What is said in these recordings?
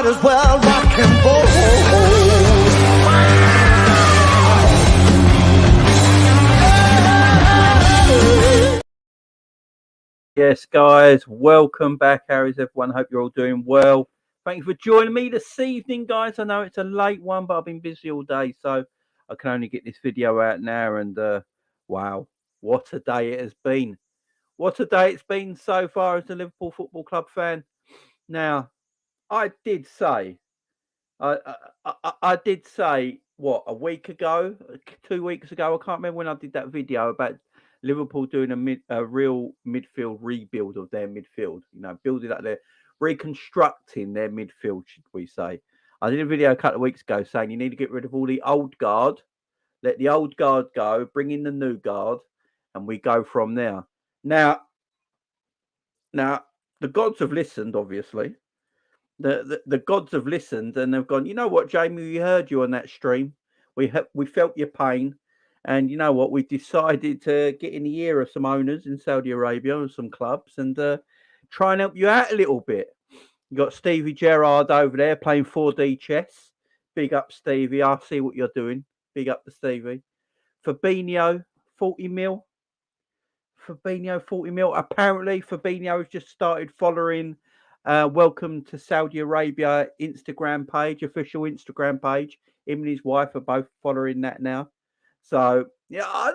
might as well rock and roll. Yes, guys, welcome back. How is everyone? Hope you're all doing well. Thank you for joining me this evening, guys. I know it's a late one, but I've been busy all day, so I can only get this video out now. And wow, what a day it has been! What a day it's been so far as a Liverpool Football Club fan. Now, I did say, I did say, what, a week ago, 2 weeks ago, I can't remember when I did that video about Liverpool doing a real midfield rebuild of their midfield, building up reconstructing their midfield, should we say. I did a video a couple of weeks ago saying you need to get rid of all the old guard, let the old guard go, bring in the new guard, and we go from there. Now, the gods have listened, obviously. The gods have listened and they've gone, you know what, Jamie, we heard you on that stream. We felt your pain. And you know what, we decided to get in the ear of some owners in Saudi Arabia and some clubs and try and help you out a little bit. You got Stevie Gerrard over there playing 4D chess. Big up, Stevie. I see what you're doing. Big up to Stevie. Fabinho, 40 mil. Fabinho, 40 mil. Apparently, Fabinho has just started following Welcome to Saudi Arabia Instagram page, official Instagram page. Him and his wife are both following that now. So, yeah,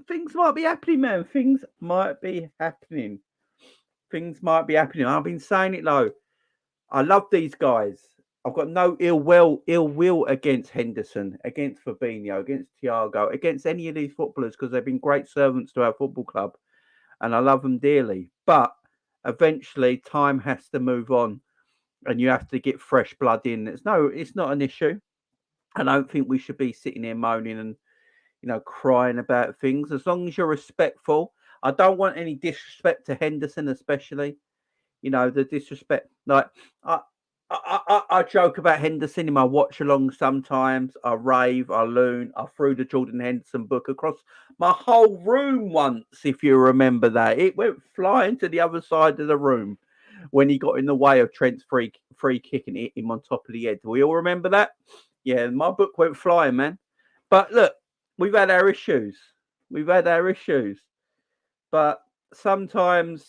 things might be happening, man. Things might be happening. I've been saying it, though. I love these guys. I've got no ill will against Henderson, against Fabinho, against Thiago, against any of these footballers because they've been great servants to our football club. And I love them dearly. But eventually, time has to move on. And you have to get fresh blood in. It's not an issue. I don't think we should be sitting here moaning and crying about things. As long as you're respectful. I don't want any disrespect to Henderson, especially. The disrespect. Like I joke about Henderson in my watch along sometimes. I rave, I loon, I threw the Jordan Henderson book across my whole room once, if you remember that. It went flying to the other side of the room when he got in the way of Trent's free kick and hit him on top of the head. Do we all remember that? Yeah, my book went flying, man. But look, we've had our issues. But sometimes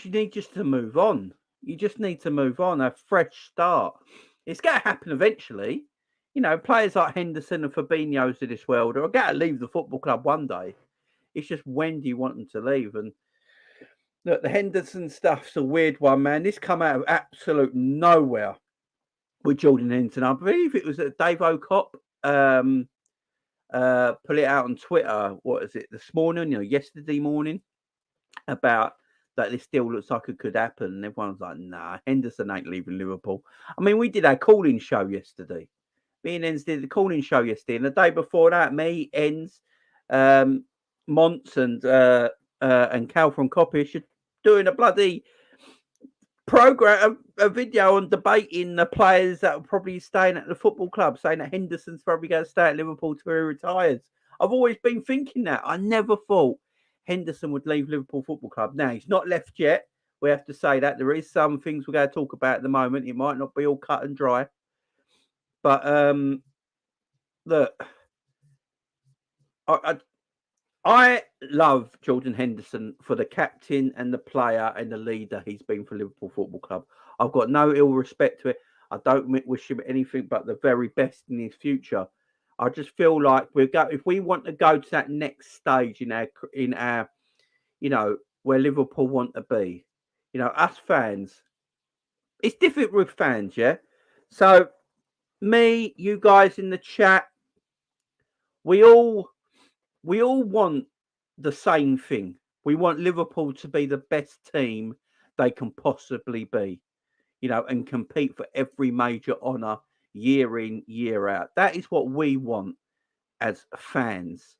you need just to move on. You just need to move on, a fresh start. It's going to happen eventually. Players like Henderson and Fabinho's of this world are going to leave the football club one day. It's just when do you want them to leave? And look, the Henderson stuff's a weird one, man. This come out of absolute nowhere with Jordan Henderson. I believe it was that Dave O'Cop put it out on Twitter. What is it? This morning, yesterday morning, about that this still looks like it could happen. And everyone's like, nah, Henderson ain't leaving Liverpool. I mean, we did our calling show yesterday. Me and Enz did the calling show yesterday. And the day before that, me, Enz, Monts and Cal from Coppish are doing a bloody program, a video on debating the players that are probably staying at the football club, saying that Henderson's probably going to stay at Liverpool till he retires. I've always been thinking that. I never thought Henderson would leave Liverpool Football Club. Now, he's not left yet. We have to say that. There is some things we're going to talk about at the moment. It might not be all cut and dry. But, look, I love Jordan Henderson for the captain and the player and the leader he's been for Liverpool Football Club. I've got no ill respect to it. I don't wish him anything but the very best in his future. I just feel like if we want to go to that next stage in our where Liverpool want to be, us fans, it's different with fans, yeah. So me, you guys in the chat, we all want the same thing. We want Liverpool to be the best team they can possibly be, and compete for every major honour year in, year out. That is what we want as fans.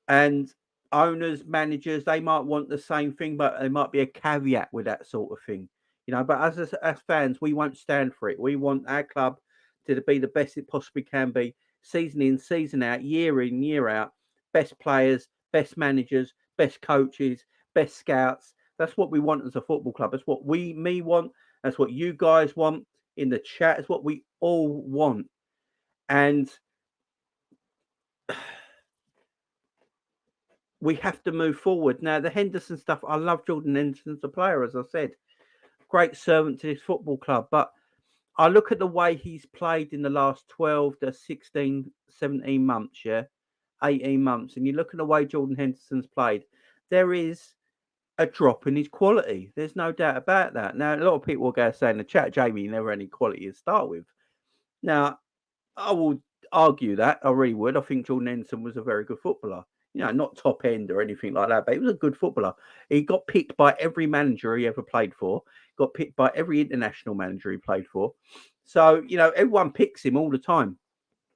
And owners, managers, they might want the same thing, but there might be a caveat with that sort of thing. But as fans, we won't stand for it. We want our club to be the best it possibly can be, season in, season out, year in, year out. Best players, best managers, best coaches, best scouts, That's what we want as a football club. That's what me want. That's what you guys want in the chat. It's what we all want. And we have to move forward. Now, the Henderson stuff, I love Jordan Henderson as a player, as I said. Great servant to this football club. But I look at the way he's played in the last 12 to 16, 17 months, 18 months. And you look at the way Jordan Henderson's played, there is a drop in his quality. There's no doubt about that. Now, a lot of people will go say in the chat, Jamie, you never had any quality to start with. Now, I will argue that. I really would. I think Jordan Henderson was a very good footballer. Not top end or anything like that, but he was a good footballer. He got picked by every manager he ever played for, got picked by every international manager he played for. So, everyone picks him all the time.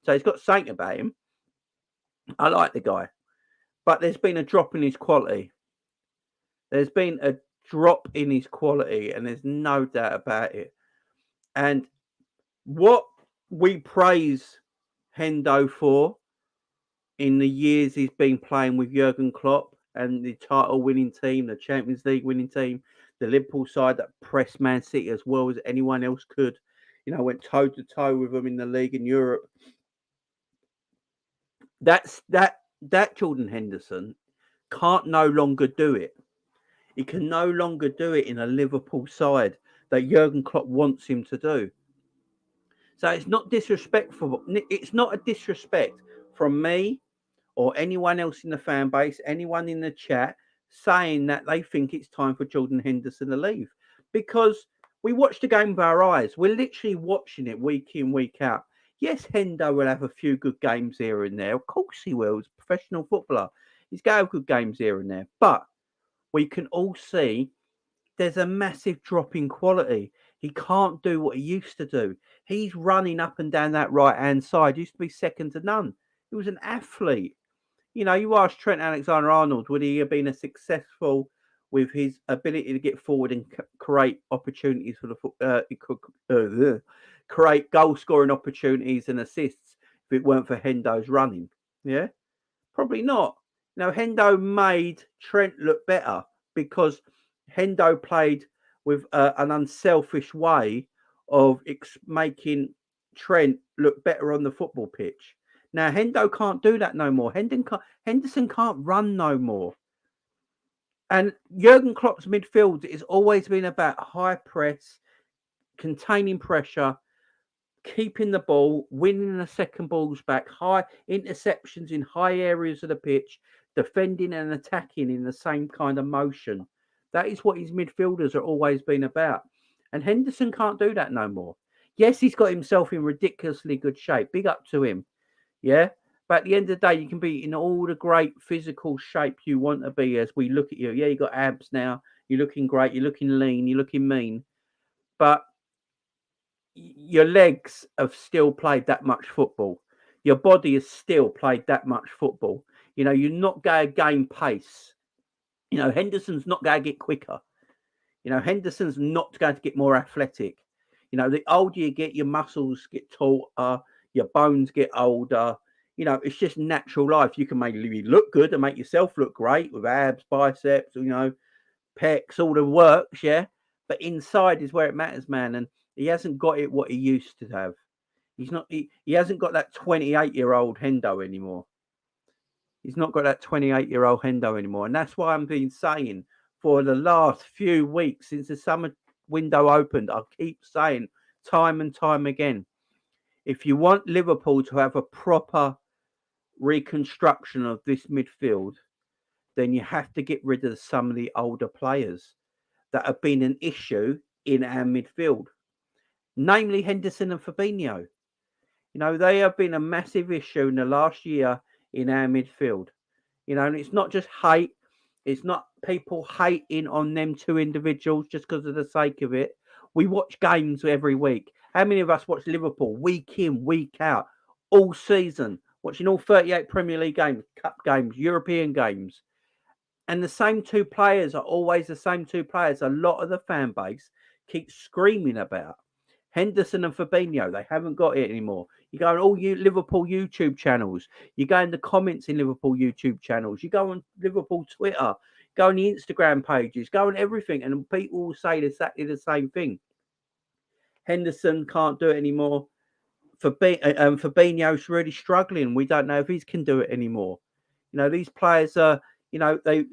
So he's got something about him. I like the guy. But there's been a drop in his quality. There's been a drop in his quality, and there's no doubt about it. And what we praise Hendo for in the years he's been playing with Jurgen Klopp and the title winning team, the Champions League winning team, the Liverpool side that pressed Man City as well as anyone else could, went toe to toe with them in the league in Europe. That Jordan Henderson can't no longer do it. He can no longer do it in a Liverpool side that Jurgen Klopp wants him to do. So it's not disrespectful. It's not a disrespect from me or anyone else in the fan base, anyone in the chat, saying that they think it's time for Jordan Henderson to leave. Because we watch the game with our eyes. We're literally watching it week in, week out. Yes, Hendo will have a few good games here and there. Of course he will. He's a professional footballer. He's going to have good games here and there. But we can all see there's a massive drop in quality. He can't do what he used to do. He's running up and down that right-hand side. He used to be second to none. He was an athlete. You ask Trent Alexander-Arnold, would he have been as successful with his ability to get forward and create opportunities for the create goal-scoring opportunities and assists if it weren't for Hendo's running? Yeah, probably not. Hendo made Trent look better because Hendo played with an unselfish way of making Trent look better on the football pitch. Now, Hendo can't do that no more. Henderson can't run no more. And Jurgen Klopp's midfield has always been about high press, containing pressure, keeping the ball, winning the second balls back, high interceptions in high areas of the pitch, defending and attacking in the same kind of motion. That is what his midfielders are always been about. And Henderson can't do that no more. Yes, he's got himself in ridiculously good shape. Big up to him. Yeah. But at the end of the day, you can be in all the great physical shape you want to be as we look at you. Yeah, you got abs now. You're looking great. You're looking lean. You're looking mean. But your legs have still played that much football. Your body has still played that much football. You're not going to gain pace. Henderson's not going to get quicker. Henderson's not going to get more athletic. The older you get, your muscles get taller, your bones get older. It's just natural life. You can maybe look good and make yourself look great with abs, biceps, pecs, all the works, yeah. But inside is where it matters, man. And he hasn't got it what he used to have. He hasn't got that 28-year-old Hendo anymore. He's not got that 28-year-old Hendo anymore. And that's why I've been saying for the last few weeks since the summer window opened, I keep saying time and time again, if you want Liverpool to have a proper reconstruction of this midfield, then you have to get rid of some of the older players that have been an issue in our midfield, namely Henderson and Fabinho. They have been a massive issue in the last year in our midfield. And it's not just hate. It's not people hating on them two individuals just because of the sake of it. We watch games every week. How many of us watch Liverpool week in, week out, all season, watching all 38 Premier League games, Cup games, European games? And the same two players are always the same two players. A lot of the fan base keeps screaming about Henderson and Fabinho. They haven't got it anymore. You go on all Liverpool YouTube channels. You go in the comments in Liverpool YouTube channels. You go on Liverpool Twitter. go on the Instagram pages, go on everything, and people will say exactly the same thing. Henderson can't do it anymore. Fabinho's really struggling. We don't know if he can do it anymore. These players are, they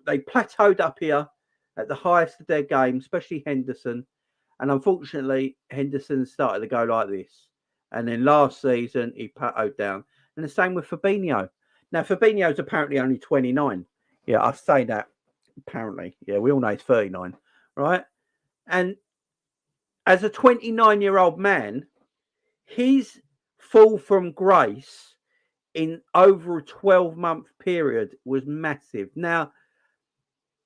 plateaued up here at the highest of their game, especially Henderson. And unfortunately, Henderson started to go like this. And then last season, he plateaued down. And the same with Fabinho. Now, Fabinho's apparently only 29. Yeah, I say that, apparently. Yeah, we all know he's 39, right? And as a 29-year-old man, his fall from grace in over a 12-month period was massive. Now,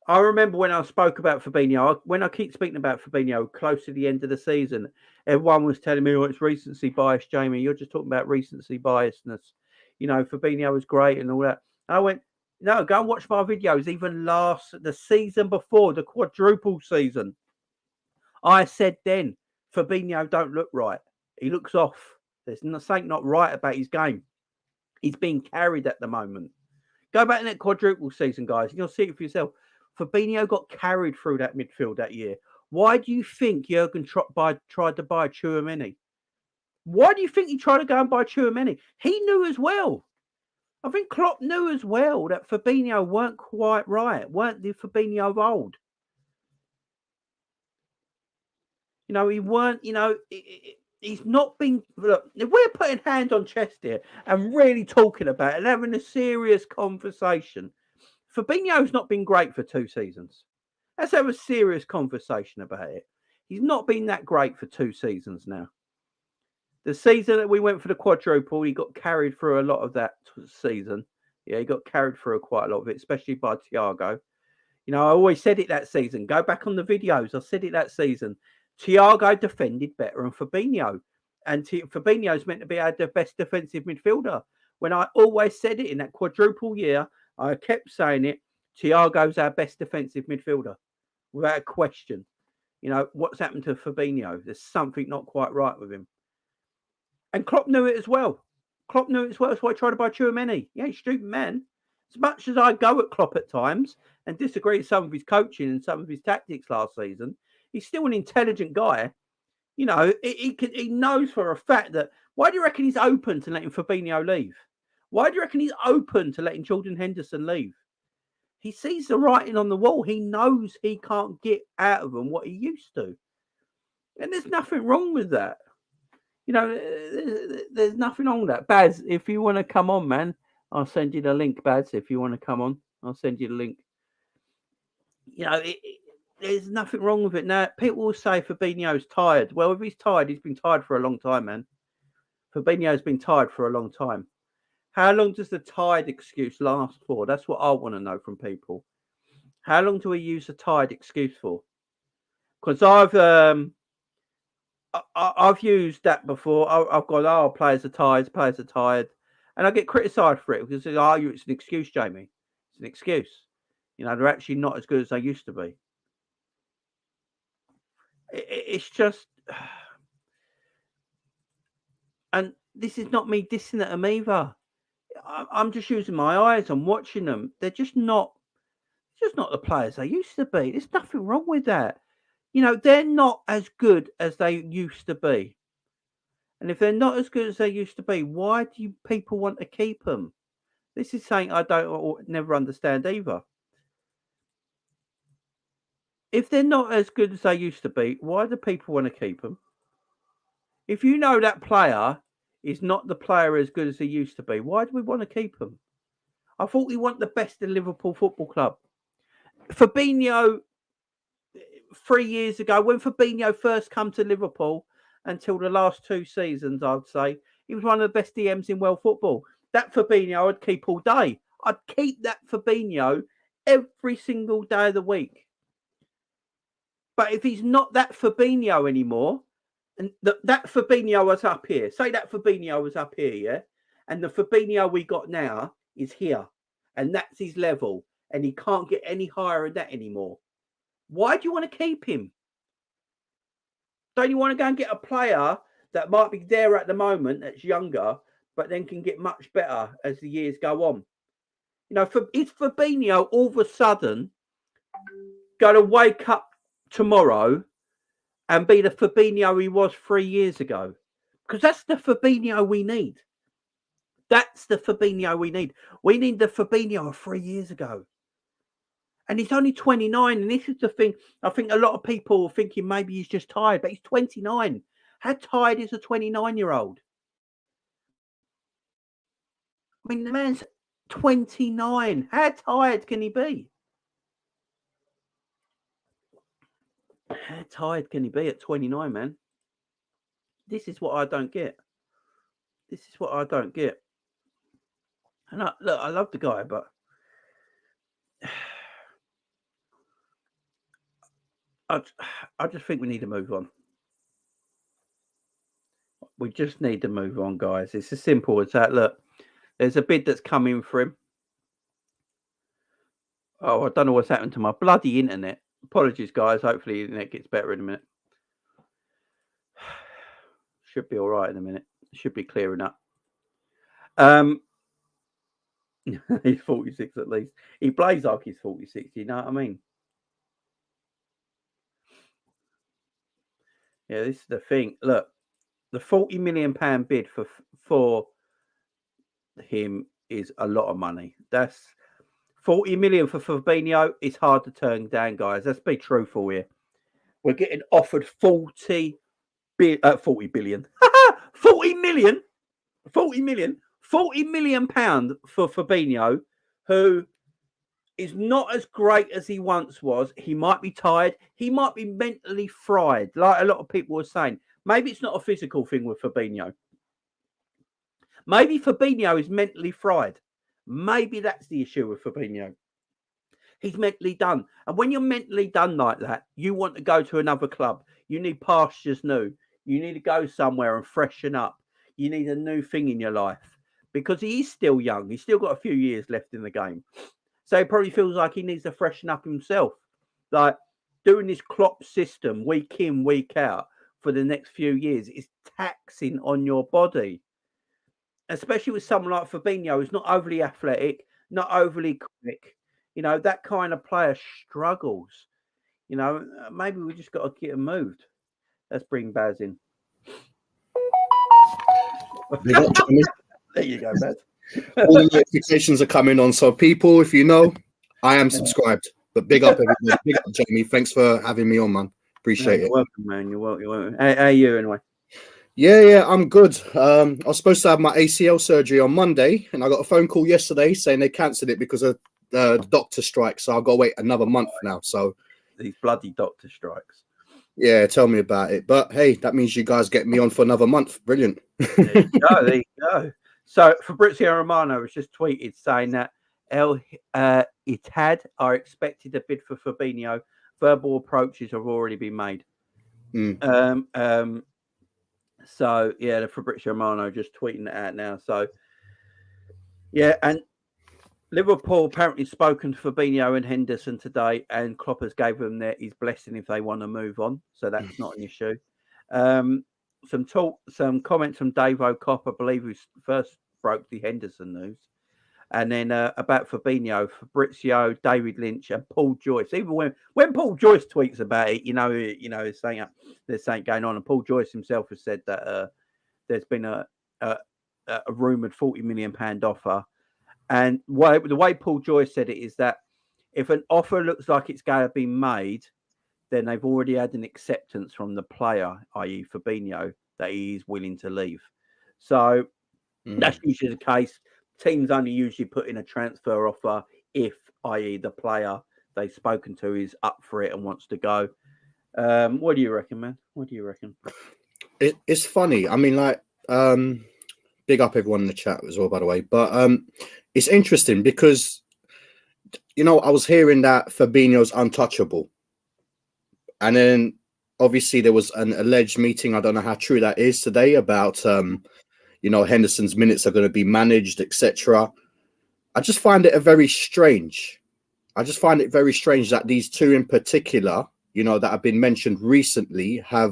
I remember when I spoke about Fabinho, when I keep speaking about Fabinho close to the end of the season, everyone was telling me, oh, it's recency bias, Jamie. You're just talking about recency biasness. Fabinho was great and all that. And I went, no, go and watch my videos. Even the season before, the quadruple season, I said then, Fabinho don't look right. He looks off. There's something not right about his game. He's being carried at the moment. Go back in that quadruple season, guys, and you'll see it for yourself. Fabinho got carried through that midfield that year. Why do you think Jurgen tried to buy Tchouaméni? Why do you think he tried to go and buy Tchouaméni? He knew as well. I think Klopp knew as well that Fabinho weren't quite right, weren't the Fabinho of old. He weren't, he's not been, look, if we're putting hand on chest here and really talking about it and having a serious conversation, Fabinho's not been great for 2 seasons. Let's have a serious conversation about it. He's not been that great for 2 seasons now. The season that we went for the quadruple, he got carried through a lot of that season. Yeah, he got carried through quite a lot of it, especially by Thiago. I always said it that season. Go back on the videos. I said it that season. Thiago defended better than Fabinho. And Fabinho's meant to be the best defensive midfielder. When I always said it in that quadruple year, I kept saying it. Thiago's our best defensive midfielder, without a question. What's happened to Fabinho? There's something not quite right with him. And Klopp knew it as well. That's why he tried to buy Tchouaméni. He ain't stupid, man. As much as I go at Klopp at times and disagree with some of his coaching and some of his tactics last season, he's still an intelligent guy. He knows for a fact that. Why do you reckon he's open to letting Fabinho leave? Why do you reckon he's open to letting Jordan Henderson leave? He sees the writing on the wall. He knows he can't get out of him what he used to. And there's nothing wrong with that. There's nothing wrong with that. Baz, if you want to come on, man, I'll send you the link, Baz. If you want to come on, I'll send you the link. There's nothing wrong with it. Now, people will say Fabinho's tired. Well, if he's tired, he's been tired for a long time, man. Fabinho's been tired for a long time. How long does the tired excuse last for? That's what I want to know from people. How long do we use the tired excuse for? Because I've used that before. I've gone, players are tired. And I get criticised for it because it's an excuse, Jamie. It's an excuse. They're actually not as good as they used to be. It's just... And this is not me dissing at them either. I'm just using my eyes. I'm watching them. They're just not the players they used to be. There's nothing wrong with that. They're not as good as they used to be. And if they're not as good as they used to be, why do people want to keep them? This is something I never understand either. If they're not as good as they used to be, why do people want to keep them? If you know that player is not the player as good as he used to be, why do we want to keep him? I thought we want the best in Liverpool Football Club. Fabinho, 3 years ago, when Fabinho first come to Liverpool, until the last 2 seasons, I'd say, he was one of the best DMs in world football. That Fabinho I'd keep all day. I'd keep that Fabinho every single day of the week. But if he's not that Fabinho anymore, and that Fabinho was up here. Say that Fabinho was up here, yeah? And the Fabinho we got now is here. And that's his level. And he can't get any higher than that anymore. Why do you want to keep him? Don't you want to go and get a player that might be there at the moment that's younger, but then can get much better as the years go on? You know, is Fabinho all of a sudden going to wake up tomorrow and be the Fabinho he was 3 years ago? Because that's the Fabinho we need. That's the Fabinho we need. We need the Fabinho of 3 years ago. And he's only 29. And this is the thing. I think a lot of people are thinking maybe he's just tired, but he's 29. How tired is a 29-year-old? I mean, the man's 29. How tired can he be? How tired can he be at 29, man? This is what I don't get. This is what I don't get. And look, I love the guy, but I just think we need to move on. We just need to move on, guys. It's as simple as that. Look, there's a bid that's coming for him. Oh, I don't know what's happened to my bloody internet. Apologies, guys. Hopefully the internet gets better in a minute. Should be all right in a minute. Should be clearing up. He's 46 at least. He plays like he's 46. You know what I mean? Yeah, this is the thing. Look, the £40 million bid for him is a lot of money. That's 40 million for Fabinho. It's hard to turn down, guys. Let's be truthful here. We're getting offered 40 billion. 40 million. 40 million pound for Fabinho, who is not as great as he once was. He might be tired. He might be mentally fried, like a lot of people were saying. Maybe it's not a physical thing with Fabinho. Maybe Fabinho is mentally fried. Maybe that's the issue with Fabinho. He's mentally done. And when you're mentally done like that, you want to go to another club. You need pastures new. You need to go somewhere and freshen up. You need a new thing in your life. Because he is still young. He's still got a few years left in the game. So he probably feels like he needs to freshen up himself. Like doing this Klopp system week in, week out for the next few years is taxing on your body. Especially with someone like Fabinho, who's not overly athletic, not overly quick. You know, that kind of player struggles. You know, maybe we just got to get him moved. Let's bring Baz in. There you go, Baz. All the notifications are coming on. So people, if you know, I am subscribed. But big up everybody. Big up, Jamie. Thanks for having me on, man. Appreciate it. You're welcome, man. You're welcome. You're welcome. How are you anyway? Yeah, I'm good. I was supposed to have my ACL surgery on Monday, and I got a phone call yesterday saying they cancelled it because of the doctor strike. So I've got to wait another month now. So these bloody doctor strikes. Yeah, tell me about it. But hey, that means you guys get me on for another month. Brilliant. There you go. There you go. So Fabrizio Romano has just tweeted saying that El Ittihad are expected to bid for Fabinho. Verbal approaches have already been made. So yeah, the Fabrizio Romano just tweeting it out now. So yeah, and Liverpool apparently spoken to Fabinho and Henderson today, and Klopp has gave them his blessing if they want to move on. So that's not an issue. Some comments from Dave O'Cop, I believe, who first broke the Henderson news, and then about Fabinho, Fabrizio, David Lynch, and Paul Joyce. Even when Paul Joyce tweets about it, there's something going on, and Paul Joyce himself has said that there's been a rumored £40 million offer. And the way Paul Joyce said it is that if an offer looks like it's going to be made, then they've already had an acceptance from the player, i.e. Fabinho, that he is willing to leave. So that's usually the case. Teams only usually put in a transfer offer if, i.e. the player they've spoken to is up for it and wants to go. What do you reckon, man? What do you reckon? It's funny. I mean, like, big up everyone in the chat as well, by the way. But it's interesting because, I was hearing that Fabinho's untouchable. And then obviously there was an alleged meeting. I don't know how true that is today about, Henderson's minutes are going to be managed, etc. I just find it very strange. That these two in particular, that have been mentioned recently are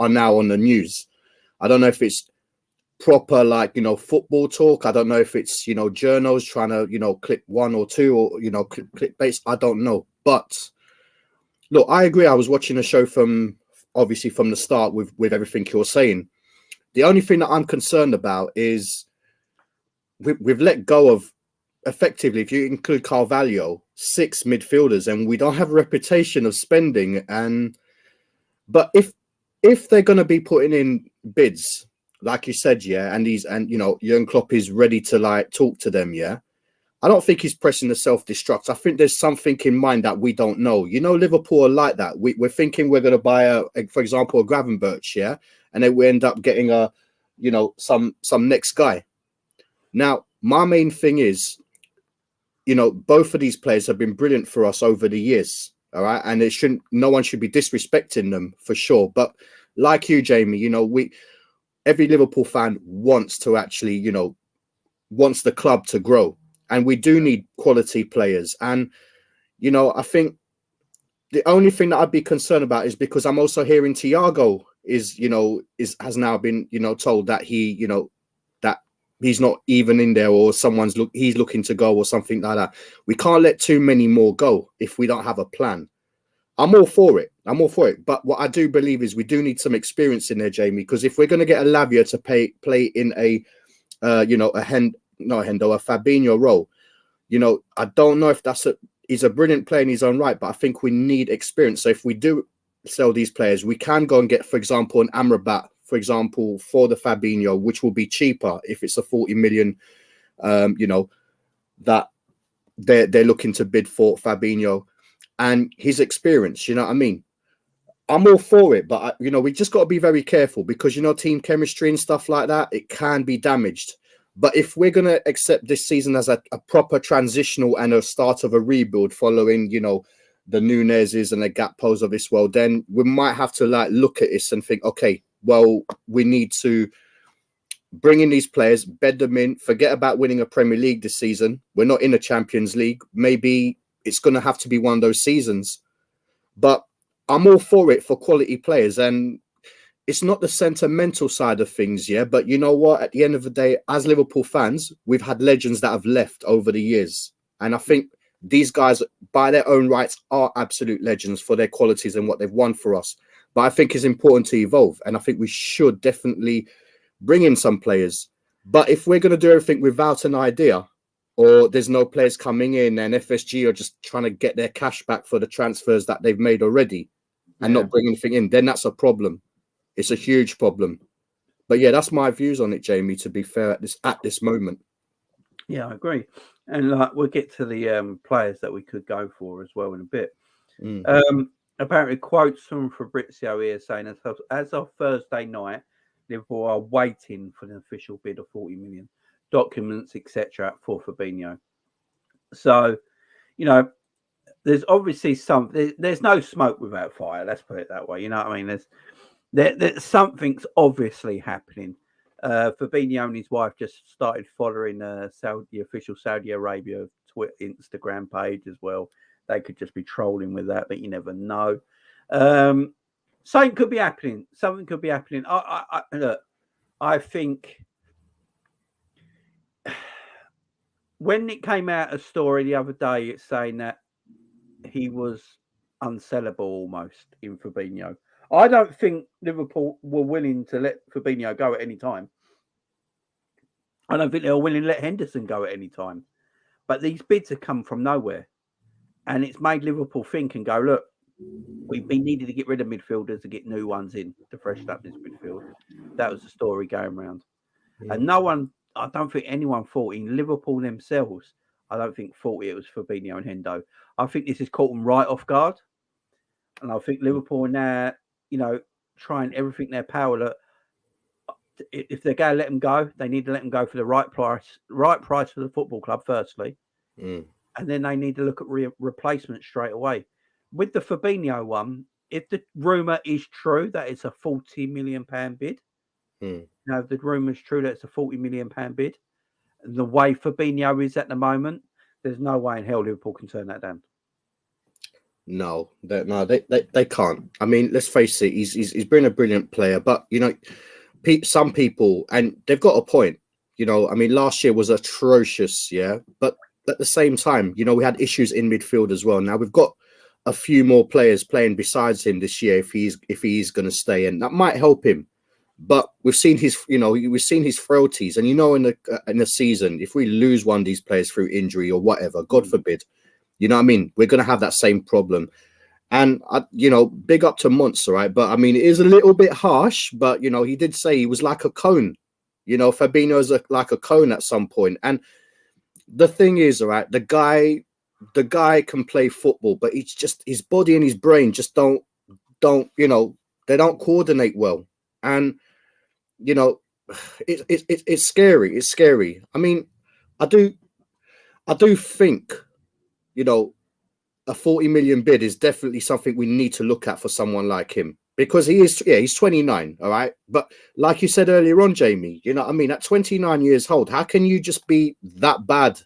now on the news. I don't know if it's proper, like, you know, football talk. I don't know if it's, you know, journals trying to, you know, clip one or two, or, you know, clickbaits. I don't know. But look, I agree. I was watching the show from obviously from the start with everything you're saying. The only thing that I'm concerned about is we've let go of, effectively, if you include Carvalho, 6 midfielders, and we don't have a reputation of spending. But if they're going to be putting in bids, like you said, yeah, and you know, Jurgen Klopp is ready to like talk to them, yeah, I don't think he's pressing the self-destruct. I think there's something in mind that we don't know. You know, Liverpool are like that. We're thinking we're going to buy for example, a Gravenberch, yeah, and then we end up getting a, you know, some next guy. Now, my main thing is, you know, both of these players have been brilliant for us over the years. All right. And no one should be disrespecting them for sure. But like you, Jamie, you know, every Liverpool fan wants to actually, you know, wants the club to grow. And we do need quality players. And, you know, I think the only thing that I'd be concerned about is because I'm also hearing Thiago has now been, you know, told that he's not even in there, or he's looking to go or something like that. We can't let too many more go if we don't have a plan. I'm all for it. But what I do believe is we do need some experience in there, Jamie, because if we're going to get a Lavia to play in a Fabinho role, you know, I don't know if he's a brilliant player in his own right, but I think we need experience. So if we do sell these players, we can go and get, for example, an Amrabat, for example, for the Fabinho, which will be cheaper if it's a 40 million, you know, that they're looking to bid for Fabinho and his experience. You know what I mean? I'm all for it, but you know, we just got to be very careful because, you know, team chemistry and stuff like that, it can be damaged. But if we're going to accept this season as a proper transitional and a start of a rebuild following, you know, the Nunez's and the Gappos of this world, then we might have to like look at this and think, okay, well, we need to bring in these players, bed them in, forget about winning a Premier League this season. We're not in a Champions League. Maybe it's going to have to be one of those seasons. But I'm all for it for quality players. And it's not the sentimental side of things, yeah. But you know what? At the end of the day, as Liverpool fans, we've had legends that have left over the years. And I think these guys, by their own rights, are absolute legends for their qualities and what they've won for us. But I think it's important to evolve. And I think we should definitely bring in some players. But if we're going to do everything without an idea, or there's no players coming in and FSG are just trying to get their cash back for the transfers that they've made already and not bring anything in, then that's a problem. It's a huge problem. But yeah, that's my views on it, Jamie, to be fair, at this moment. Yeah, I agree. And like we'll get to the players that we could go for as well in a bit. Apparently, quotes from Fabrizio here saying, as of Thursday night, Liverpool are waiting for the official bid of 40 million, documents, etc., for Fabinho. So, you know, there's obviously there's no smoke without fire. Let's put it that way. You know what I mean? There's something's obviously happening. Fabinho and his wife just started following the official Saudi Arabia Twitter, Instagram page as well. They could just be trolling with that, but you never know. Something could be happening. Something could be happening. Look, I think when it came out a story the other day, it's saying that he was unsellable almost in Fabinho. I don't think Liverpool were willing to let Fabinho go at any time. I don't think they were willing to let Henderson go at any time. But these bids have come from nowhere. And it's made Liverpool think and go, look, we've been needed to get rid of midfielders to get new ones in to freshen up this midfield. That was the story going around. Yeah. And I don't think anyone thought in Liverpool themselves, I don't think thought it was Fabinho and Hendo. I think this has caught them right off guard. And I think Liverpool are now, you know, trying everything in their power. Look, if they're going to let them go, they need to let them go for the right price for the football club, firstly. And then they need to look at replacement straight away. With the Fabinho one, if the rumour is true that it's a £40 million bid, now the rumour is true that it's a £40 million bid, the way Fabinho is at the moment, there's no way in hell Liverpool can turn that down. No, they can't. I mean, let's face it, he's been a brilliant player, but you know, some people, and they've got a point. You know, I mean, last year was atrocious, yeah. But at the same time, you know, we had issues in midfield as well. Now we've got a few more players playing besides him this year if he's going to stay, and that might help him. But we've seen his frailties, and you know, in the season, if we lose one of these players through injury or whatever, God forbid, you know what I mean, we're going to have that same problem. And you know, big up to Monster, right? But I mean, it is a little bit harsh. But you know, he did say he was like a cone. You know, Fabinho's like a cone at some point. And the thing is, all right, the guy can play football, but it's just his body and his brain just don't you know, they don't coordinate well. And you know, it's scary. It's scary. I mean, I do think, you know, a 40 million bid is definitely something we need to look at for someone like him, because he's 29, all right. But like you said earlier on, Jamie, you know what I mean, at 29 years old, how can you just be that bad?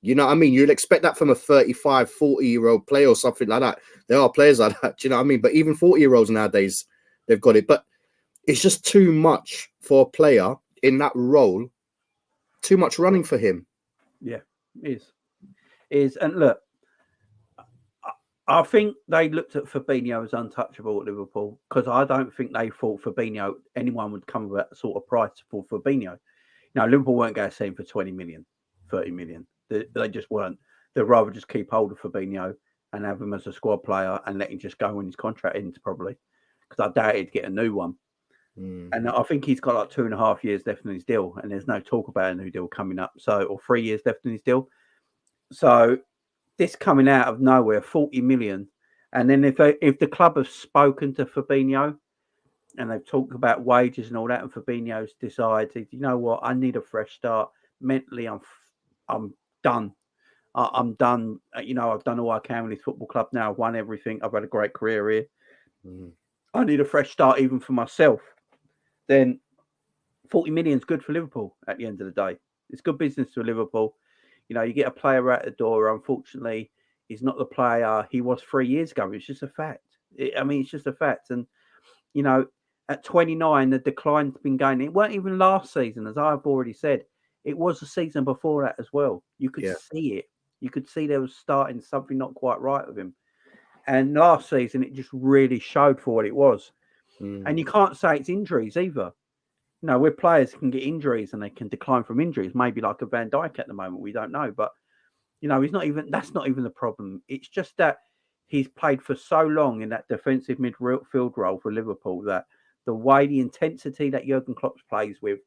You know what I mean? You'd expect that from a 35, 40-year-old player or something like that. There are players like that, you know what I mean? But even 40-year-olds nowadays, they've got it. But it's just too much for a player in that role. Too much running for him. Yeah, it is. And look, I think they looked at Fabinho as untouchable at Liverpool, because I don't think they thought Fabinho, anyone would come with that sort of price for Fabinho. Now, Liverpool weren't going to see him for 20 million, 30 million. They just weren't. They'd rather just keep hold of Fabinho and have him as a squad player and let him just go when his contract ends, probably, because I doubt he'd get a new one. And I think he's got like 2.5 years left in his deal, and there's no talk about a new deal coming up. So, or 3 years left in his deal. So this coming out of nowhere, 40 million. And then if the club have spoken to Fabinho and they've talked about wages and all that, and Fabinho's decided, you know what, I need a fresh start. Mentally, I'm done. I'm done. You know, I've done all I can with this football club now. I've won everything. I've had a great career here. I need a fresh start, even for myself. Then 40 million is good for Liverpool at the end of the day. It's good business for Liverpool. You know, you get a player out the door. Unfortunately, he's not the player he was 3 years ago. It's just a fact. It's just a fact. And, you know, at 29, the decline's been going. It weren't even last season, as I've already said. It was the season before that as well. You could see it. You could see there was starting something not quite right with him. And last season, it just really showed for what it was. And you can't say it's injuries either. You know, where players can get injuries and they can decline from injuries, maybe like a Van Dijk at the moment, we don't know. But, you know, that's not even the problem. It's just that he's played for so long in that defensive midfield role for Liverpool that the intensity that Jurgen Klopp plays with,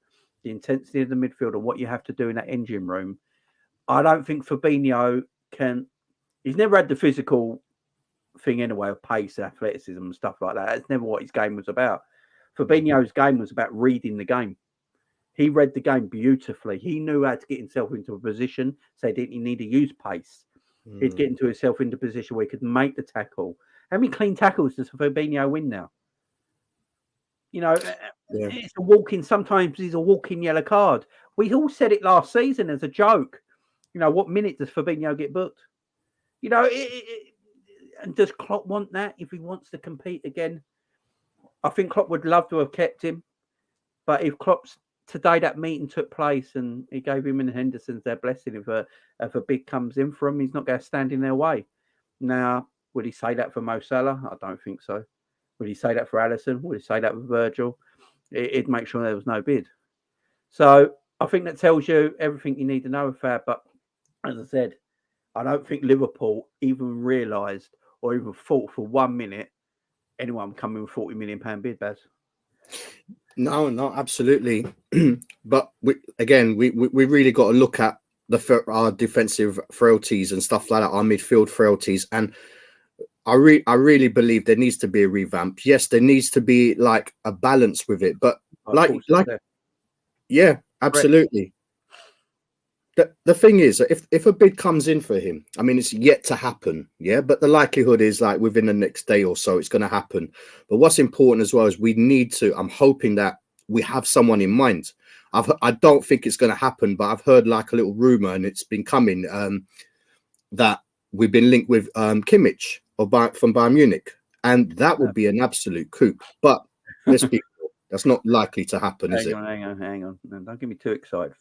the intensity of the midfield and what you have to do in that engine room, I don't think Fabinho can. He's never had the physical thing anyway of pace, athleticism and stuff like that. That's never what his game was about. Fabinho's game was about reading the game. He read the game beautifully. He knew how to get himself into a position, so he didn't need to use pace. He'd get into himself into a position where he could make the tackle. How many clean tackles does Fabinho win now? You know, it's a walking. Sometimes he's a walking yellow card. We all said it last season as a joke. You know, what minute does Fabinho get booked? You know, and does Klopp want that if he wants to compete again? I think Klopp would love to have kept him. But if Klopp's today, that meeting took place and he gave him and Henderson their blessing, if a bid comes in for him, he's not going to stand in their way. Now, would he say that for Mo Salah? I don't think so. Would he say that for Alisson? Would he say that for Virgil? He'd make sure there was no bid. So I think that tells you everything you need to know, Fab. But as I said, I don't think Liverpool even realised or even thought for 1 minute anyone coming with £40 million bid, Baz. No, absolutely. But we really got to look at our defensive frailties and stuff like that, our midfield frailties. And I really believe there needs to be a revamp. Yes, there needs to be like a balance with it. But yeah, absolutely. The thing is, if a bid comes in for him, I mean, it's yet to happen, yeah. But the likelihood is like within the next day or so, it's going to happen. But what's important as well is we need to. I'm hoping that we have someone in mind. I don't think it's going to happen, but I've heard like a little rumor, and it's been coming that we've been linked with Kimmich from Bayern Munich, and that would be an absolute coup. But let's be That's not likely to happen, is Hang it? on, hang on. No, don't get me too excited.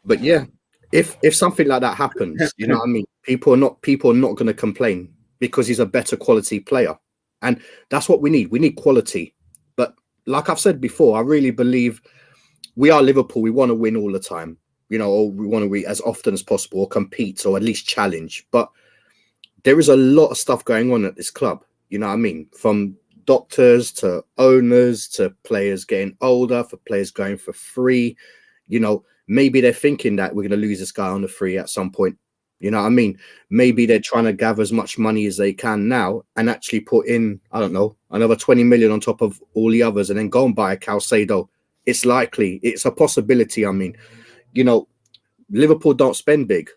But yeah, if something like that happens, you know what I mean, people are not going to complain because he's a better quality player, and that's what we need. We need quality. But like I've said before, I really believe we are Liverpool. We want to win all the time, you know, or we want to win as often as possible, or compete, or at least challenge. But there is a lot of stuff going on at this club. You know what I mean? From doctors to owners to players getting older, for players going for free. You know, maybe they're thinking that we're going to lose this guy on the free at some point. You know what I mean? Maybe they're trying to gather as much money as they can now and actually put in, I don't know, another 20 million on top of all the others and then go and buy a Calcedo. It's likely. It's a possibility. I mean, you know, Liverpool don't spend big,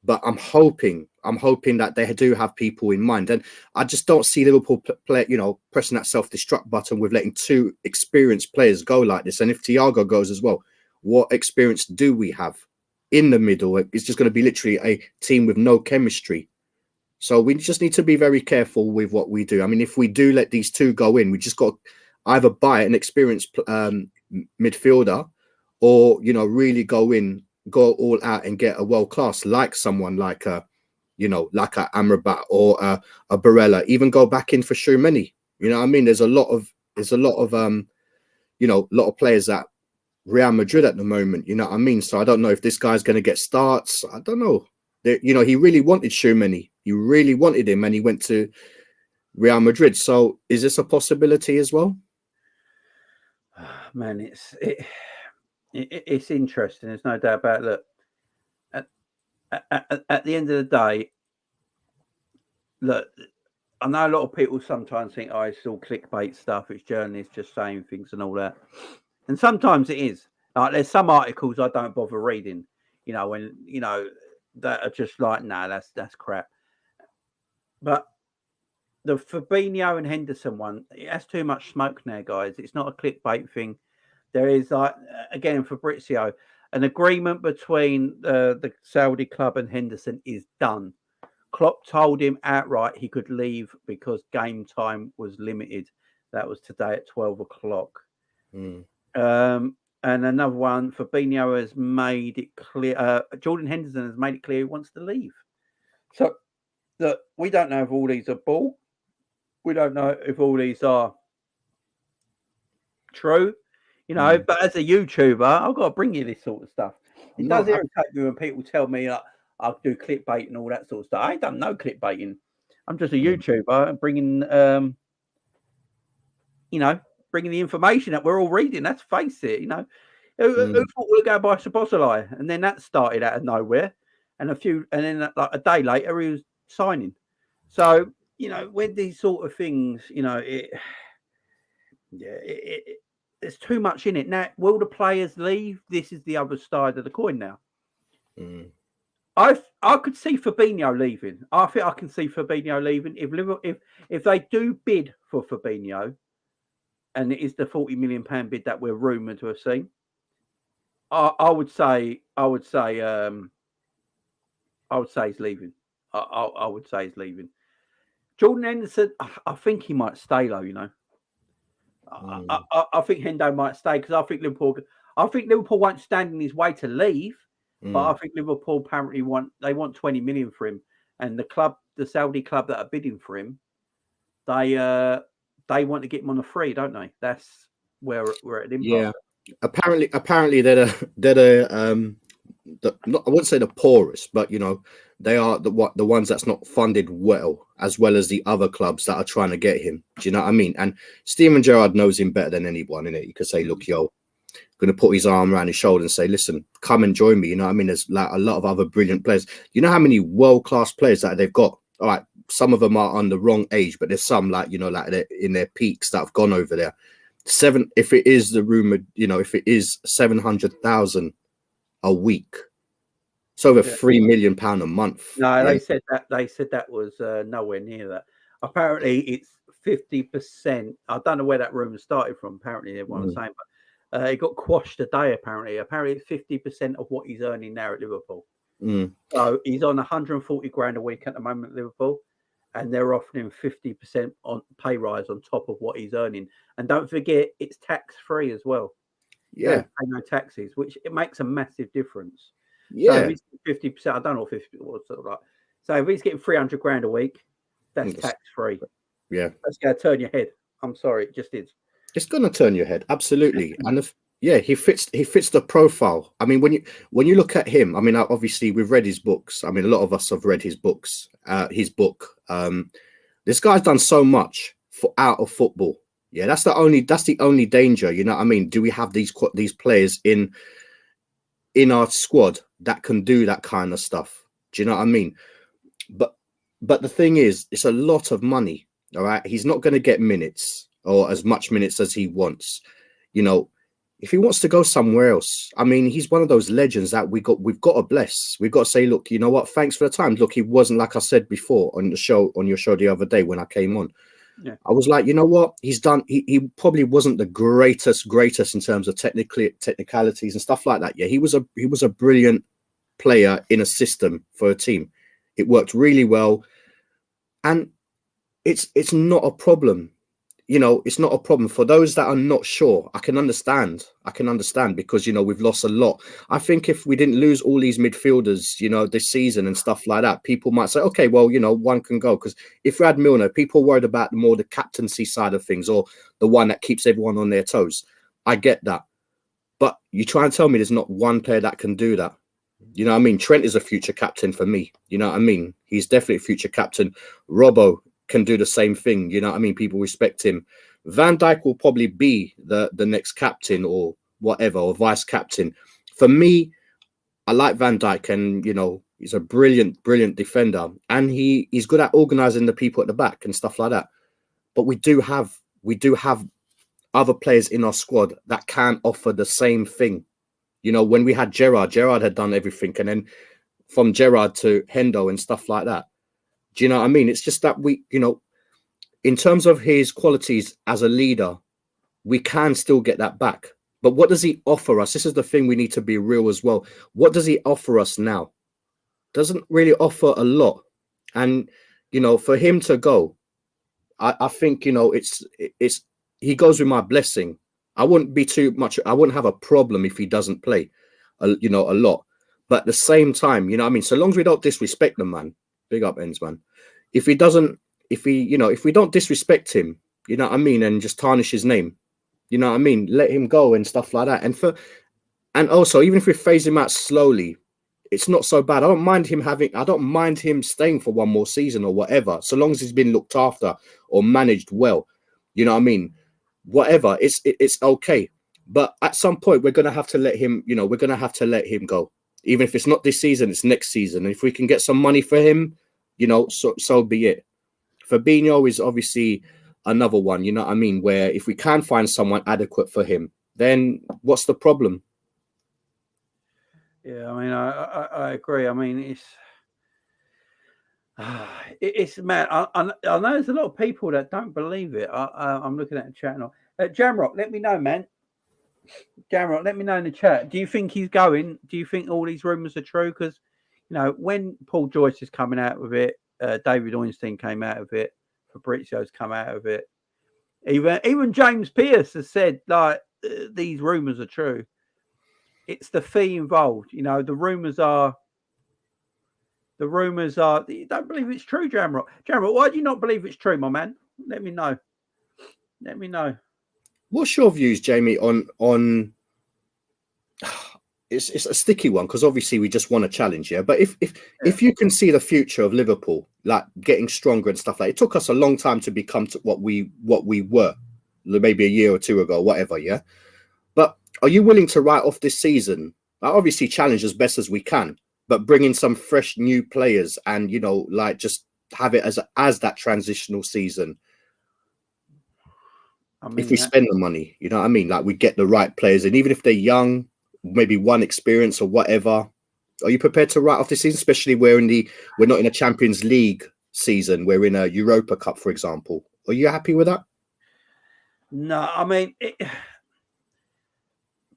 but I'm hoping that they do have people in mind. And I just don't see Liverpool play, you know, pressing that self-destruct button with letting two experienced players go like this. And if Thiago goes as well, what experience do we have in the middle? It's just going to be literally a team with no chemistry. So we just need to be very careful with what we do. I mean, if we do let these two go in, we just got to either buy an experienced midfielder or, you know, really go all out and get a world class, like someone like a, you know, like a Amrabat or a Barella. Even go back in for Tchouaméni. You know what I mean? There's a lot of you know, a lot of players at Real Madrid at the moment. You know what I mean? So I don't know if this guy's going to get starts. I don't know. You know, he really wanted Tchouaméni. He really wanted him, and he went to Real Madrid. So is this a possibility as well? Man, it's interesting. There's no doubt about it. Look, at the end of the day, look, I know a lot of people sometimes think, oh, it's all clickbait stuff. It's journalists just saying things and all that. And sometimes it is. Like, there's some articles I don't bother reading, you know, when, you know, that are just like, nah, that's crap. But the Fabinho and Henderson one, it has too much smoke now, guys. It's not a clickbait thing. There is, like, again, Fabrizio, an agreement between the Saudi club and Henderson is done. Klopp told him outright he could leave because game time was limited. That was today at 12 o'clock. And another one, Fabinho has made it clear, Jordan Henderson has made it clear he wants to leave. So, look, we don't know if all these are bull. We don't know if all these are true. You know, but as a YouTuber, I've got to bring you this sort of stuff. It does irritate me when people tell me I do clickbait and all that sort of stuff. I ain't done no clickbaiting. I'm just a YouTuber and bringing, you know, bringing the information that we're all reading. Let's face it, you know. Who thought we'd go by Szoboszlai? And then that started out of nowhere. And then like a day later, he was signing. So, you know, when these sort of things, you know, there's too much in it. Now, will the players leave? This is the other side of the coin now. I could see Fabinho leaving. I think I can see Fabinho leaving if they do bid for Fabinho, and it is the £40 million bid that we're rumoured to have seen. I would say he's leaving. I would say he's leaving. Jordan Henderson, I think he might stay though. You know, I think Hendo might stay because I think Liverpool won't stand in his way to leave. But I think Liverpool apparently want 20 million for him, and the Saudi club that are bidding for him, they want to get him on a free, don't they? That's where we're at. Yeah, apparently they're I wouldn't say the poorest, but you know, they are the ones that's not funded well as the other clubs that are trying to get him. Do you know what I mean? And Steven Gerrard knows him better than anyone, innit? You could say, look, yo, going to put his arm around his shoulder and say, listen, come and join me. You know what I mean? There's like a lot of other brilliant players. You know how many world-class players that they've got? All right, some of them are on the wrong age, but there's some like, you know, like they're in their peaks that have gone over there. If it is the rumored, you know, if it is 700,000 a week, it's over £3 million a month. No, they said that was nowhere near that. Apparently, it's 50%. I don't know where that rumor started from. Apparently, everyone was saying, but it got quashed today. Apparently, it's 50% of what he's earning now at Liverpool. So he's on 140 grand a week at the moment at Liverpool, and they're offering 50% on pay rise on top of what he's earning. And don't forget, it's tax free as well. You Yeah, don't pay no taxes, which it makes a massive difference. So yeah. if he's 50%, I don't know what 50 was sort of like. So if he's getting 300 grand a week, that's Yes. tax free. Yeah. That's going to turn your head. I'm sorry, it just is. It's gonna turn your head, absolutely. And if yeah, he fits the profile. I mean, when you look at him, I mean, obviously we've read his books. I mean, a lot of us have read his books, his book. This guy's done so much for out of football. Yeah, that's the only danger. You know what I mean? Do we have these players in our squad that can do that kind of stuff? Do you know what I mean? But the thing is, it's a lot of money. All right, he's not going to get minutes or as much minutes as he wants. You know, if he wants to go somewhere else, I mean, he's one of those legends that we've got to bless. We've got to say, look, you know what? Thanks for the time. Look, he wasn't, like I said before on your show the other day when I came on. Yeah. I was like, you know what? He's done. He probably wasn't the greatest in terms of technicalities and stuff like that. Yeah, he was a brilliant player in a system for a team. It worked really well, and it's not a problem. You know, it's not a problem for those that are not sure. I can understand because, you know, we've lost a lot. I think if we didn't lose all these midfielders, you know, this season and stuff like that, people might say, okay, well, you know, one can go. Because if we had Milner, people worried about more the captaincy side of things or the one that keeps everyone on their toes. I get that. But you try and tell me there's not one player that can do that. You know what I mean? Trent is a future captain for me. You know what I mean? He's definitely a future captain. Robbo can do the same thing. You know what I mean? People respect him. Van Dijk will probably be the next captain or whatever, or vice captain. For me, I like Van Dijk, and, you know, he's a brilliant defender, and he's good at organizing the people at the back and stuff like that. But we do have other players in our squad that can offer the same thing. You know, when we had Gerrard had done everything, and then from Gerrard to Hendo and stuff like that. Do you know what I mean? It's just that we, you know, in terms of his qualities as a leader, we can still get that back. But what does he offer us? This is the thing we need to be real as well. What does he offer us now? Doesn't really offer a lot. And, you know, for him to go, I think, you know, it's he goes with my blessing. I wouldn't have a problem if he doesn't play, you know, a lot. But at the same time, you know what I mean? So long as we don't disrespect the man, big up ends, man. If we don't disrespect him, you know what I mean, and just tarnish his name, you know what I mean, let him go and stuff like that. And also, even if we phase him out slowly, it's not so bad. I don't mind him staying for one more season or whatever, so long as he's been looked after or managed well. You know what I mean? Whatever, it's okay. But at some point, we're gonna have to let him. You know, we're gonna have to let him go. Even if it's not this season, it's next season. And if we can get some money for him, you know, so be it. Fabinho is obviously another one, you know what I mean, where if we can find someone adequate for him, then what's the problem? Yeah, I mean, I agree. I mean, it's mad. I know there's a lot of people that don't believe it. I'm looking at the chat now. Jamrock, let me know, man. Jamrock, let me know in the chat. Do you think he's going? Do you think all these rumours are true? Because, you know, when Paul Joyce is coming out with it, David Ornstein came out of it, Fabrizio's come out of it. Even James Pearce has said, like, these rumours are true. It's the fee involved. You know, the rumours are. You don't believe it's true, Jamrock. Jamrock, why do you not believe it's true, my man? Let me know. What's your views, Jamie, on it's a sticky one because obviously we just want a challenge, yeah. But if you can see the future of Liverpool, like getting stronger and stuff like it took us a long time to become to what we were, maybe a year or two ago, whatever, yeah. But are you willing to write off this season? Like, obviously challenge as best as we can, but bring in some fresh new players and, you know, like just have it as that transitional season. I mean, if we spend the money, you know what I mean? Like we get the right players, and even if they're young, maybe one experience or whatever. Are you prepared to write off this season? Especially we're not in a Champions League season. We're in a Europa Cup, for example. Are you happy with that? No, I mean,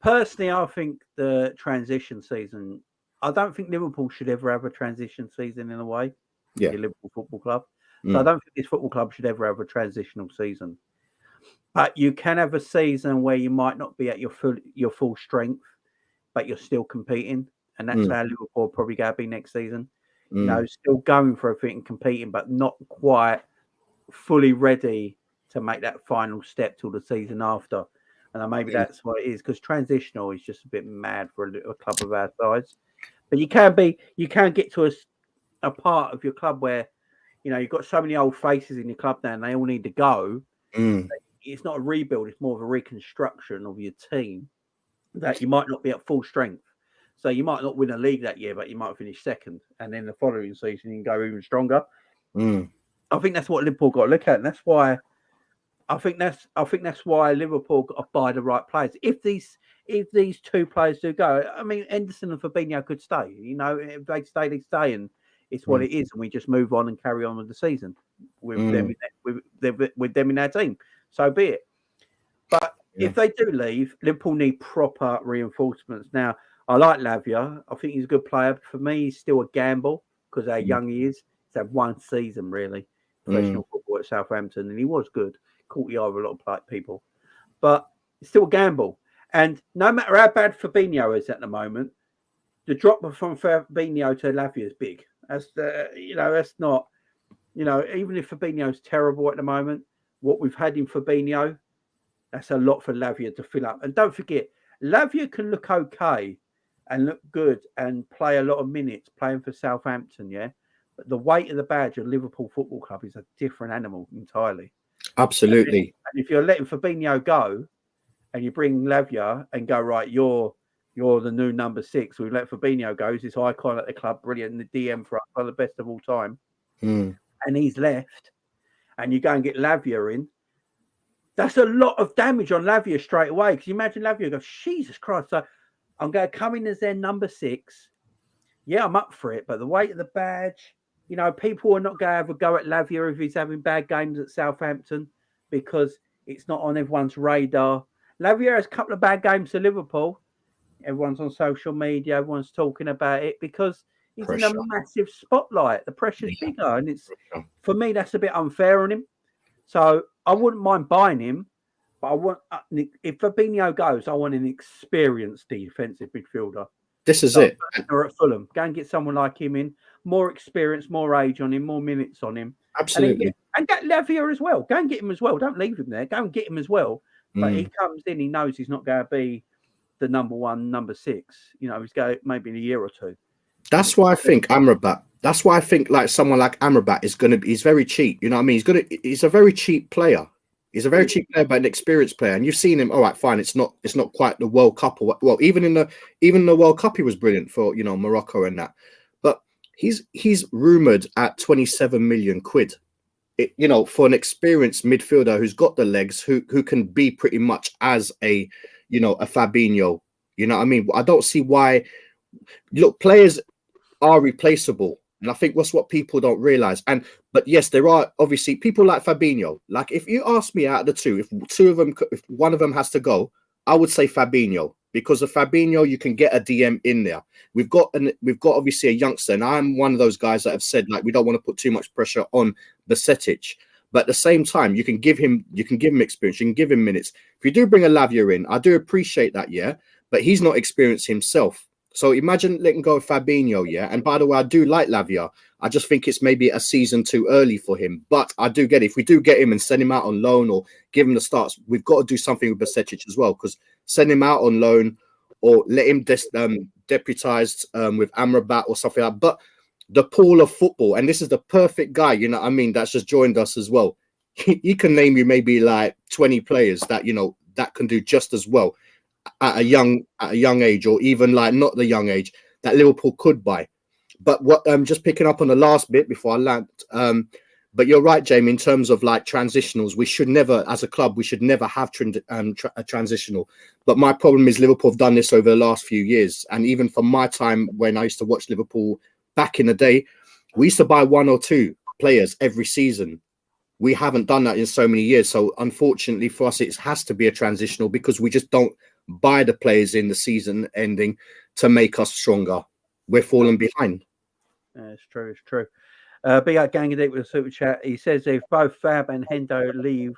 personally, I think the transition season. I don't think Liverpool should ever have a transition season in a way. Yeah, the Liverpool Football Club. So I don't think this football club should ever have a transitional season. But you can have a season where you might not be at your full strength, but you're still competing. And that's how Liverpool probably going to be next season. You know, still going for everything and competing, but not quite fully ready to make that final step till the season after. And maybe that's what it is, because transitional is just a bit mad for a club of our size. But you can get to a part of your club where, you know, you've got so many old faces in your club now and they all need to go. It's not a rebuild, it's more of a reconstruction of your team, that you might not be at full strength. So you might not win a league that year, but you might finish second. And then the following season, you can go even stronger. I think that's what Liverpool got to look at. And that's why I think that's why Liverpool got to buy the right players. If these two players do go, I mean, Henderson and Fabinho could stay. You know, if they stay, they stay, and it's what it is. And we just move on and carry on with the season with them in our team. So be it. But if they do leave, Liverpool need proper reinforcements. Now, I like Lavia. I think he's a good player. For me, he's still a gamble because how young he is. He's had one season, really, professional football at Southampton, and he was good. Caught the eye of a lot of people. But it's still a gamble. And no matter how bad Fabinho is at the moment, the drop from Fabinho to Lavia is big. That's not, even if Fabinho's terrible at the moment, what we've had in Fabinho, that's a lot for Lavia to fill up. And don't forget, Lavia can look okay and look good and play a lot of minutes playing for Southampton, yeah? But the weight of the badge of Liverpool Football Club is a different animal entirely. Absolutely. And if you're letting Fabinho go and you bring Lavia and go, right, you're the new number 6, we let Fabinho go, he's this icon at the club, brilliant, and the DM for us, one of the best of all time. And he's left, and you go and get Lavia in, that's a lot of damage on Lavia straight away. Because you imagine Lavia goes, Jesus Christ, so I'm going to come in as their number 6. Yeah, I'm up for it, but the weight of the badge, people are not going to have a go at Lavia if he's having bad games at Southampton because it's not on everyone's radar. Lavia has a couple of bad games to Liverpool. Everyone's on social media, everyone's talking about it because he's in a massive spotlight. The pressure's bigger, and for me, that's a bit unfair on him. So I wouldn't mind buying him, but if Fabinho goes, I want an experienced defensive midfielder. This is it. Or at Fulham, go and get someone like him in, more experience, more age on him, more minutes on him. Absolutely. And get Lavia as well. Go and get him as well. Don't leave him there. Go and get him as well. But he comes in, he knows he's not going to be the number 1, number 6. He's going maybe in a year or two. That's why I think Amrabat. That's why I think like someone like Amrabat is going to be. He's very cheap. You know what I mean? He's a very cheap player. He's a very cheap player, but an experienced player. And you've seen him. All right, fine. It's not quite the World Cup. Well, even in the World Cup, he was brilliant for Morocco and that. But he's rumored at 27 million quid. For an experienced midfielder who's got the legs, who can be pretty much as a Fabinho. You know what I mean? I don't see why. Look, players are replaceable, and I think that's what people don't realize. But yes, there are obviously people like Fabinho. Like if you ask me out of the two, if one of them has to go, I would say Fabinho, because of Fabinho you can get a DM in there. We've got obviously a youngster, and I'm one of those guys that have said like we don't want to put too much pressure on Bajcetic. But at the same time, you can give him experience, you can give him minutes. If you do bring a Lavia in, I do appreciate that, yeah, but he's not experienced himself. So imagine letting go of Fabinho, yeah. And by the way, I do like Lavia. I just think it's maybe a season too early for him. But I do get it. If we do get him and send him out on loan or give him the starts, we've got to do something with Bajcetic as well. Because send him out on loan or let him deputized with Amrabat or something like that. But the pool of football, and this is the perfect guy, you know what I mean, that's just joined us as well. He can name you maybe like 20 players that, that can do just as well at a young age, or even like not the young age that Liverpool could buy. But what just picking up on the last bit before I land, but you're right, Jamie, in terms of like transitionals, we should never, as a club, we should never have a transitional. But my problem is Liverpool have done this over the last few years, and even from my time when I used to watch Liverpool back in the day, we used to buy 1 or 2 players every season. We haven't done that in so many years. So unfortunately for us, it has to be a transitional because we just don't buy the players in the season ending to make us stronger. We're falling behind. Yeah, it's true. Big up Gangadit with a super chat. He says if both Fab and Hendo leave,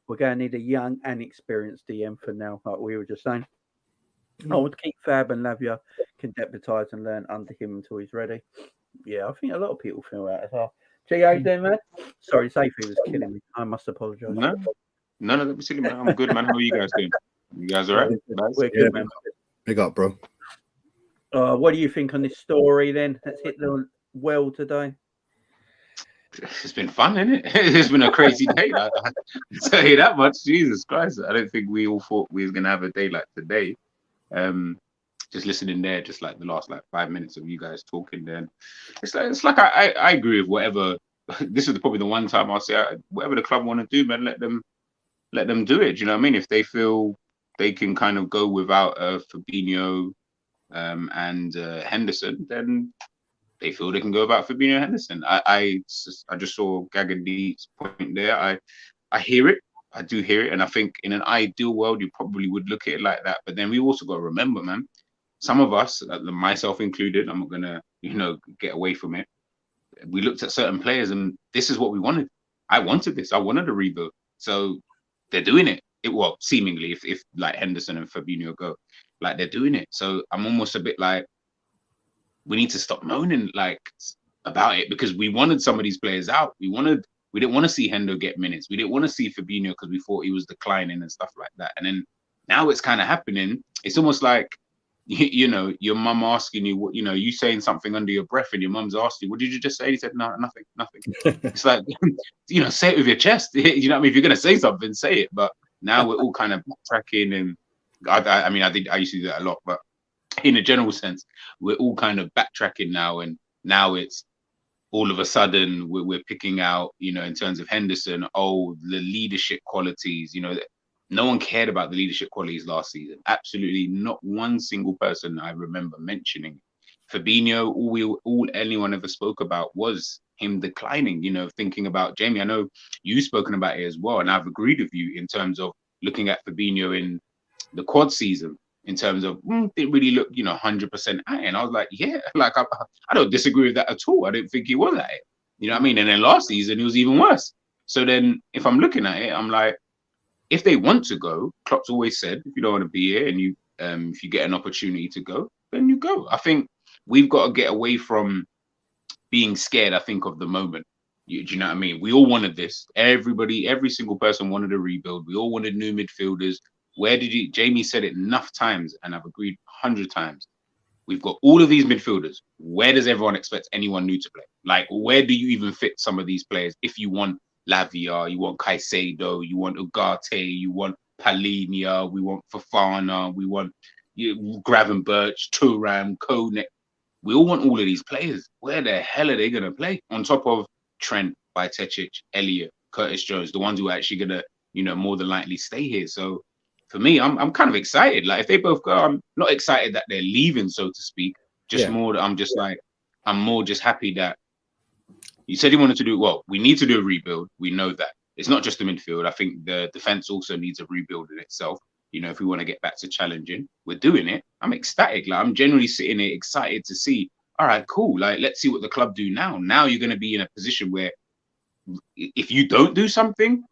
we're going to need a young and experienced DM for now, like we were just saying. I would keep Fab and Lavia can deputise and learn under him until he's ready. Yeah, I think a lot of people feel that as well. G, how you doing, man? Sorry, Safety was killing me. I must apologise. No, don't be silly, man. I'm good, man. How are you guys doing? You guys all right? We're good, man. Big up, bro. What do you think on this story then? That's hit the well today. It's been fun, isn't it? It's been a crazy day. I tell you that much. Jesus Christ. I don't think we all thought we was going to have a day like today. Just listening there, just like the last 5 minutes of you guys talking then. It's like I agree with whatever. This is probably the one time I'll say whatever the club want to do, man, let them do it. Do you know what I mean? If they feel they can kind of go without Fabinho and Henderson, then they feel they can go about Fabinho and Henderson. I just saw Gagandi's point there. I hear it. I do hear it. And I think in an ideal world, you probably would look at it like that. But then we also got to remember, man, some of us, myself included, I'm not going to, get away from it. We looked at certain players and this is what we wanted. I wanted this. I wanted a rebuild. So they're doing it. Well, seemingly, if like Henderson and Fabinho go, like they're doing it. So I'm almost a bit like, we need to stop moaning about it because we wanted some of these players out. We didn't want to see Hendo get minutes. We didn't want to see Fabinho because we thought he was declining and stuff like that. And then now it's kind of happening. It's almost like, your mum asking you what, you saying something under your breath and your mum's asking, what did you just say? He said, no, nothing. It's like, say it with your chest. You know what I mean? If you're going to say something, say it. But now we're all kind of backtracking. And I used to do that a lot, but in a general sense, we're all kind of backtracking now. And now it's all of a sudden we're picking out, in terms of Henderson, the leadership qualities, no one cared about the leadership qualities last season. Absolutely not one single person I remember mentioning. Fabinho, all anyone ever spoke about was him declining, thinking about Jamie. I know you've spoken about it as well, and I've agreed with you in terms of looking at Fabinho in the quad season, in terms of didn't really look, 100% at it. And I was like, yeah, I don't disagree with that at all. I didn't think he was at it. You know what I mean? And then last season, it was even worse. So then if I'm looking at it, I'm like, if they want to go, Klopp's always said, if you don't want to be here and you, if you get an opportunity to go, then you go. I think we've got to get away from being scared, I think, of the moment. Do you know what I mean? We all wanted this. Every single person wanted a rebuild. We all wanted new midfielders. Jamie said it enough times, and I've agreed 100 times. We've got all of these midfielders. Where does everyone expect anyone new to play? Like, where do you even fit some of these players? If you want Lavia, you want Caicedo, you want Ugarte, you want Palhinha, we want Fofana, we want Gravenberch, Thuram, Konek. We all want all of these players. Where the hell are they going to play? On top of Trent, Bajcetic, Elliott, Curtis Jones, the ones who are actually going to, more than likely stay here. So for me, I'm kind of excited. Like, if they both go, I'm not excited that they're leaving, so to speak. More that I'm more just happy that you said you wanted to do, well, we need to do a rebuild. We know that. It's not just the midfield. I think the defense also needs a rebuild in itself. If we want to get back to challenging, we're doing it. I'm ecstatic. Like, I'm generally sitting here excited to see, all right, cool. Like, let's see what the club do now. Now you're going to be in a position where if you don't do something,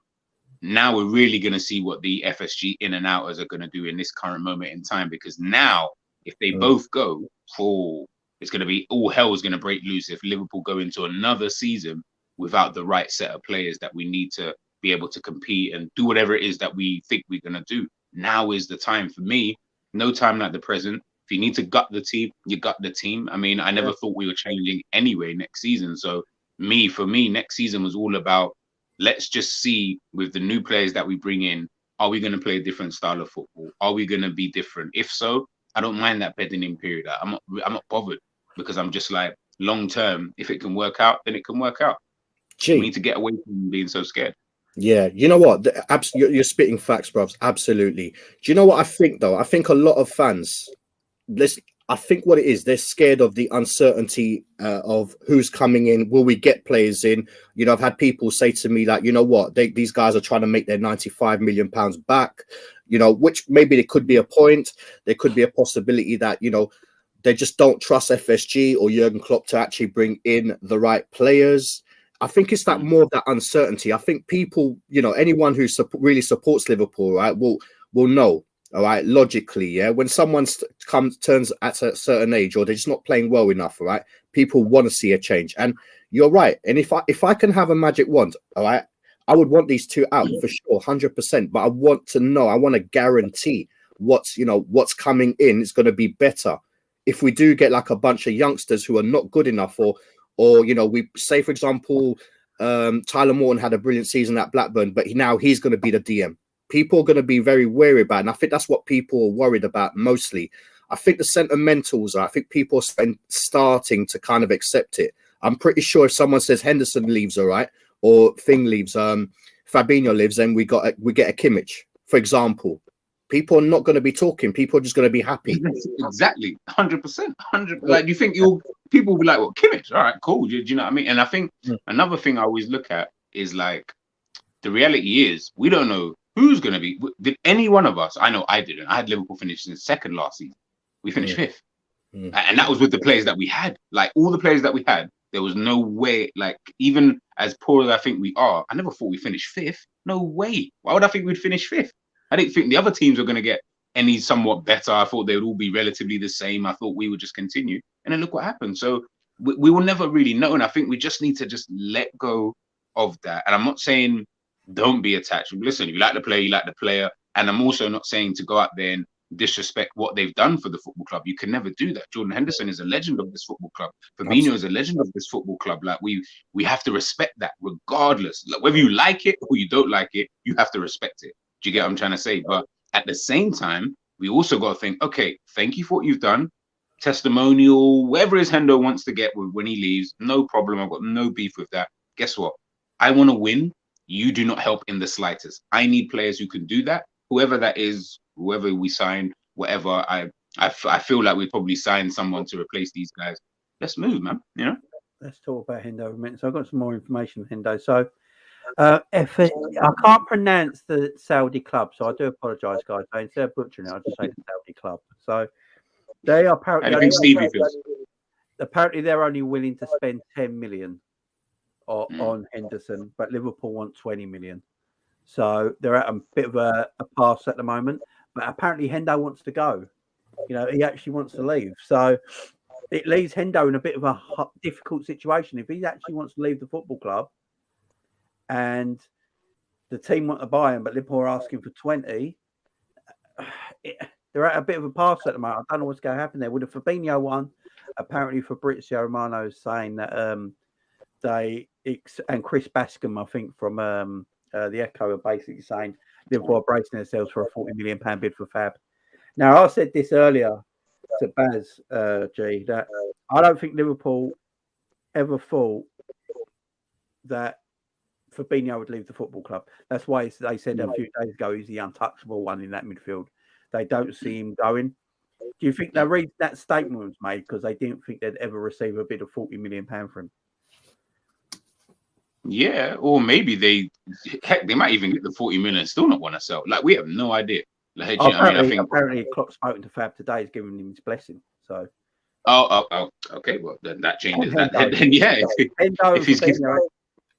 now we're really going to see what the FSG in and outers are going to do in this current moment in time. Because now, if they both go, it's going to be all hell is going to break loose if Liverpool go into another season without the right set of players that we need to be able to compete and do whatever it is that we think we're going to do. Now is the time. For me, no time like the present. If you need to gut the team, you gut the team. I mean, I never thought we were changing anyway next season. So for me, next season was all about, let's just see with the new players that we bring in, are we going to play a different style of football? Are we going to be different? If so, I don't mind that bedding in period. I'm not bothered, because I'm just like, long term, if it can work out, then it can work out. We need to get away from being so scared. Yeah, you know what? You're spitting facts, bros. Absolutely. Do you know what I think, though? I think a lot of fans, I think what it is, they're scared of the uncertainty of who's coming in. Will we get players in? I've had people say to me, like, you know what? These guys are trying to make their £95 million back, which maybe there could be a point. There could be a possibility that, they just don't trust FSG or Jurgen Klopp to actually bring in the right players. I think it's that more of that uncertainty. I think people, you know, anyone who really supports Liverpool, right, will know, all right, logically, yeah, when someone turns at a certain age or they're just not playing well enough, all right, people want to see a change. And you're right. And if I can have a magic wand, all right, I would want these two out for sure, 100%. But I want to know, I want to guarantee what's coming in is going to be better. If we do get like a bunch of youngsters who are not good enough, or you know, we say, for example, Tyler Morton had a brilliant season at Blackburn, but now he's going to be the DM. People are going to be very wary about it. And I think that's what people are worried about mostly. I think the sentimentals I think people are starting to kind of accept it. I'm pretty sure if someone says Henderson leaves, all right, or Thing leaves, Fabinho lives, then we get a Kimmich, for example. People are not going to be talking. People are just going to be happy. Exactly, 100%, 100%. Like, you think people will be like, "Well, Kimmich, all right, cool." Do you know what I mean? And I think another thing I always look at is like, the reality is we don't know who's going to be. Did any one of us? I know I didn't. I had Liverpool finishing second last season. We finished fifth, and that was with the players that we had. Like, all the players that we had, there was no way. Like, even as poor as I think we are, I never thought we finished fifth. No way. Why would I think we'd finish fifth? I didn't think the other teams were going to get any somewhat better. I thought they would all be relatively the same. I thought we would just continue. And then look what happened. So we will never really know. And I think we just need to just let go of that. And I'm not saying don't be attached. Listen, if you like the player, you like the player. And I'm also not saying to go out there and disrespect what they've done for the football club. You can never do that. Jordan Henderson is a legend of this football club. Fabinho is a legend of this football club. Like, we have to respect that regardless. Like, whether you like it or you don't like it, you have to respect it. Do you get what I'm trying to say? But at the same time, we also got to think, okay, thank you for what you've done. Testimonial, whatever his Hendo wants to get when he leaves, no problem. I've got no beef with that. Guess what? I want to win. You do not help in the slightest. I need players who can do that. Whoever that is, whoever we sign, whatever. I feel like we'd probably sign someone to replace these guys. Let's move, man. You know? Let's talk about Hendo in a minute. So I've got some more information on Hendo. So I can't pronounce the Saudi club, so I do apologise, guys. So instead of butchering it, I'll just say the Saudi club. So they are apparently they're only willing to spend 10 million on Henderson, but Liverpool want 20 million. So they're at a bit of a pass at the moment. But apparently Hendo wants to go. You know, he actually wants to leave. So it leaves Hendo in a bit of a difficult situation. If he actually wants to leave the football club, and the team want to buy him, but Liverpool are asking for 20. They're at a bit of a pass at the moment. I don't know what's going to happen there. With the Fabinho one, apparently Fabrizio Romano is saying that and Chris Bascom, I think, from the Echo, are basically saying Liverpool are bracing themselves for a £40 million bid for Fab. Now, I said this earlier to Baz, G, that I don't think Liverpool ever thought that Fabinho would leave the football club. That's why they said a few days ago he's the untouchable one in that midfield. They don't see him going. Do you think that statement was made because they didn't think they'd ever receive a bid of £40 million for him? Yeah, or maybe they might even get the 40 million and still not want to sell. Like, we have no idea. Like, apparently Klopp's spoken to Fab today, is giving him his blessing. So. Oh, okay. Well, then that changes that. Then yeah.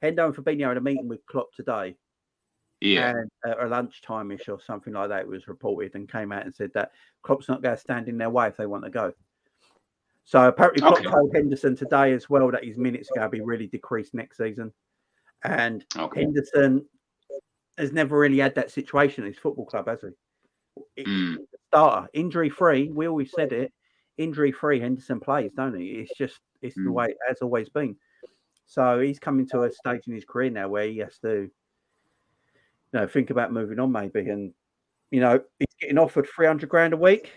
Hendo and Fabinho had a meeting with Klopp today. Yeah. And at a lunchtime-ish or something like that, it was reported and came out and said that Klopp's not going to stand in their way if they want to go. So apparently Klopp told Henderson today as well that his minutes are going to be really decreased next season. And Henderson has never really had that situation at his football club, has he? Starter, injury-free. We always said it. Injury-free, Henderson plays, don't he? It's the way it has always been. So he's coming to a stage in his career now where he has to, think about moving on maybe. And, he's getting offered 300 grand a week.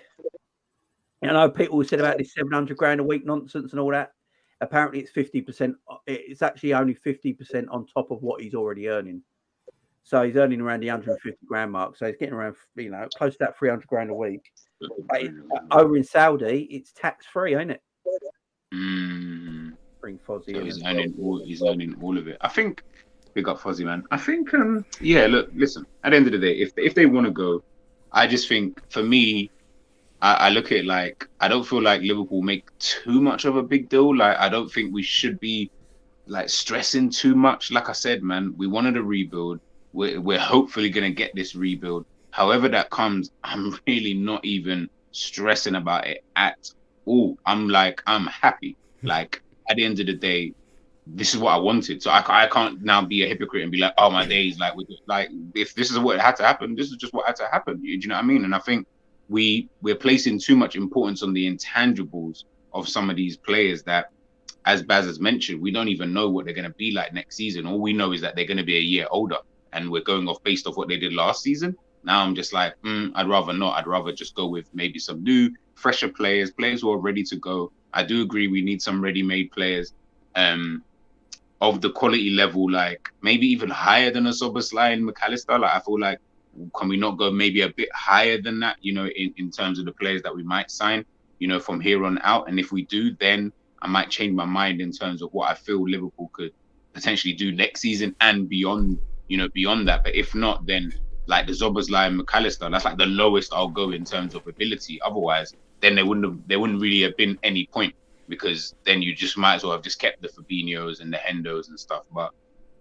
I know people said about this 700 grand a week nonsense and all that. Apparently it's 50%. It's actually only 50% on top of what he's already earning. So he's earning around the 150 grand mark. So he's getting around, close to that 300 grand a week. But over in Saudi, it's tax-free, ain't it? Bring Fozzie in. So he's earning all of it. I think, big up Fozzie, man. I think, look, listen, at the end of the day, if they want to go, I just think, for me, I look at it like I don't feel like Liverpool make too much of a big deal. Like I don't think we should be like stressing too much. Like I said, man, we wanted a rebuild. We're hopefully gonna get this rebuild. However that comes, I'm really not even stressing about it at all. I'm happy. Like at the end of the day, this is what I wanted. So I can't now be a hypocrite and be like, oh my days, like if this is what had to happen, this is just what had to happen. Do you know what I mean? And I think we're placing too much importance on the intangibles of some of these players that, as Baz has mentioned, we don't even know what they're going to be like next season. All we know is that they're going to be a year older, and we're going off based off what they did last season. Now I'm just like, I'd rather not. I'd rather just go with maybe some new, fresher players who are ready to go. I do agree we need some ready-made players of the quality level, like maybe even higher than a Szoboszlai and McAllister. Like I feel like, can we not go maybe a bit higher than that, in terms of the players that we might sign, from here on out? And if we do, then I might change my mind in terms of what I feel Liverpool could potentially do next season and beyond, beyond that. But if not, then like the Szoboszlai and McAllister, that's like the lowest I'll go in terms of ability. Otherwise, then there wouldn't really have been any point, because then you just might as well have just kept the Fabinhos and the Hendos and stuff. But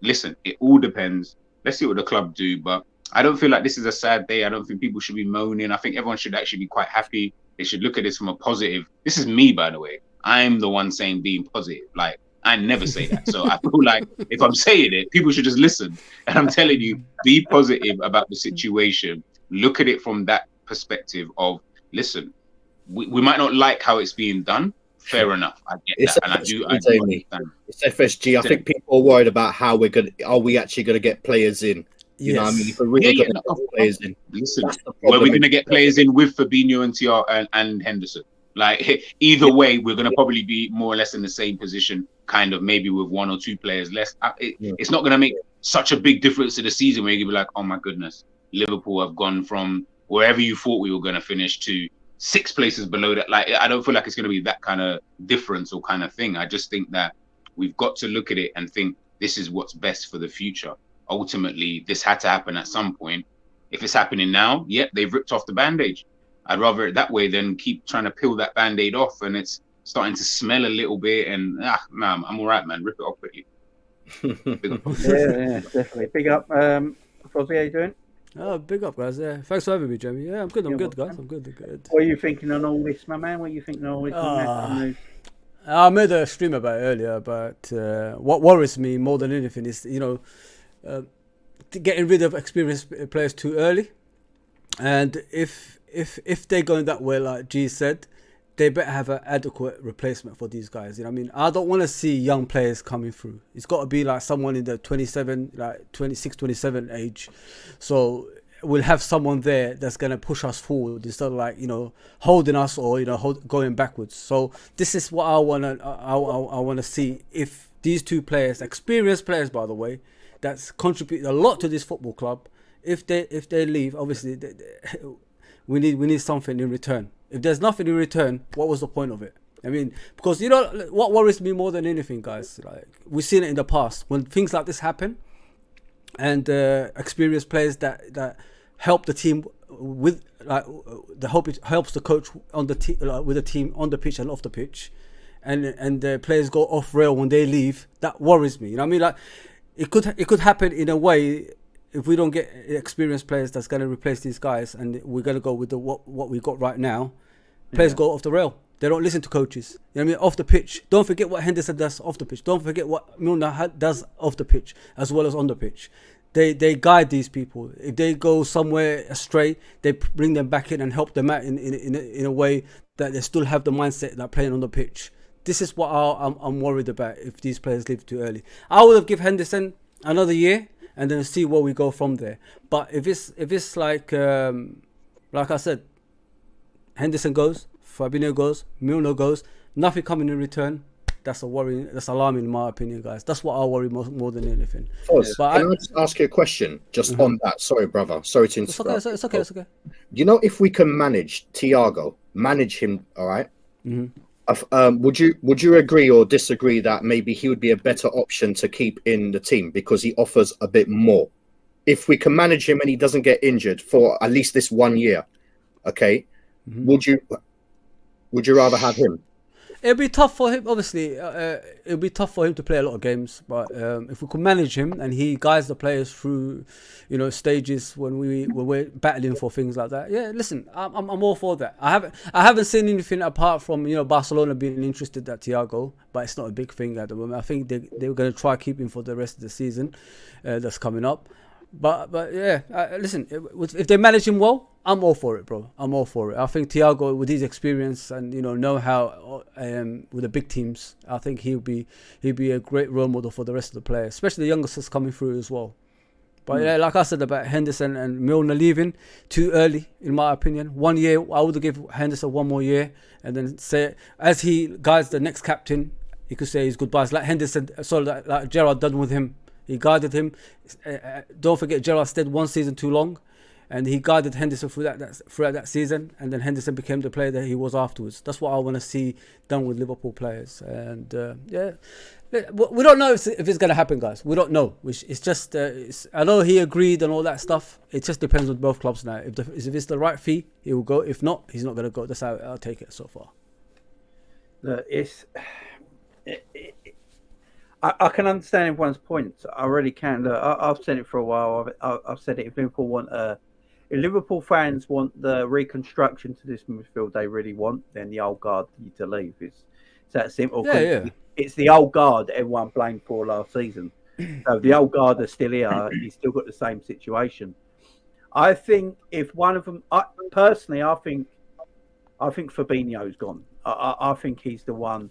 listen, it all depends. Let's see what the club do. But I don't feel like this is a sad day. I don't think people should be moaning. I think everyone should actually be quite happy. They should look at this from a positive. This is me, by the way. I'm the one saying being positive. Like, I never say that. So I feel like if I'm saying it, people should just listen. And I'm telling you, be positive about the situation. Look at it from that perspective of, listen, we might not like how it's being done. Fair enough. I get that. And I do understand. It's FSG. I think people are worried about how are we actually going to get players in? You know what I mean? If we're really going to get players in. Listen, were we going to get players in with Fabinho and TR and Henderson? Like, either way, we're going to probably be more or less in the same position, kind of maybe with one or two players less. It's not going to make such a big difference to the season where you'll be like, oh my goodness, Liverpool have gone from wherever you thought we were going to finish to 6 places below that. Like, I don't feel like it's going to be that kind of difference or kind of thing. I just think that we've got to look at it and think this is what's best for the future. Ultimately, this had to happen at some point. If it's happening now, they've ripped off the bandage. I'd rather it that way than keep trying to peel that band-aid off and it's starting to smell a little bit and I'm all right, man. Rip it off quickly. Yeah, definitely. Big up. Fozzie, how you doing? Oh, big up, guys. Yeah, thanks for having me, Jamie. Yeah, I'm good. I'm good, guys. I'm good. What are you thinking on all this, my man? What are you thinking on all this? I made a stream about it earlier, but what worries me more than anything is, getting rid of experienced players too early. And if they're going that way, like G said, they better have an adequate replacement for these guys. You know what I mean? I don't want to see young players coming through. It's got to be like someone in the 27, like 26, 27 age. So we'll have someone there that's going to push us forward instead of like, holding us or, going backwards. So this is what I want to see. If these two players, experienced players, by the way, that's contributed a lot to this football club, if they leave, obviously we need something in return. If there's nothing in return, what was the point of it? I mean, because what worries me more than anything, guys, like we've seen it in the past when things like this happen, and experienced players that help the team with it helps the coach on the with the team on the pitch and off the pitch, and the players go off rail when they leave. That worries me. You know what I mean? Like it could happen in a way. If we don't get experienced players that's going to replace these guys, and we're going to go with what we got right now, players go off the rail. They don't listen to coaches. You know what I mean? Off the pitch. Don't forget what Henderson does off the pitch. Don't forget what Milner does off the pitch as well as on the pitch. They guide these people. If they go somewhere astray, they bring them back in and help them out in a way that they still have the mindset like playing on the pitch. This is what I'm worried about if these players leave too early. I would have given Henderson another year and then see where we go from there. But if it's like I said, Henderson goes, Fabinho goes, Milner goes, nothing coming in return, that's a worry. That's alarming in my opinion, guys. That's what I worry more than anything. Can I just ask you a question just on that? Sorry, brother. Sorry to interrupt. It's okay. If we can manage Thiago, manage him, all right? Would you agree or disagree that maybe he would be a better option to keep in the team because he offers a bit more? If we can manage him and he doesn't get injured for at least this 1 year, okay? Would you rather have him? It'll be tough for him. Obviously, it'll be tough for him to play a lot of games. But if we could manage him and he guides the players through, stages when we're battling for things like that. Yeah, listen, I'm all for that. I haven't seen anything apart from Barcelona being interested at Thiago, but it's not a big thing at the moment. I think they were going to try keep him for the rest of the season that's coming up. But yeah, listen, if they manage him well, I'm all for it, bro. I'm all for it. I think Thiago, with his experience and know-how with the big teams, I think he'll be a great role model for the rest of the players, especially the youngsters coming through as well. But yeah, like I said about Henderson and Milner leaving too early, in my opinion. 1 year, I would give Henderson 1 more year, and then say as he guides the next captain, he could say his goodbyes, like Henderson, like Gerrard done with him. He guided him. Don't forget, Gerrard stayed 1 season too long, and he guided Henderson throughout that season. And then Henderson became the player that he was afterwards. That's what I want to see done with Liverpool players. And yeah, we don't know if it's going to happen, guys. We don't know. It's just I know he agreed and all that stuff. It just depends on both clubs now. If it's the right fee, he will go. If not, he's not going to go. That's how I'll take it so far. Look, I can understand everyone's points. I really can. Look, I've said it for a while. I've said it. If Liverpool fans want the reconstruction to this midfield they really want, then the old guard need to leave. It's that simple. Yeah. It's the old guard everyone blamed for last season. So the old guard are still here. He's still got the same situation. I think if one of them, I think Fabinho's gone. I think he's the one.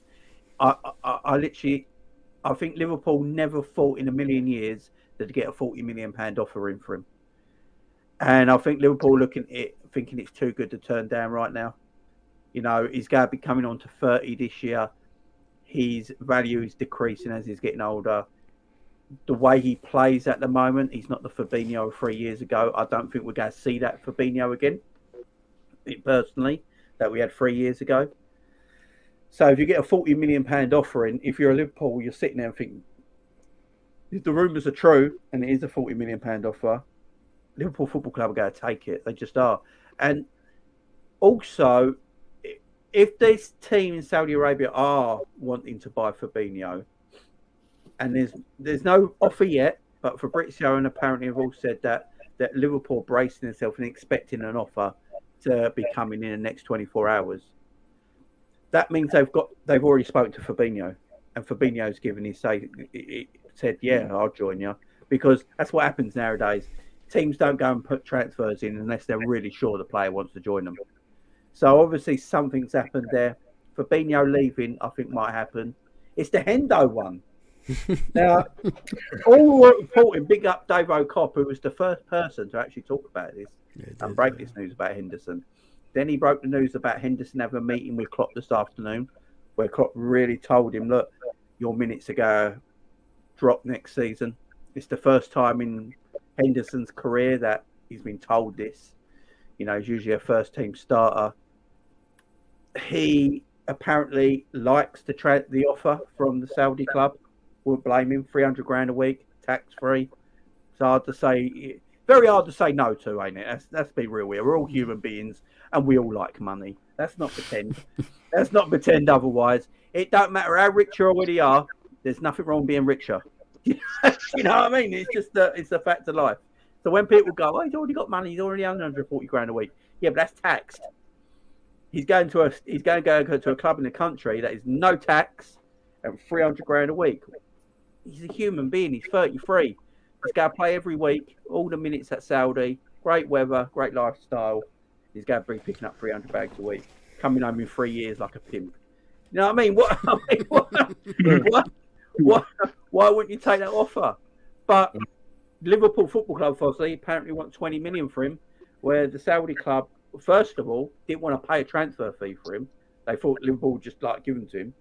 I think Liverpool never thought in a million years that to get a £40 million offer in for him. And I think Liverpool looking at it, thinking it's too good to turn down right now. He's going to be coming on to 30 this year. His value is decreasing as he's getting older. The way he plays at the moment, he's not the Fabinho of 3 years ago. I don't think we're going to see that Fabinho again, personally, that we had 3 years ago. So if you get a £40 million offer in, if you're a Liverpool, you're sitting there and thinking, if the rumours are true and it is a £40 million offer, Liverpool Football Club are going to take it. They just are. And also, if this team in Saudi Arabia are wanting to buy Fabinho, and there's no offer yet, but Fabrizio and apparently have all said that Liverpool are bracing themselves and expecting an offer to be coming in the next 24 hours. That means they've already spoken to Fabinho, and Fabinho's given his say. It said, "Yeah, I'll join you," because that's what happens nowadays. Teams don't go and put transfers in unless they're really sure the player wants to join them. So obviously something's happened there. Fabinho leaving, I think, might happen. It's the Hendo one. Now, all were reporting, big up Dave O'Cop, who was the first person to actually talk about this and break this news about Henderson. Then he broke the news about Henderson having a meeting with Klopp this afternoon, where Klopp really told him, look, your minutes are going to drop next season. It's the first time in Henderson's career that he's been told this. He's usually a first-team starter. He apparently likes the offer from the Saudi club. Wouldn't blame him. 300 grand a week, tax-free. It's hard to say. Very hard to say no to, ain't it? Let's be real here. We're all human beings and we all like money. Let's not pretend. Let's not pretend otherwise. It don't matter how rich you already are. There's nothing wrong being richer. You know what I mean? It's just it's a fact of life. So when people go, oh, he's already got money. He's already earned 140 grand a week. Yeah, but that's taxed. He's going to go to a club in the country that is no tax and 300 grand a week. He's a human being. He's 33. He's going to play every week, all the minutes at Saudi. Great weather, great lifestyle. He's going to be picking up 300 bags a week, coming home in 3 years like a pimp. You know what I mean? Why wouldn't you take that offer? But Liverpool Football Club, obviously, apparently want 20 million for him, where the Saudi club, first of all, didn't want to pay a transfer fee for him. They thought Liverpool would just give him to him.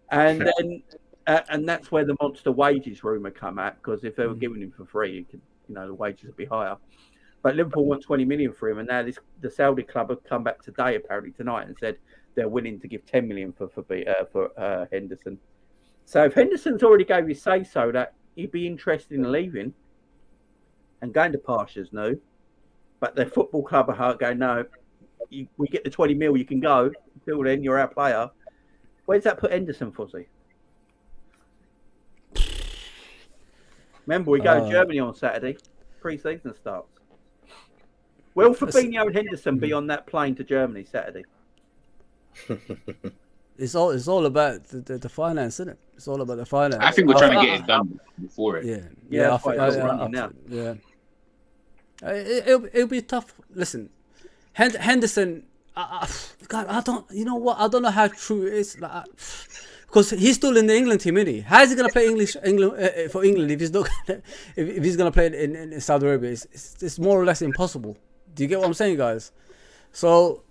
And then, and that's where the monster wages rumour come out, because if they were giving him for free, the wages would be higher. But Liverpool want 20 million for him, and now the Saudi club have come back today, apparently tonight, and said they're willing to give 10 million for Henderson. So if Henderson's already gave his say so that he'd be interested in leaving and going to Pastures, no, but the football club are going, no, we get the 20 mil, you can go. Until then, you're our player. Where's that put Henderson, Fuzzy? Remember, we go to Germany on Saturday. Pre-season starts. Will Fabinho and Henderson be on that plane to Germany Saturday? It's all about the finance, isn't it? It's all about the finance. I think we're trying to get it done before it. Yeah. It'll be tough. Listen, Henderson. God, I don't. You know what? I don't know how true it is. Like, because he's still in the England team, isn't he? How is he gonna play England for England if he's not if he's gonna play in Saudi Arabia? It's more or less impossible. Do you get what I'm saying, guys? So.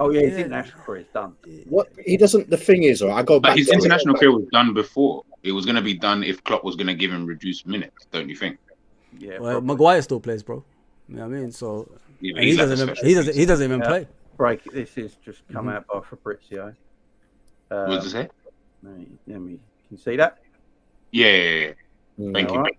Oh yeah, his international career is done. What he doesn't. The thing is, I go back. But his international career was done before. It was going to be done if Klopp was going to give him reduced minutes. Don't you think? Yeah. Well, Maguire still plays, bro. You know what I mean? So Yeah, he doesn't even play. Break. This is just come out by Fabrizio. What does it say? Let me. Can you see that? Yeah. Thank you. Right.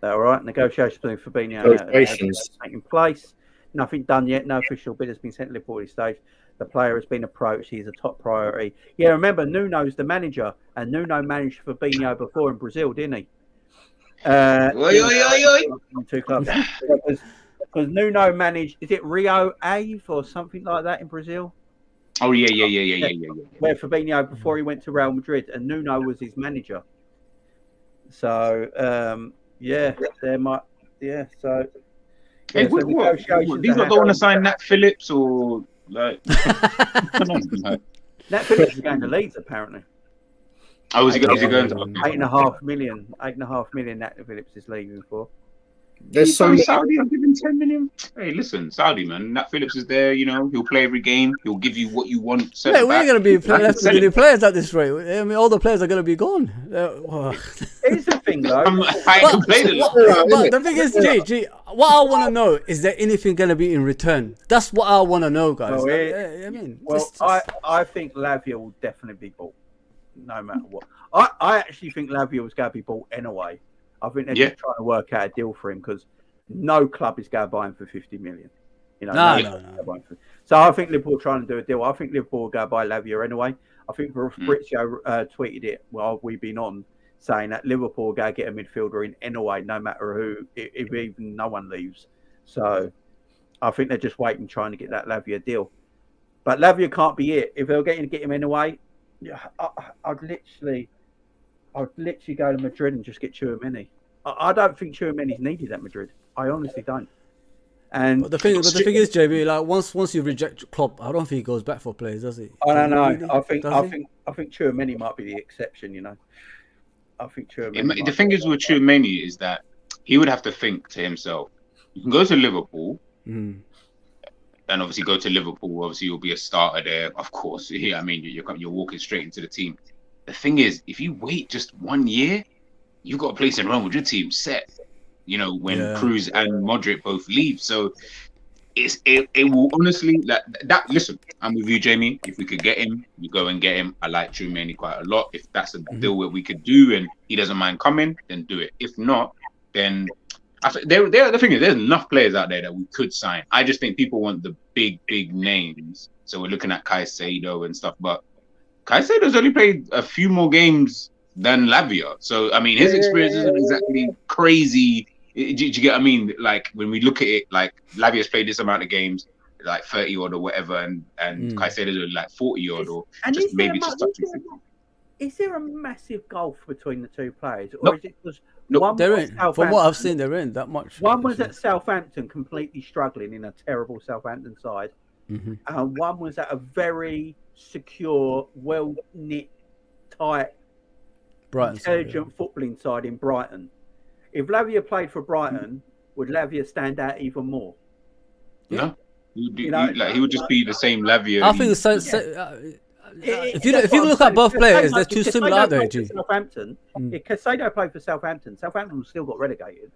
That all right? Negotiations between Fabinho Negotiations taking place. Nothing done yet. No official bid has been sent to Liverpool at this stage. The player has been approached. He's a top priority. Yeah, remember, Nuno's the manager, and Nuno managed Fabinho before in Brazil, didn't he? Two clubs. Because Nuno managed, is it Rio Ave or something like that in Brazil? Oh, yeah. Where Fabinho, before he went to Real Madrid, and Nuno was his manager. So, so... Hey, what? These lot don't want to sign Nat Phillips or like. Nat Phillips is going to Leeds apparently. Oh, is he going to? $8.5 million. $8.5 million Nat Phillips is leaving for. There's some Saudi. I'm giving 10 million. Hey, listen, Saudi man. Nat Phillips is there. You know, he'll play every game. He'll give you what you want. Yeah, we're going to be left with any players at this rate. I mean, all the players are going to be gone. Here's the thing, though. But the thing is, G, what I want to know is there anything going to be in return? That's what I want to know, guys. I think Lavia will definitely be bought, no matter what. I actually think Lavia was going to be bought anyway. I think they're just trying to work out a deal for him because no club is going to buy him for 50 million. You know, no. So I think Liverpool are trying to do a deal. I think Liverpool will go buy Lavia anyway. I think Fabrizio tweeted it while we've been on, saying that Liverpool will go get a midfielder in anyway, no matter who, if even no one leaves. So I think they're just waiting, trying to get that Lavia deal. But Lavia can't be it. If they're getting to get him anyway, I'd literally go to Madrid and just get Tchouaméni. I don't think Tchouaméni's needed at Madrid. I honestly don't. And the thing is, JB, like once you reject Klopp, I don't think he goes back for players, does he? I don't know. Really? I think Tchouaméni might be the exception. You know, I think Tchouaméni. The thing is with Tchouaméni is that he would have to think to himself. You can go to Liverpool. And obviously go to Liverpool. Obviously, you'll be a starter there, of course. Yeah, I mean, you're walking straight into the team. The thing is, if you wait just 1 year, you got a place in Real Madrid team set. You know, when Cruz and Modric both leave, so it will honestly that. Listen, I'm with you, Jamie. If we could get him, you go and get him. I like Tchouaméni quite a lot. If that's a deal that we could do and he doesn't mind coming, then do it. If not, then. The thing is, there's enough players out there that we could sign. I just think people want the big names. So we're looking at Caicedo and stuff. But Caicedo's only played a few more games than Lavia. So, I mean, his experience isn't exactly crazy. Do you get what I mean? Like, when we look at it, like, Lavia's played this amount of games, like 30 odd or whatever, and Caicedo's only like 40 odd or just maybe just touching 50. Is there a massive gulf between the two players? Or is it because they're in. From what I've seen, they're in that much. One was at Southampton, completely struggling in a terrible Southampton side, and one was at a very secure, well-knit, tight, intelligent footballing side in Brighton. If Lavia played for Brighton, would Lavia stand out even more? No, he would just be the same Lavia. I think so. If you look at both players, they're too similar, aren't they? Southampton. If Caicedo played for Southampton still got relegated.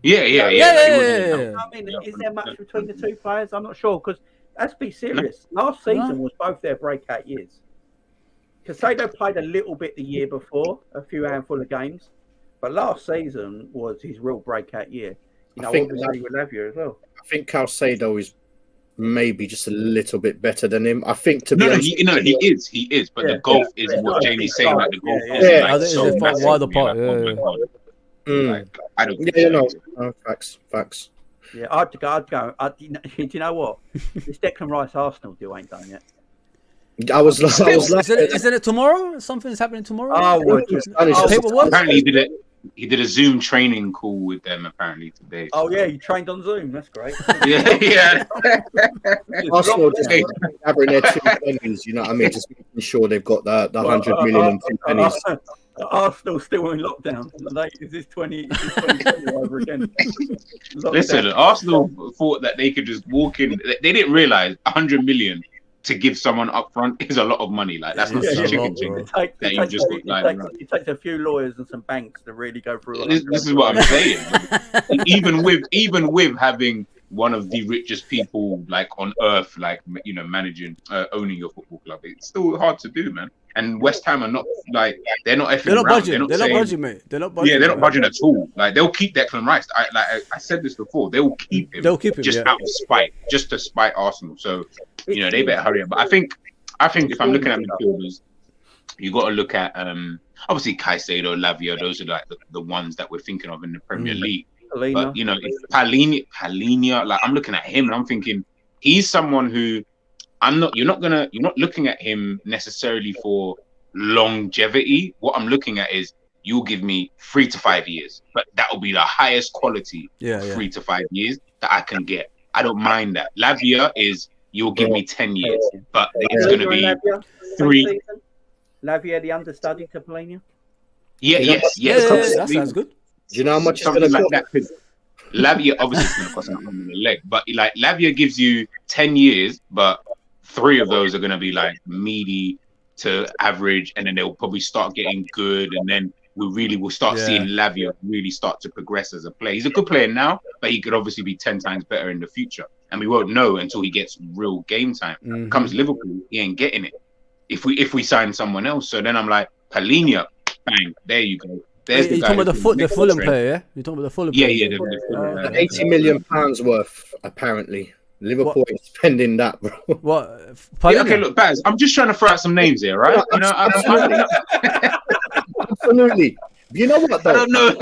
Yeah. I mean, is there much between the two players? I'm not sure, because let's be serious. Last season was both their breakout years. Caicedo played a little bit the year before, a few handful of games, but last season was his real breakout year. You know, obviously with Lavia as well. I think Caicedo is maybe just a little bit better than him. I think to be No, honest, he is. But the gulf is what Jamie's saying. Like the gulf is Yeah. like Is so it far massive. wide You're apart? like, oh my Yeah. god. Like, I don't. yeah, think so. facts. Yeah, I'd go. Do you know what? This Declan Rice Arsenal deal ain't done yet. I was like, Isn't it tomorrow? Something's happening tomorrow. Oh, well, paperwork. Apparently, he did a Zoom training call with them apparently today. Oh yeah, you trained on Zoom. That's great. yeah. Arsenal just gathering their 2 pennies. You know what I mean? Just making sure they've got the 100 million and 2 pennies. Arsenal still in lockdown. Is this 2020 over again? Listen, Arsenal thought that they could just walk in. They didn't realize 100 million to give someone up front is a lot of money. Like that's not Yeah, some yeah, chicken bro. chicken that you just got lying around. It takes a few lawyers and some banks to really go through. This is what I'm saying. even with having one of the richest people like on earth, like managing, owning your football club, it's still hard to do, man. And West Ham are not like they're not effing They're not around. budging. They're not budging, mate. They're not budging. Yeah, they're not budging at all. Like they'll keep Declan Rice. I said this before. They will keep him. They'll keep him just out of spite, just to spite Arsenal. So they better hurry up. But I think if I'm looking at midfielders, you got to look at obviously Caicedo, Lavia. Those are like the ones that we're thinking of in the Premier League. But if Palhinha, like I'm looking at him and I'm thinking he's someone who you're not looking at him necessarily for longevity. What I'm looking at is you'll give me 3 to 5 years, but that will be the highest quality 3 to 5 years that I can get. I don't mind that. Lavia is you'll give me 10 years, but it's going to be Lavia, 3. Lavia, the understudy to Palhinha. Yes. That sounds good. Do you know how much it's Something going to like cost? that. Lavia obviously is going to cost an arm and a leg, but like Lavia gives you 10 years, but 3 of those are going to be like meaty to average, and then they'll probably start getting good, and then we'll start seeing Lavia really start to progress as a player. He's a good player now, but he could obviously be 10 times better in the future, and we won't know until he gets real game time. Comes Liverpool, he ain't getting it. If we sign someone else, so then I'm like Palhinha, bang, there you go. You're talking about the Fulham player, yeah? You're talking about the Fulham player? Yeah. The 80 million pounds worth, apparently. Liverpool is spending that, bro. What? Yeah, okay, look, Baz, I'm just trying to throw out some names here, right? Absolutely. You know what, though? I don't know.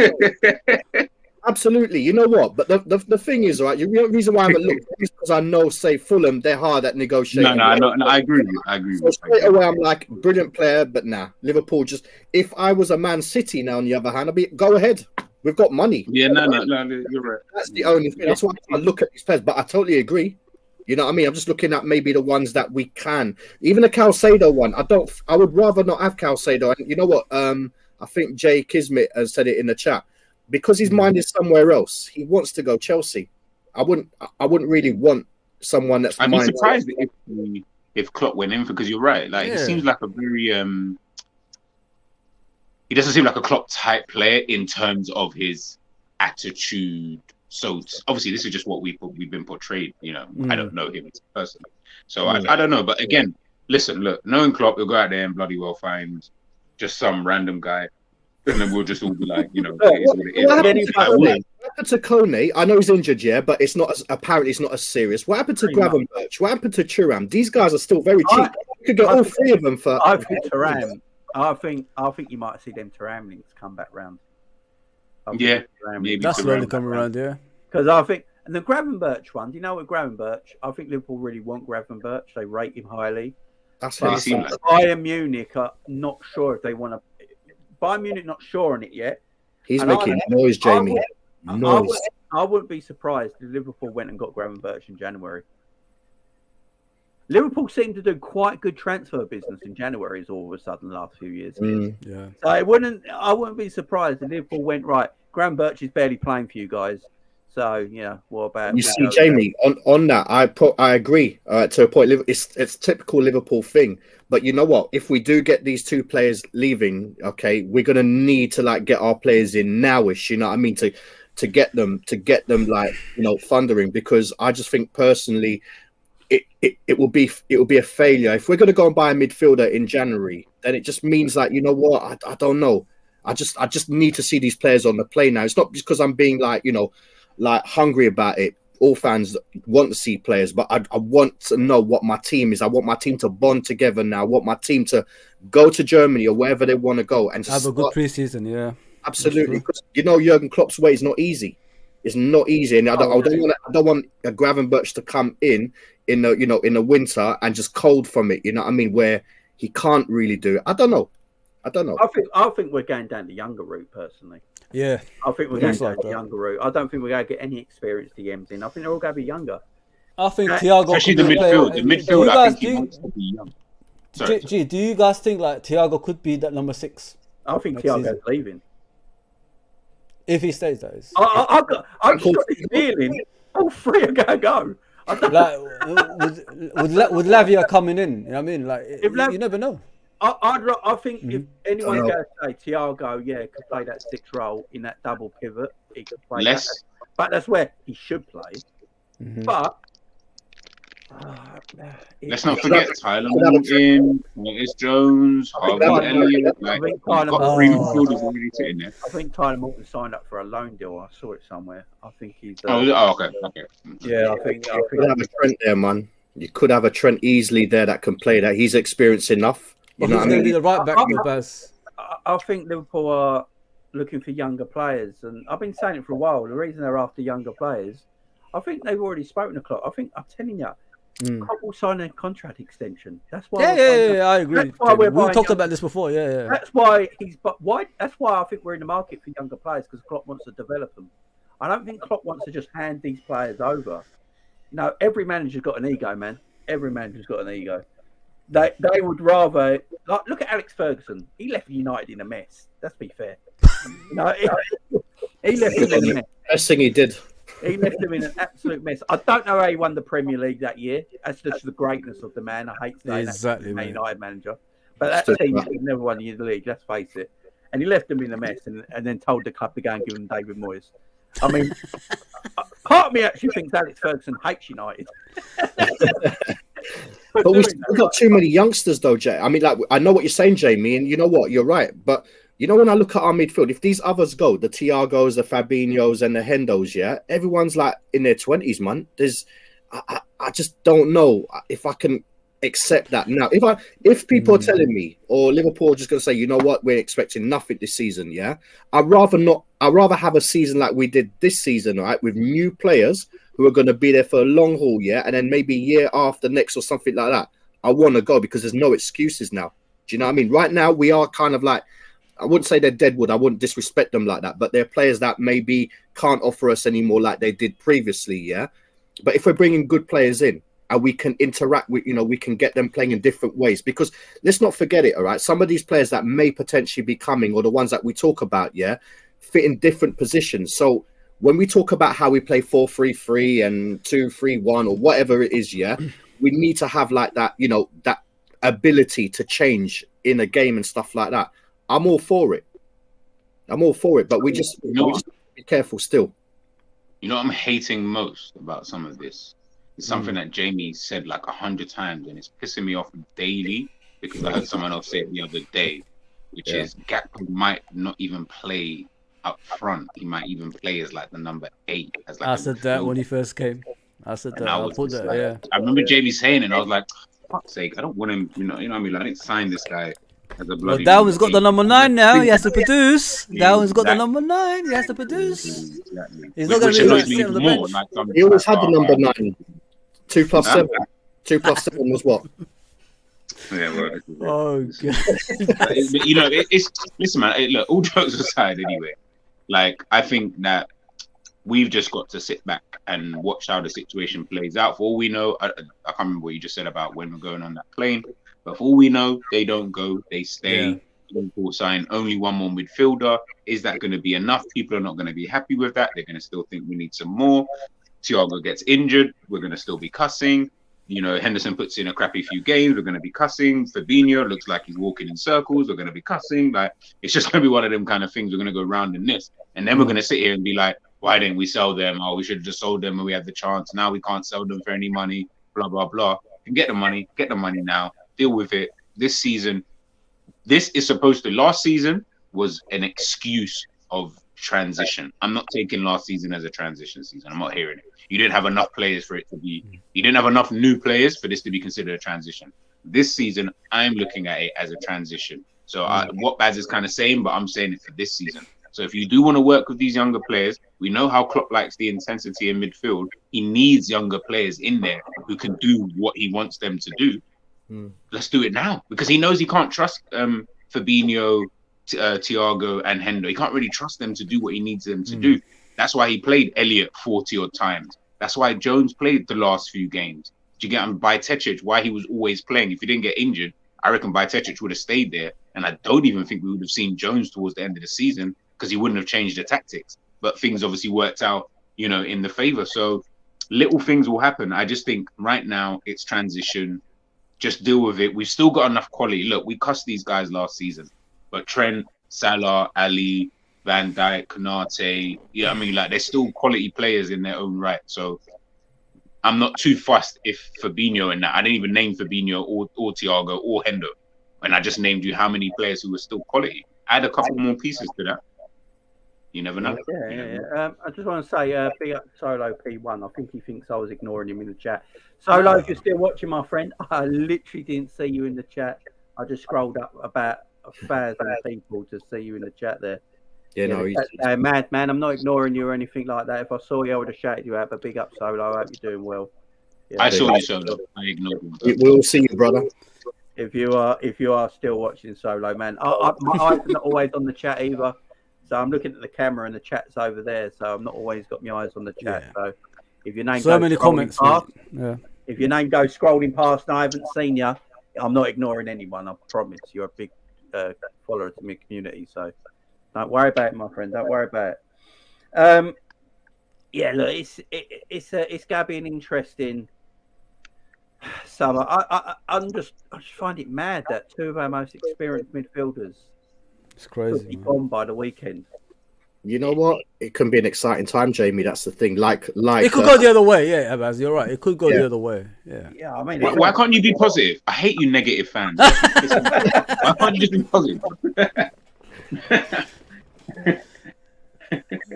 Absolutely. You know what? But the thing is, right, the reason why I haven't looked is because I know, say, Fulham, they're hard at negotiating. No, I agree with you. So straight away, I'm like, brilliant player, but nah. Liverpool just... If I was a Man City now, on the other hand, I'd be, go ahead. We've got money. Yeah, no, you're right. That's the only thing. That's why I look at these players. But I totally agree. You know what I mean? I'm just looking at maybe the ones that we can. Even the Caicedo one. I would rather not have Caicedo. And you know what? I think Jay Kismet has said it in the chat. Because his mind is somewhere else. He wants to go Chelsea. I wouldn't really want someone that's. I'd be surprised if Klopp went in, because you're right. Like he seems like a very he doesn't seem like a Klopp type player in terms of his attitude. So obviously, this is just what we've been portrayed. I don't know him as a person, so I don't know. But again, listen, look, knowing Klopp, he'll go out there and bloody well find just some random guy, and then we'll just all be like, it is what it is. What happened to Kone? I know he's injured, but it's not apparently it's not as serious. What happened to Gravenberch? What happened to Thuram? These guys are still very cheap. You could get all 3 of them for. I think Thuram. I think you might see them Thuram links come back round. Yeah, maybe that's slowly coming around. Yeah, because I think, and the Gravenberch one. Do you know what Gravenberch? I think Liverpool really want Gravenberch. They rate him highly. That's what Bayern Munich are not sure if they want to. Bayern Munich not sure on it yet. He's making noise, Jamie. Noise. I wouldn't be surprised if Liverpool went and got Gravenberch in January. Liverpool seem to do quite good transfer business in January, all of a sudden, the last few years. Yeah. So I wouldn't be surprised if Liverpool went, right, Gravenberch is barely playing for you guys. So, what about... You see, Jamie, on that, I agree to a point. It's typical Liverpool thing. But you know what? If we do get these 2 players leaving, okay, we're going to need to, get our players in nowish, you know what I mean? To get them, thundering. Because I just think, personally... It will be a failure if we're going to go and buy a midfielder in January. Then it just means that, you know what, I don't know. I just need to see these players on the play now. It's not because I'm being hungry about it. all fans want to see players, but I want to know what my team is. I want my team to bond together now. I want my team to go to Germany or wherever they want to go and just have a good preseason. Yeah, absolutely. Because Jurgen Klopp's way is not easy. It's not easy, and I don't want a Gravenberch to come in the winter and just cold from it. You know what I mean? Where he can't really do it. I don't know. I think we're going down the younger route personally. Yeah, I think we're going down the younger route. I don't think we're going to get any experienced DMs in. I think they're all going to be younger. I think Thiago, especially the midfield. The midfield, I think he wants to be young. Sorry. Do you guys think like Thiago could be that number 6? I think Thiago's leaving. If he stays, that is. I've got this feeling all three are going to go. Like, would Lavia coming in? You know what I mean? Like, you never know. I think if anyone's going to say Thiago, could play that 6 role in that double pivot, he could play less. But that's where he should play. But let's not forget Tyler Morton, Curtis Jones, Harvey Elliott. Like, we've got 3 midfielders already sitting there. I think Tyler Morton signed up for a loan deal. I saw it somewhere. I think he's. Okay. Yeah, I think. You could have a Trent there, man. You could have a Trent easily there that can play that. He's experienced enough. But who's going to be the right back, Baz? I think Liverpool are looking for younger players, and I've been saying it for a while. The reason they're after younger players, I think they've already spoken to Klopp. I think I'm telling you, Klopp will sign a contract extension. That's why. I agree. That's why we talked about this before. Yeah. That's why why? That's why I think we're in the market for younger players, because Klopp wants to develop them. I don't think Klopp wants to just hand these players over. No, every manager's got an ego, man. Every manager's got an ego. They would rather look at Alex Ferguson. He left United in a mess. Let's be fair. He left him in a mess. Best thing he did. He left him in an absolute mess. I don't know how he won the Premier League that year. That's just the greatness of the man. I hate saying exactly, that. United manager, but that team never won the league. Let's face it. And he left them in a mess, and then told the club to go and give them David Moyes. I mean, part of me actually thinks Alex Ferguson hates United. But we've got too many youngsters, though, Jay. I mean, like, I know what you're saying, Jamie, and you know what? You're right. But, when I look at our midfield, if these others go, the Thiagos, the Fabinhos, and the Hendos, everyone's like in their 20s, man. I just don't know if I can accept that now. If people are telling me, or Liverpool are just going to say, you know what, we're expecting nothing this season, I'd rather have a season like we did this season, right, with new players who are going to be there for a long haul, and then maybe year after next or something like that. I want to go because there's no excuses now. Do you know what I mean? Right now, we are kind of like, I wouldn't say they're deadwood. I wouldn't disrespect them like that, but they're players that maybe can't offer us anymore like they did previously, But if we're bringing good players in and we can interact with, we can get them playing in different ways, because let's not forget it, all right? Some of these players that may potentially be coming, or the ones that we talk about, fit in different positions. So when we talk about how we play 4-3-3 and 2-3-1 or whatever it is, we need to have like that, that ability to change in a game and stuff like that. I'm all for it. But we just be careful still. You know what I'm hating most about some of this? It's something that Jamie said like 100 times, and it's pissing me off daily, because I heard someone else say it the other day, which is Gakpo might not even play up front. He might even play as like the number 8. As like I said that when he first came. I said that. I put that. Like, I remember Jamie saying it, and I was like, for fuck's sake, I don't want him. You know what I mean? Like, I didn't sign this guy as a bloody. But Darwin's got the number 9 now. He has to produce. Darwin's got the number 9. He has to produce. Exactly. He's not going to be like sitting on the bench. He always had the number 9. 2 + 7. 2 + 7 was what? Yeah, well, oh god. It's listen, man. Look, all jokes aside, anyway. Like, I think that we've just got to sit back and watch how the situation plays out. For all we know, I can't remember what you just said about when we're going on that plane, but for all we know, they don't go, they stay. Liverpool sign only one more midfielder. Is that going to be enough? People are not going to be happy with that. They're going to still think we need some more. Thiago gets injured, we're going to still be cussing. Henderson puts in a crappy few games, we're going to be cussing. Fabinho looks like he's walking in circles, we're going to be cussing. Like, it's just going to be one of them kind of things. We're going to go round in this, and then we're going to sit here and be like, why didn't we sell them? Oh, we should have just sold them when we had the chance. Now we can't sell them for any money, blah, blah, blah. And get the money now, deal with it. This season, last season was an excuse of transition. I'm not taking last season as a transition season. I'm not hearing it. You didn't have enough players for it to be. You didn't have enough new players for this to be considered a transition. This season, I'm looking at it as a transition. So what Baz is kind of saying, but I'm saying it for this season. So if you do want to work with these younger players, we know how Klopp likes the intensity in midfield. He needs younger players in there who can do what he wants them to do. Let's do it now, because he knows he can't trust Fabinho, Thiago and Hendo. He can't really trust them to do what he needs them to do. That's why he played Elliott 40 odd times. That's why Jones played the last few games. Do you get him? Bajcetic, why he was always playing. If he didn't get injured, I reckon Bajcetic would have stayed there. And I don't even think we would have seen Jones towards the end of the season, because he wouldn't have changed the tactics. But things obviously worked out, you know, in the favour. So little things will happen. I just think right now it's transition. Just deal with it. We've still got enough quality. Look, we cussed these guys last season. But Trent, Salah, Ali, Van Dijk, Konate, I mean, like, they're still quality players in their own right. So I'm not too fussed if Fabinho and that. I didn't even name Fabinho or Thiago or Hendo. And I just named you how many players who were still quality. Add a couple more pieces to that. You never know. Yeah. I just want to say, big up Solo P1. I think he thinks I was ignoring him in the chat. Solo, if you're still watching, my friend, I literally didn't see you in the chat. I just scrolled up about 1,000 people to see you in the chat there. He's mad, man. I'm not ignoring you or anything like that. If I saw you, I would have shouted you out. But big up, Solo. I hope you're doing well. Yeah, I saw you, Solo. I ignored you. We'll see you, brother. If you are still watching, Solo, man, my eyes are not always on the chat either. So I'm looking at the camera and the chat's over there. So I'm not always got my eyes on the chat. Yeah. So if your name so many comments, past, if your name goes scrolling past and I haven't seen you, I'm not ignoring anyone. I promise. You're a big follower to my community. So don't worry about it, my friend. Don't worry about it. Look, it's gonna be an interesting summer. I just find it mad that two of our most experienced midfielders. It's crazy. Could be gone by the weekend. You know what? It can be an exciting time, Jamie. That's the thing. Like it could go the other way. Yeah, Abaz, you're right. It could go the other way. Yeah. I mean, why can't you be positive? I hate you, negative fans. Why can't you just be positive?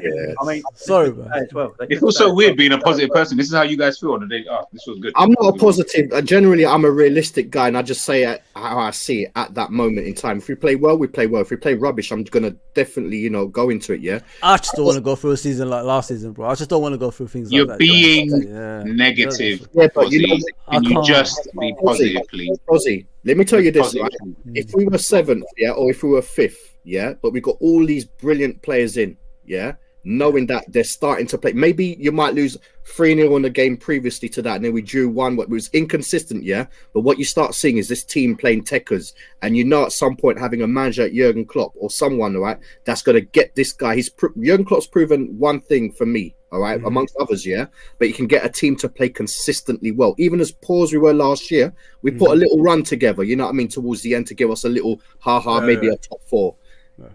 Yeah. I mean, sorry, man. As well. It feels so weird being a positive person. This is how you guys feel on the day. Oh, this was good. I'm not a positive. Generally, I'm a realistic guy, and I just say how I see it at that moment in time. If we play well, we play well. If we play rubbish, I'm gonna definitely, go into it. Yeah. I just don't want to go through a season like last season, bro. I just don't want to go through things You're like that. You're being negative. Yeah, but can you just be positive, please? Ozzy, let me tell you this, right? If we were 7th, or if we were 5th, but we got all these brilliant players in, knowing that they're starting to play. Maybe you might lose 3-0 in the game previously to that, and then we drew 1. What was inconsistent, but what you start seeing is this team playing techers, and at some point having a manager like Jurgen Klopp or someone, right, that's going to get this guy. Jurgen Klopp's proven one thing for me, all right, amongst others, but you can get a team to play consistently well. Even as poor as we were last year, we put a little run together, you know what I mean, towards the end to give us a little maybe a top 4.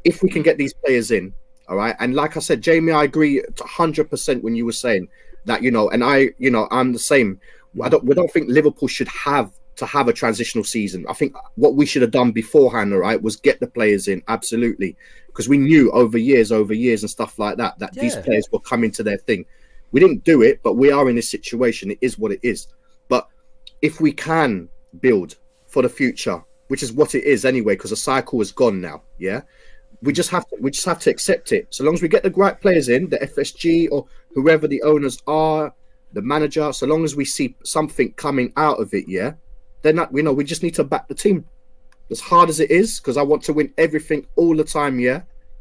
If we can get these players in, all right. And like I said, Jamie, I agree 100% when you were saying that, and I'm the same. We don't think Liverpool should have a transitional season. I think what we should have done beforehand, all right, was get the players in. Absolutely. Because we knew over years and stuff like that these players were coming to their thing. We didn't do it, but we are in this situation. It is what it is. But if we can build for the future, which is what it is anyway, because the cycle is gone now. We just have to accept it. So long as we get the right players in, the FSG or whoever the owners are, the manager, so long as we see something coming out of it, then we just need to back the team. As hard as it is, because I want to win everything all the time,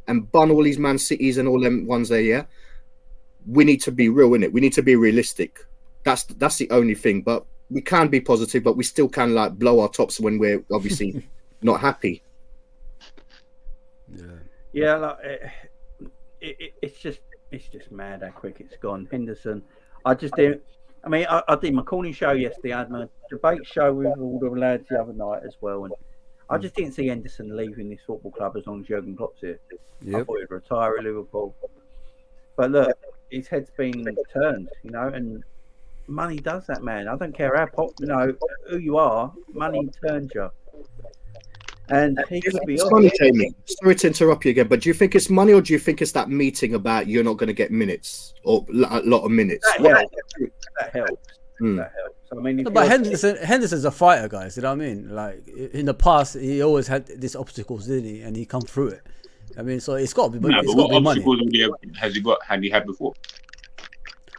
and bun all these Man Cities and all them ones there, we need to be real in it. We need to be realistic. That's the only thing. But we can be positive, but we still can blow our tops when we're obviously not happy. It's just mad how quick it's gone. Henderson, I did my corny show yesterday. I had my debate show with all the lads the other night as well, and I just didn't see Henderson leaving this football club as long as Jurgen Klopp's here. I thought he'd retire at Liverpool, but look, his head's been turned, and money does that, man. I don't care how who you are, money turns you. and he could be It's off. funny, Jamie. Sorry to interrupt you again, but do you think it's money or do you think it's that meeting about you're not going to get minutes or a lot of minutes? That helps. That helps. Hmm. That helps. I mean, if No, but you're- Henderson's a fighter, guys. You know what I mean? Like in the past, he always had these obstacles, didn't he? And he come through it. I mean, so it's got to be. No, It's but got what to be money. obstacles had he had before?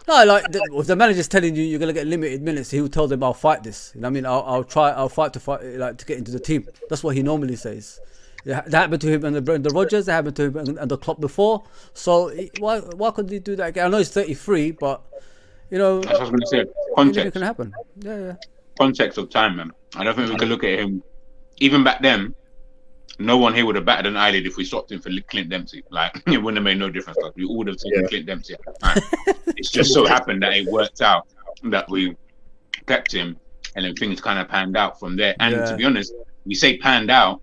No, like if the manager's telling you you're gonna get limited minutes, he will tell them I'll fight this. You know what I mean? I'll fight to get into the team. That's what he normally says. That happened to him and the Rodgers. That happened to him and the Klopp before. So why couldn't he do that again? I know he's 33, but you know, That's what I was going to say. anything Context. can happen. Yeah. Context of time, man. I don't think we can look at him. Even back then, no one here would have batted an eyelid if we swapped him for Clint Dempsey. Like, it wouldn't have made no difference. Like, we all would have taken Clint Dempsey at the time. It's just so happened that it worked out that we kept him, and then things kind of panned out from there. And to be honest, we say panned out.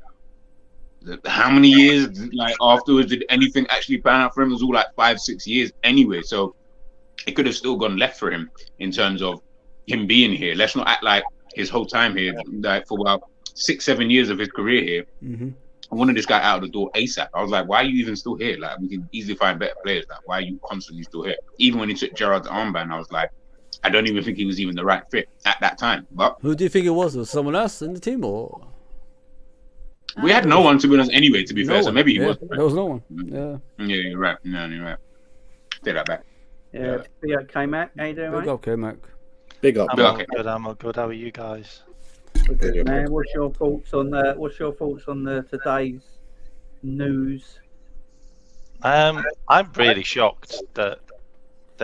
How many years, like, afterwards did anything actually pan out for him? It was all like 5-6 years anyway. So it could have still gone left for him in terms of him being here. Let's not act like his whole time here, like for about 6-7 years of his career here, I wanted this guy out of the door ASAP. I was like, why are you even still here? Like, we can easily find better players. Like, why are you constantly still here? Even when he took Gerrard's armband, I was like, I don't even think he was even the right fit at that time. But Who do you think it was? Was someone else in the team or? we had no one to be honest anyway, to be fair. No So one. maybe he Yeah, was. there was no one. Yeah. Yeah, you're right. No, you're right. Take that back. yeah, be okay, Mac. How you doing, Big mate? up, okay, Mac. Big up. I'm bro. okay. I'm all good. How are you guys? Good, Man, what's your thoughts on the today's news? I'm really shocked that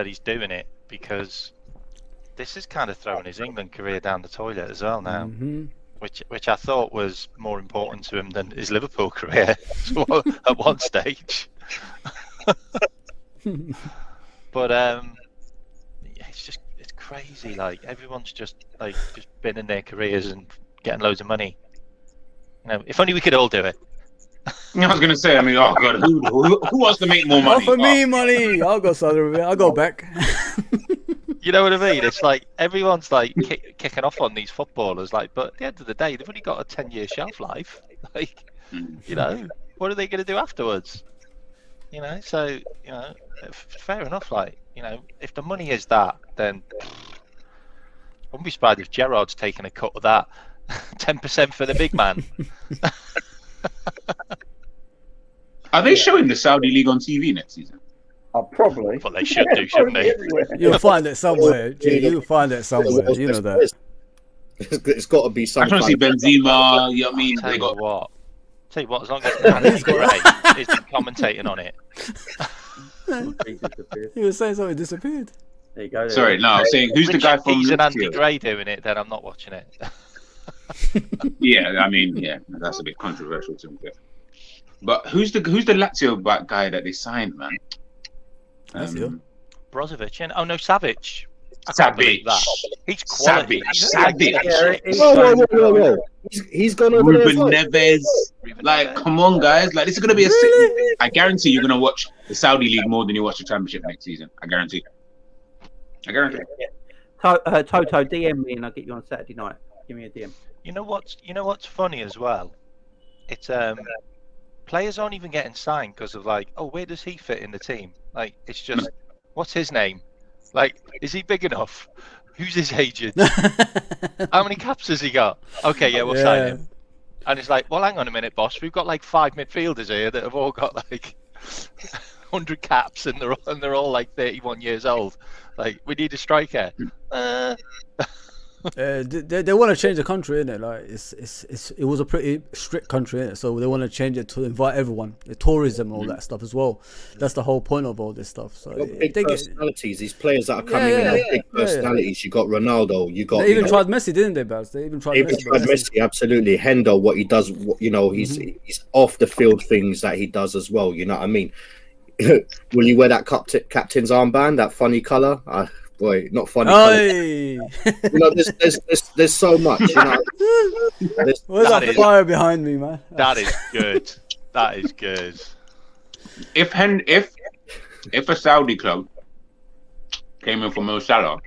he's doing it because this is kind of throwing his England career down the toilet as well now, which I thought was more important to him than his Liverpool career at one stage. But it's crazy. Like everyone's just been in their careers and getting loads of money. You know, if only we could all do it. I was gonna say, I mean, oh god, who wants to make more money? Offer me money. I'll go Saudi Arabia. I'll go back. You know what I mean? It's like everyone's like kicking off on these footballers, like, but at the end of the day, they've only got a 10-year shelf life. Like, you know, what are they going to do afterwards? You know, so you know, fair enough. Like, you know, if the money is that, then I wouldn't be surprised if Gerrard's taking a cut of that. 10% for the big man. Are they showing the Saudi League on TV next season? Oh, probably. Well, they should do, shouldn't they? You'll find it somewhere. G, you'll find it somewhere. You know that. It's got to be I some just want to see kind of- Benzema. You know what I mean? Tell They you got what. Tell you what, as long as Andy Gray is commentating on it. You were saying something disappeared. There you go. sorry. No, I was saying who's the guy from Keys and Andy Midfield? Gray doing it, then I'm not watching it. Yeah, I mean, yeah, that's a bit controversial to me. But who's the Lazio back guy that they signed, man? Lazio? Brozovic and Savic. I can't believe that. He's quality. Savic. Whoa. He's gone over there. as Ruben well. Neves. Like, come on, guys. Like, this is gonna be a. I guarantee you're gonna watch the Saudi League more than you watch the Championship next season. I guarantee. Toto, DM me and I'll get you on Saturday night. Give me a DM. You know what's funny as well? It's players aren't even getting signed because of like, oh, where does he fit in the team? Like, it's just, what's his name? Like, is he big enough? Who's his agent? How many caps has he got? Okay, yeah, we'll sign him. And it's like, well, hang on a minute, boss. We've got like 5 midfielders here that have all got like 100 caps, and they're all like 31 years old. Like, we need a striker. They want to change the country, innit? Like it was a pretty strict country, innit? So they want to change it to invite everyone, the tourism and all that stuff as well. That's the whole point of all this stuff. So Big personalities. These players that are coming in are big personalities. You got Ronaldo. You got. They even tried Messi, didn't they, Baz? They even tried Messi. Absolutely. Hendo, what he does. You know, he's off the field things that he does as well. You know what I mean? Will you wear that captain's armband? That funny color? Boy, not funny. You know, there's so much. You know, where's that fire behind me, man? That is good. That is good. If a Saudi club came in for Mo Salah,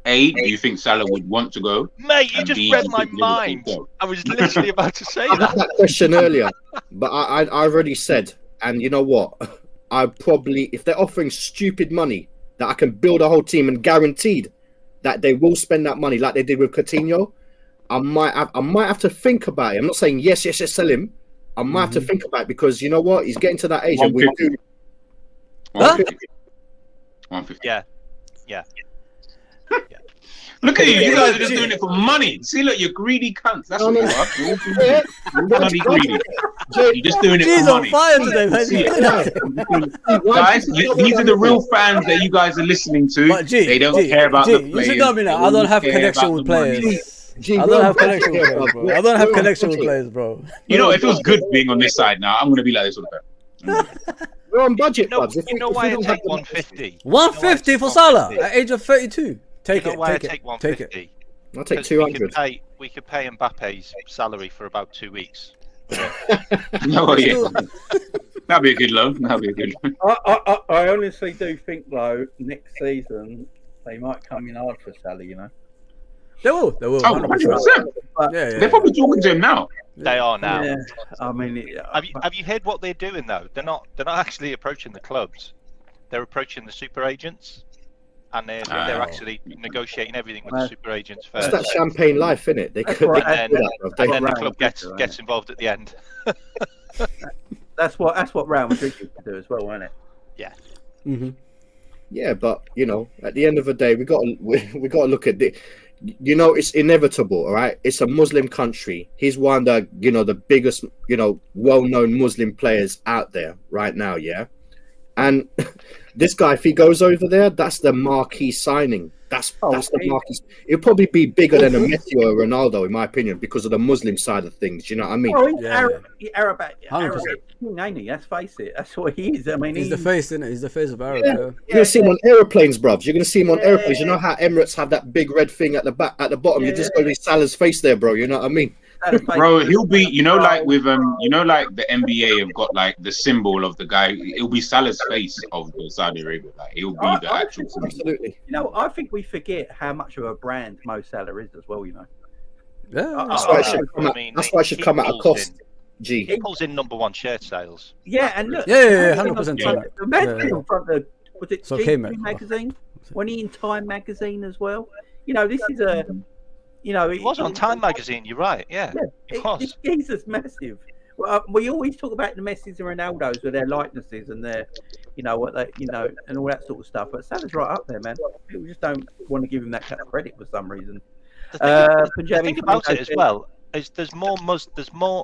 A, do you think Salah would want to go? Mate, you And just B, read do you my think Liverpool mind. go? I was literally about to say I had that. that question earlier, but I already said, and you know what? I probably, if they're offering stupid money that I can build a whole team and guaranteed that they will spend that money like they did with Coutinho, I might have to think about it. I'm not saying yes, sell him. I might have to think about it because you know what? He's getting to that age. And we 150. do. 150. 150. Yeah. Look at you. You guys are just doing it for money. See, look, you're greedy cunts. That's what you are. You're bloody greedy. You're just doing it Jeez, for on money. fire today, man. See it. Guys, these are the real fans that you guys are listening to. But G, They don't G, care about G, the players. you should know me now. They I don't have care connection about with the money. players. I don't have connection with players, bro. I don't have connection with players, bro. You know, it feels good being on this side now. I'm going to be like this all the time. We're on budget, You know, buds. you know why I take 150? 150 for Salah at age of 32. Take You know it, why I take take it, take 150? it. I'll take 'Cause 200. we could pay Mbappe's salary for about 2 weeks. No, yeah. That'd be a good loan. That'd be a good loan. I honestly do think though next season they might come in hard for Salah. You know. They will. Oh, 100%. 100%. Yeah, They're probably talking to him now. They are now. Yeah. I mean, Have you heard what they're doing though? They're not actually approaching the clubs. They're approaching the super agents, and they're actually negotiating everything with the super agents It's first. that champagne life, innit? They That's could right. And do then, that, bro. and then the Right. club gets involved at the end. that's what Real Madrid used to do as well, wasn't it? Mm-hmm. Yeah, but you know, at the end of the day, we got to look at the. You know, it's inevitable, all right? It's a Muslim country. He's one of the biggest, well-known Muslim players out there right now, yeah? And this guy, if he goes over there, that's the marquee signing. That's the marquee. It'll probably be bigger than a Messi or a Ronaldo, in my opinion, because of the Muslim side of things. You know what I mean? Oh, he's Yeah. Arab, 100%. king, ain't he? Let's face it. That's what he is. I mean, He's the face, isn't it? He's the face of Arab. Yeah. Yeah. You're gonna see him on aeroplanes, bruv. You're gonna see him on airplanes. You know how Emirates have that big red thing at the back, at the bottom. You just got to see Salah's face there, bro. You know what I mean? Bro, he'll be, like with like the NBA have got like the symbol of the guy. It'll be Salah's face of the Saudi Arabia. Like he'll be the actual symbol. Absolutely. I think we forget how much of a brand Mo Salah is as well. Yeah. That's why it should come out. That's why it should come at a cost. G. He pulls in #1 shirt sales. Yeah, and look, Yeah, 100%. The magazine in front of was it It's okay, GQ mate. magazine? When he in Time magazine as well. This is a. He was on Time magazine. You're right. Yeah, he was. Jesus, massive. Well, we always talk about the Messis and Ronaldos with their likenesses and their, what they, and all that sort of stuff. But Salah's right up there, man. People just don't want to give him that kind of credit for some reason. The thing about it as well is there's more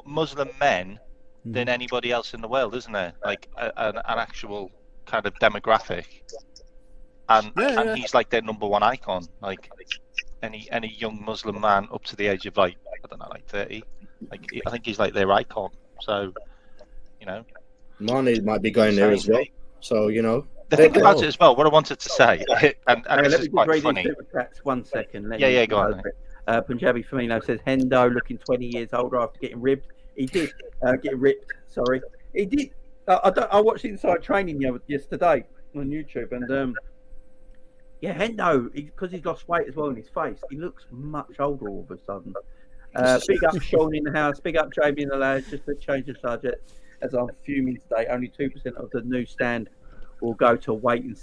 Muslim men than anybody else in the world, isn't there? Like an actual kind of demographic, and he's like their #1 icon. Like any young Muslim man up to the age of like 30. I think he's like their icon. So, Mane might be going there as well. So the thing about it as well. What I wanted to say, and this let is me quite read funny. these super chats 1 second. Yeah, go on. Punjabi Firmino says Hendo looking 20 years older after getting ribbed. He did get ripped. Sorry, he did. I watched Inside Training yesterday on YouTube, and Hendo, because he's lost weight as well in his face, he looks much older all of a sudden. Big up Sean in the house. Big up Jamie in the lads. Just to change the subject, as I'm fuming today, only 2% of the newsstand will go to wait and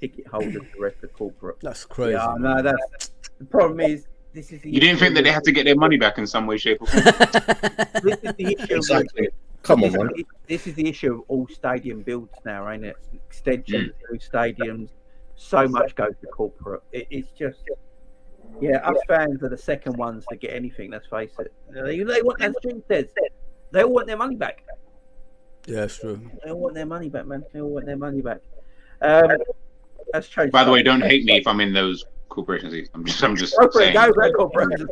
ticket holders. The rest are corporate. That's crazy. Yeah, no, that's the problem. Is this is the You didn't think that they had to get their money back in some way, shape, or form? This is the issue. exactly. Come on, man. This is the issue of all stadium builds now, ain't it? Extensions, new stadiums. So much goes to corporate. It's just. Yeah, us fans are the second ones to get anything. Let's face it. They want, as Jim says, they all want their money back. Yeah, it's true. They all want their money back, man. They all want their money back. That's changed. By the way, don't hate me if I'm in those corporations. I'm just Go for it, saying. go for it, corporations.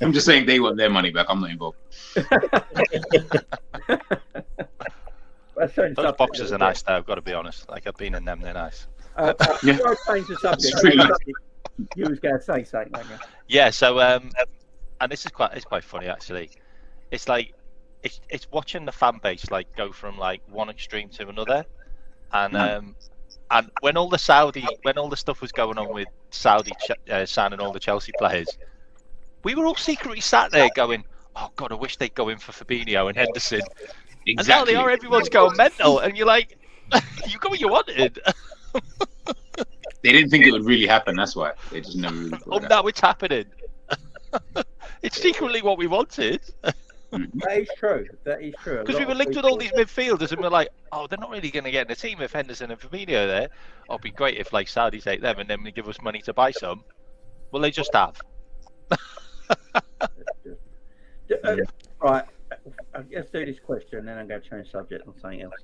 I'm just saying they want their money back. I'm not involved. Those boxes are nice, though. I've got to be honest. Like I've been in them, they're nice. Before I change the subject, you was going to say something, weren't you? Yeah. So, and this is quite funny actually. It's like it's watching the fan base like go from like one extreme to another, and And when all the stuff was going on with Saudi signing all the Chelsea players, we were all secretly sat there going, "Oh God, I wish they'd go in for Fabinho and Henderson." Exactly. And now they are. Everyone's going mental, and you're like, "You got what you wanted." They didn't think it would really happen. That's why they just never really thought that. Now it's happening. It's secretly what we wanted. That is true. That is true. Because we were linked with all these midfielders, and we're like, "Oh, they're not really going to get in the team if Henderson and Fabinho are there. Oh, it'd be great if like Saudi take them and then they give us money to buy some." Well, they just have. Right. Let's do this question, and then I'm going to change subject on something else.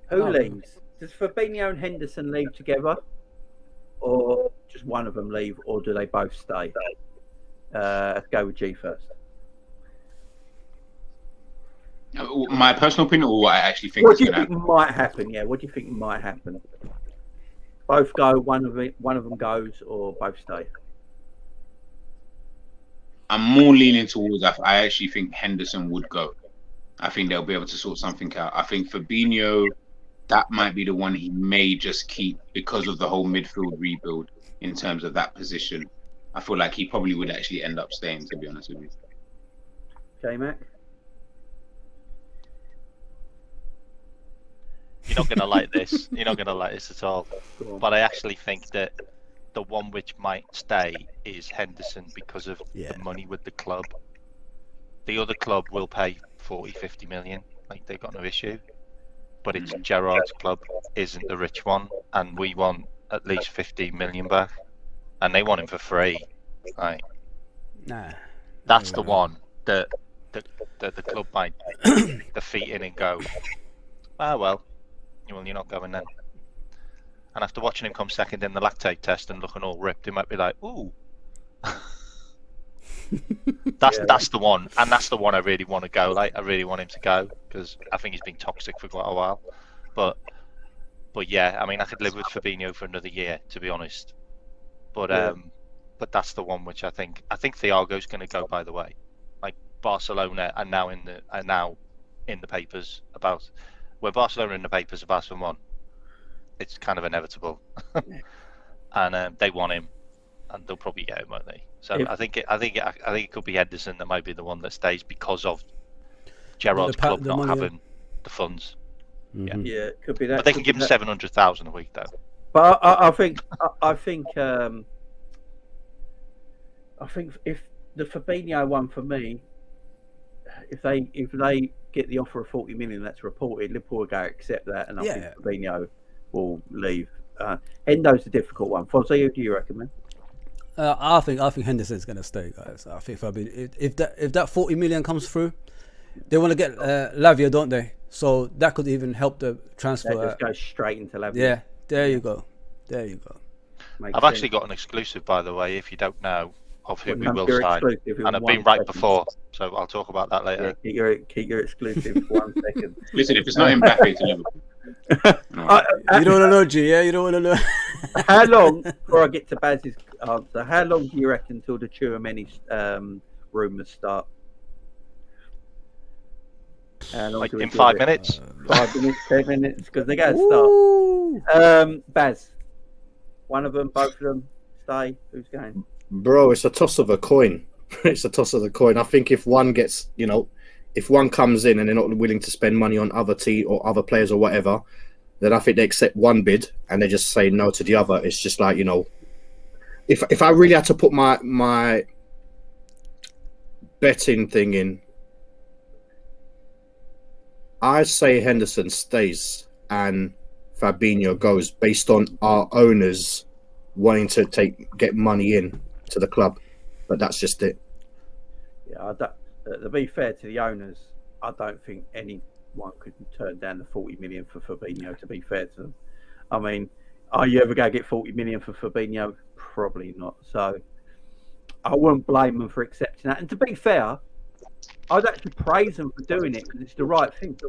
Who leaves? Does Fabinho and Henderson leave together, or just one of them leave, or do they both stay? Let's go with G first. My personal opinion, or what I actually think What is do you going to think happen. might happen? Yeah, what do you think might happen? Both go, one of them goes, or both stay? I'm more leaning towards. I actually think Henderson would go. I think they'll be able to sort something out. I think Fabinho, that might be the one he may just keep because of the whole midfield rebuild in terms of that position. I feel like he probably would actually end up staying, to be honest with you. Okay, Mac. You're not going to like this. You're not going to like this at all. But I actually think that the one which might stay is Henderson because of the money with the club. The other club will pay 40, 50 million. Like, they've got no issue. But it's Gerrard's club isn't the rich one, and we want at least 15 million back. And they want him for free. Like, that's the one that the club might the feet in and go, well, you're not going then. And after watching him come second in the lactate test and looking all ripped, he might be like, ooh. That's the one, and that's the one I really want to go. Like, I really want him to go because I think he's been toxic for quite a while. But yeah, I mean, I could live with Fabinho for another year, to be honest. But that's the one which I think Thiago's going to go. By the way, like, Barcelona are now in the papers about. When Barcelona are in the papers about someone, it's kind of inevitable, and they want him, and they'll probably get him, won't they? So I think it could be Henderson that might be the one that stays because of Gerrard's club not having the funds. Mm-hmm. Yeah, it could be that. But they can give him 700,000 a week though. But I think if the Fabinho one for me, if they get the offer of 40 million that's reported, Liverpool will go accept that, and I think Fabinho will leave. Hendo's a difficult one. Fozzie, who do you recommend? I think Henderson's going to stay, guys. I think if that 40 million comes through, they want to get Lavia, don't they? So that could even help the transfer. That just goes straight into Lavia. Yeah, there you go. I've actually got an exclusive, by the way, if you don't know, of who we will sign, and I've been right before, so I'll talk about that later. Yeah, keep your exclusive for 1 second. Listen, if it's not Mbappe to Liverpool. You don't want to know, G, yeah? You don't want to know. How long, before I get to Baz's answer, how long do you reckon till the Chouameni rumours start? Like in 5 minutes? 5 minutes, 10 minutes, because they got to start. Baz, one of them, both of them, stay. Who's going? Bro, it's a toss of a coin. It's a toss of the coin. I think if one gets, if one comes in and they're not willing to spend money on other or other players or whatever, then I think they accept one bid and they just say no to the other. It's just like, if I really had to put my betting thing in, I say Henderson stays and Fabinho goes based on our owners wanting to get money in to the club, but that's just it. Yeah, to be fair to the owners, I don't think anyone could turn down the 40 million for Fabinho. To be fair to them, I mean, are you ever going to get 40 million for Fabinho? Probably not. So I wouldn't blame them for accepting that. And to be fair, I'd actually praise them for doing it because it's the right thing.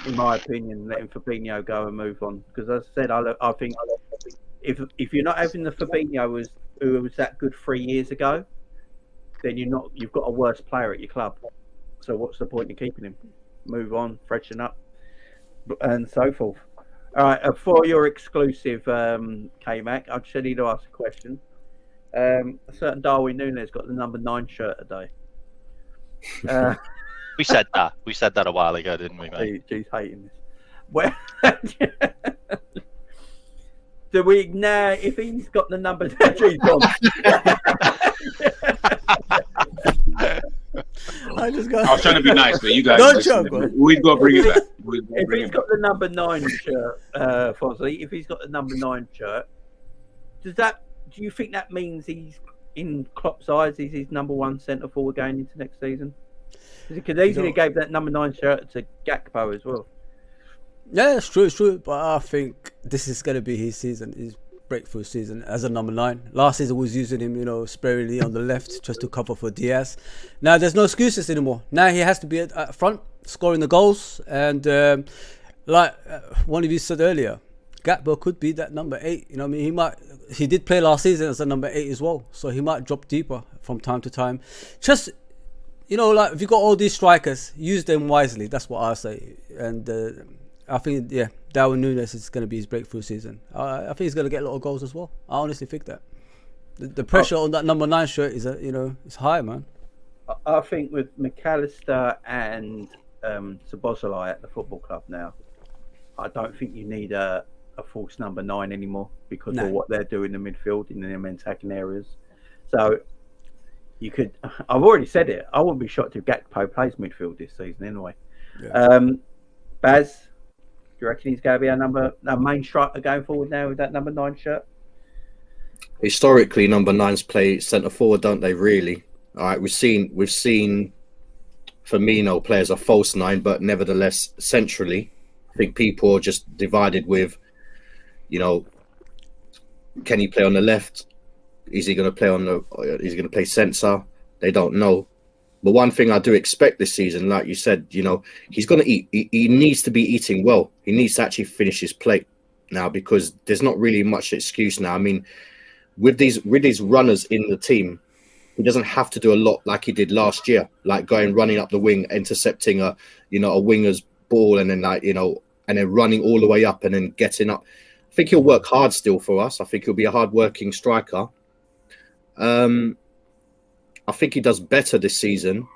In my opinion, letting Fabinho go and move on. Because as I said, I think if you're not having the Fabinho who was that good 3 years ago, then you've got a worse player at your club. So what's the point in keeping him? Move on, freshen up, and so forth. All right, for your exclusive, K-Mac, I just need to ask a question. A certain Darwin Nunez got the number 9 shirt today. We said that. We said that a while ago, didn't we, mate? He's hating this. Well, do we now? If he's got the number, G's gone. I I was trying to be nice, but you guys. Don't joke, man. We've got to bring it back. If he's got the number 9 shirt, Fozzie, if he's got the number 9 shirt, do you think that means he's in Klopp's eyes? He's his number 1 centre forward going into next season? Because he could easily gave that number 9 shirt to Gakpo as well. Yeah, it's true. But I think this is going to be his season, his breakthrough season as a number 9. Last season was using him, sparingly on the left just to cover for Diaz. Now there's no excuses anymore. Now he has to be at front, scoring the goals. And like one of you said earlier, Gakpo could be that number 8. You know what I mean? He did play last season as a number 8 as well. So he might drop deeper from time to time. Just, like if you got all these strikers, use them wisely. That's what I say. And I think, Darwin Nunez is going to be his breakthrough season. I think he's going to get a lot of goals as well. I honestly think that. The pressure on that number 9 shirt is, it's high, man. I think with McAllister and Szoboszlai at the football club now, I don't think you need a false number 9 anymore because of what they're doing in the midfield in them attacking areas. So you could. I've already said it. I wouldn't be shocked if Gakpo plays midfield this season anyway. Yeah. Baz, do you reckon he's going to be our main striker going forward now with that number 9 shirt? Historically, number 9s play centre forward, don't they? Really? All right, we've seen Firmino play as a false 9, but nevertheless centrally. I think people are just divided with, can he play on the left? Is he going to play is he going to play centre? They don't know. But one thing I do expect this season, like you said, he's going to eat. He needs to be eating well. He needs to actually finish his plate now because there's not really much excuse now. I mean, with these runners in the team, he doesn't have to do a lot like he did last year, like running up the wing, intercepting a winger's ball, and then and then running all the way up and then getting up. I think he'll work hard still for us. I think he'll be a hard-working striker. I think he does better this season,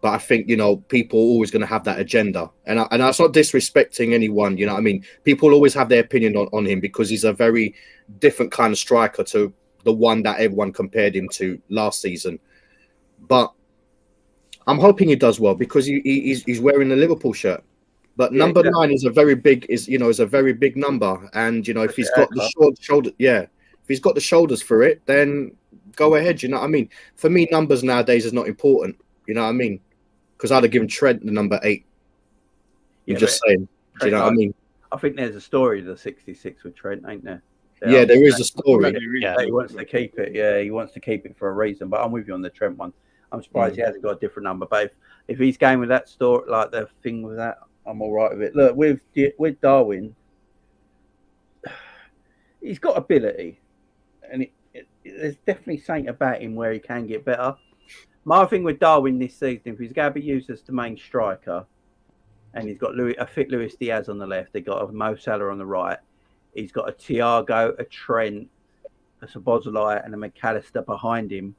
but I think, people are always going to have that agenda. And that's not disrespecting anyone, I mean? People always have their opinion on him because he's a very different kind of striker to the one that everyone compared him to last season. But I'm hoping he does well because he's wearing the Liverpool shirt. But number 9 is a very big number. And, if he's got the short shoulder, if he's got the shoulders for it, then go ahead, you know what I mean? For me, numbers nowadays is not important, you know what I mean? Because I'd have given Trent the number 8. I'm just saying, do you know what I mean? I think there's a story to the 66 with Trent, ain't there? There is a story. He wants to keep it. Yeah, he wants to keep it for a reason. But I'm with you on the Trent one. I'm surprised he hasn't got a different number. But if he's going with that story, like the thing with that, I'm all right with it. Look, with Darwin, he's got ability, and there's definitely something about him where he can get better. My thing with Darwin this season, if he's going to be used as the main striker, and he's got a fit Luis Diaz on the left, they've got a Mo Salah on the right, he's got a Thiago, a Trent, a Szoboszlai, and a McAllister behind him.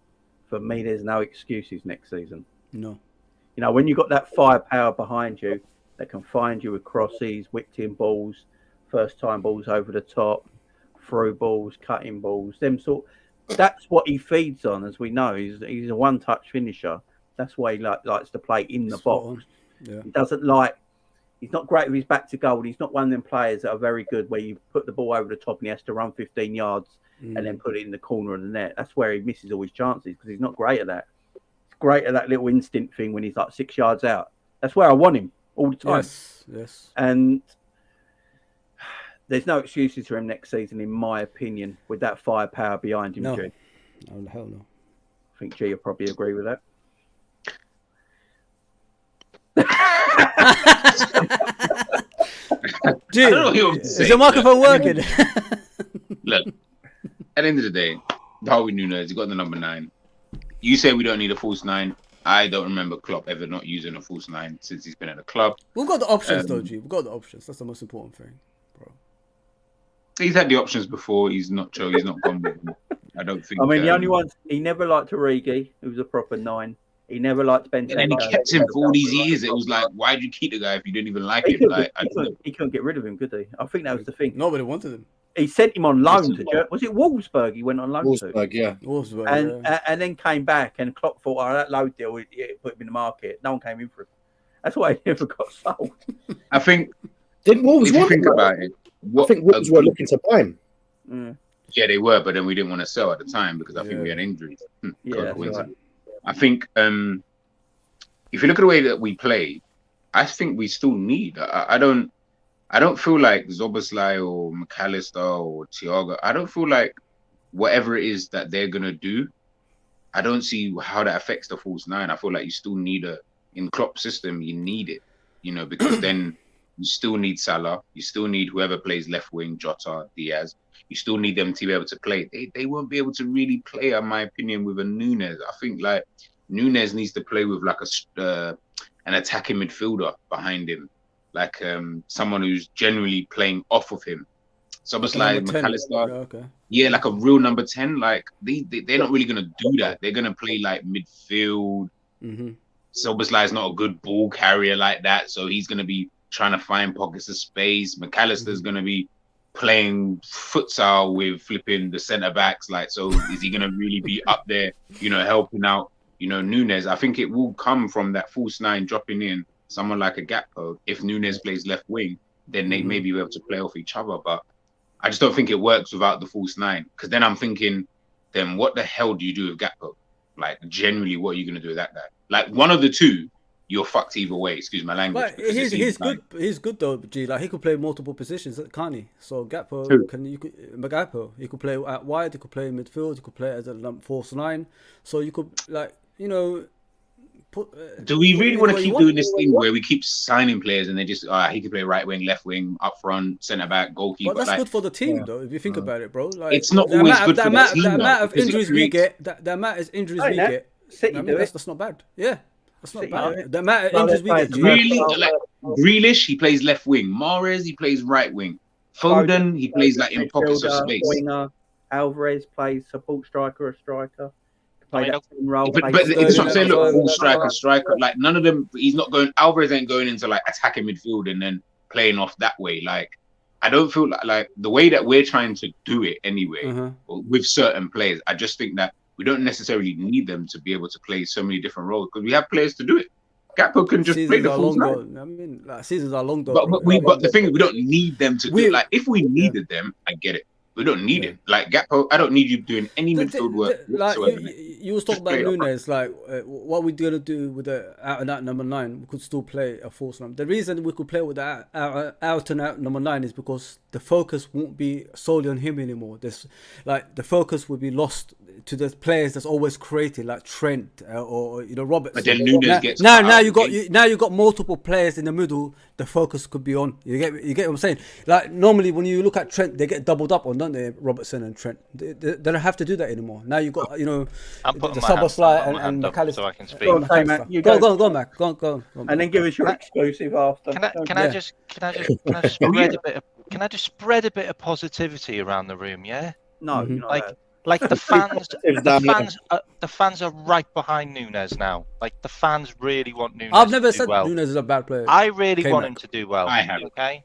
For me, there's no excuses next season. No. When you've got that firepower behind you that can find you with crosses, whipped in balls, first time balls over the top, through balls, cutting balls, that's what he feeds on, as we know. He's a one-touch finisher. That's why he likes to play in the box. Yeah. He's not great with his back to goal. He's not one of them players that are very good where you put the ball over the top and he has to run 15 yards and then put it in the corner of the net. That's where he misses all his chances because he's not great at that. He's great at that little instinct thing when he's like 6 yards out. That's where I want him all the time. Yes. And there's no excuses for him next season, in my opinion, with that firepower behind him, G. Oh, hell no. I think G will probably agree with that. G, is your microphone working? Look, at the end of the day, Darwin Nunez, you got the number 9. You say we don't need a false 9. I don't remember Klopp ever not using a false 9 since he's been at the club. We've got the options, though, G. We've got the options. That's the most important thing, bro. he's had the options before. He's not gone with them. I don't think. I mean, the only ones he never liked Origi, who was a proper 9. He never liked Ben. And then he kept him for all these years. It was like, why did you keep the guy if you didn't even like him? Like, he couldn't get rid of him, could he? I think that was the thing. Nobody wanted him. He sent him on loan to was it Wolfsburg? He went on loan Wolfsburg, to. yeah. Wolfsburg, And then came back, and Klopp thought, oh, that loan deal, it put him in the market. No one came in for him. That's why he never got sold. I think. Didn't Wolves If you want think him? about it, I think Wolves were looking to buy him. Yeah, they were, but then we didn't want to sell at the time because I think we had injuries. Yeah, that's right. I think if you look at the way that we play, I think we still need. I don't feel like Szoboszlai or McAllister or Thiago. I don't feel like whatever it is that they're gonna do, I don't see how that affects the false 9. I feel like you still need in Klopp's system, you need it, because then you still need Salah, you still need whoever plays left wing, Jota, Diaz. You still need them to be able to play. They won't be able to really play, in my opinion, with a Nunez. I think like Nunez needs to play with like an attacking midfielder behind him, like someone who's generally playing off of him. Szoboszlai, McAllister, like a real number 10. Like they're not really gonna do that. They're gonna play like midfield. Szoboszlai is not a good ball carrier like that, so he's gonna be trying to find pockets of space. McAllister's gonna be playing futsal with flipping the centre backs. Like, so is he gonna really be up there, helping out, Nunez? I think it will come from that false 9 dropping in someone like a Gakpo. If Nunez plays left wing, then they may be able to play off each other. But I just don't think it works without the false 9. Because then I'm thinking, then what the hell do you do with Gakpo? Like, generally, what are you gonna do with that guy? Like, one of the two, you're fucked either way. Excuse my language. But he's good. He's good though, G. Like he could play multiple positions, can't he? So Gakpo he could play out wide. He could play midfield. He could play as a false 9. So you could put. Do we really want to keep doing this thing where we keep signing players and they just he could play right wing, left wing, up front, centre back, goalkeeper? But that's good for the team though. If you think about it, bro. Like, it's not always good for the team. The amount of injuries we get. The amount of injuries we get. That's not bad. Yeah. That's not bad. The amount of injuries we get. Really, like Grealish, he plays left wing. Mahrez, he plays right wing. Foden, he plays like in pockets of space. Winger. Alvarez plays support striker or striker. But it's what I'm saying. Look, full striker. Like none of them. He's not going. Alvarez ain't going into like attacking midfield and then playing off that way. Like I don't feel like the way that we're trying to do it anyway with certain players. I just think that we don't necessarily need them to be able to play so many different roles because we have players to do it. Gakpo can just play the full time. I mean, like, seasons are long though. But the thing is, we don't need them to do it. Like if we needed them, I get it. We don't need it. Like Gakpo, I don't need you doing any midfield work whatsoever. Like you was talking about Nunez. Like what we're gonna do with the out and out number 9? We could still play a false 9. The reason we could play with the out and out number 9 is because the focus won't be solely on him anymore. There's like the focus will be lost to the players that's always created, like Trent or Robertson. But then Nunez gets now you got multiple players in the middle. The focus could be on. You get what I'm saying? Like normally when you look at Trent, they get doubled up on, don't they? Robertson and Trent. They don't have to do that anymore. Now you got the Szoboszlai and McAllister. So I can speak. Go on, Mac. Go on. And then give us your exclusive after. Can I just spread a bit of positivity around the room? Yeah. No, like the fans, the fans are right behind Nunez now. Like the fans really want Nunez. I've never to said do well. Nunez is a bad player. I really want him to do well. I have. Okay.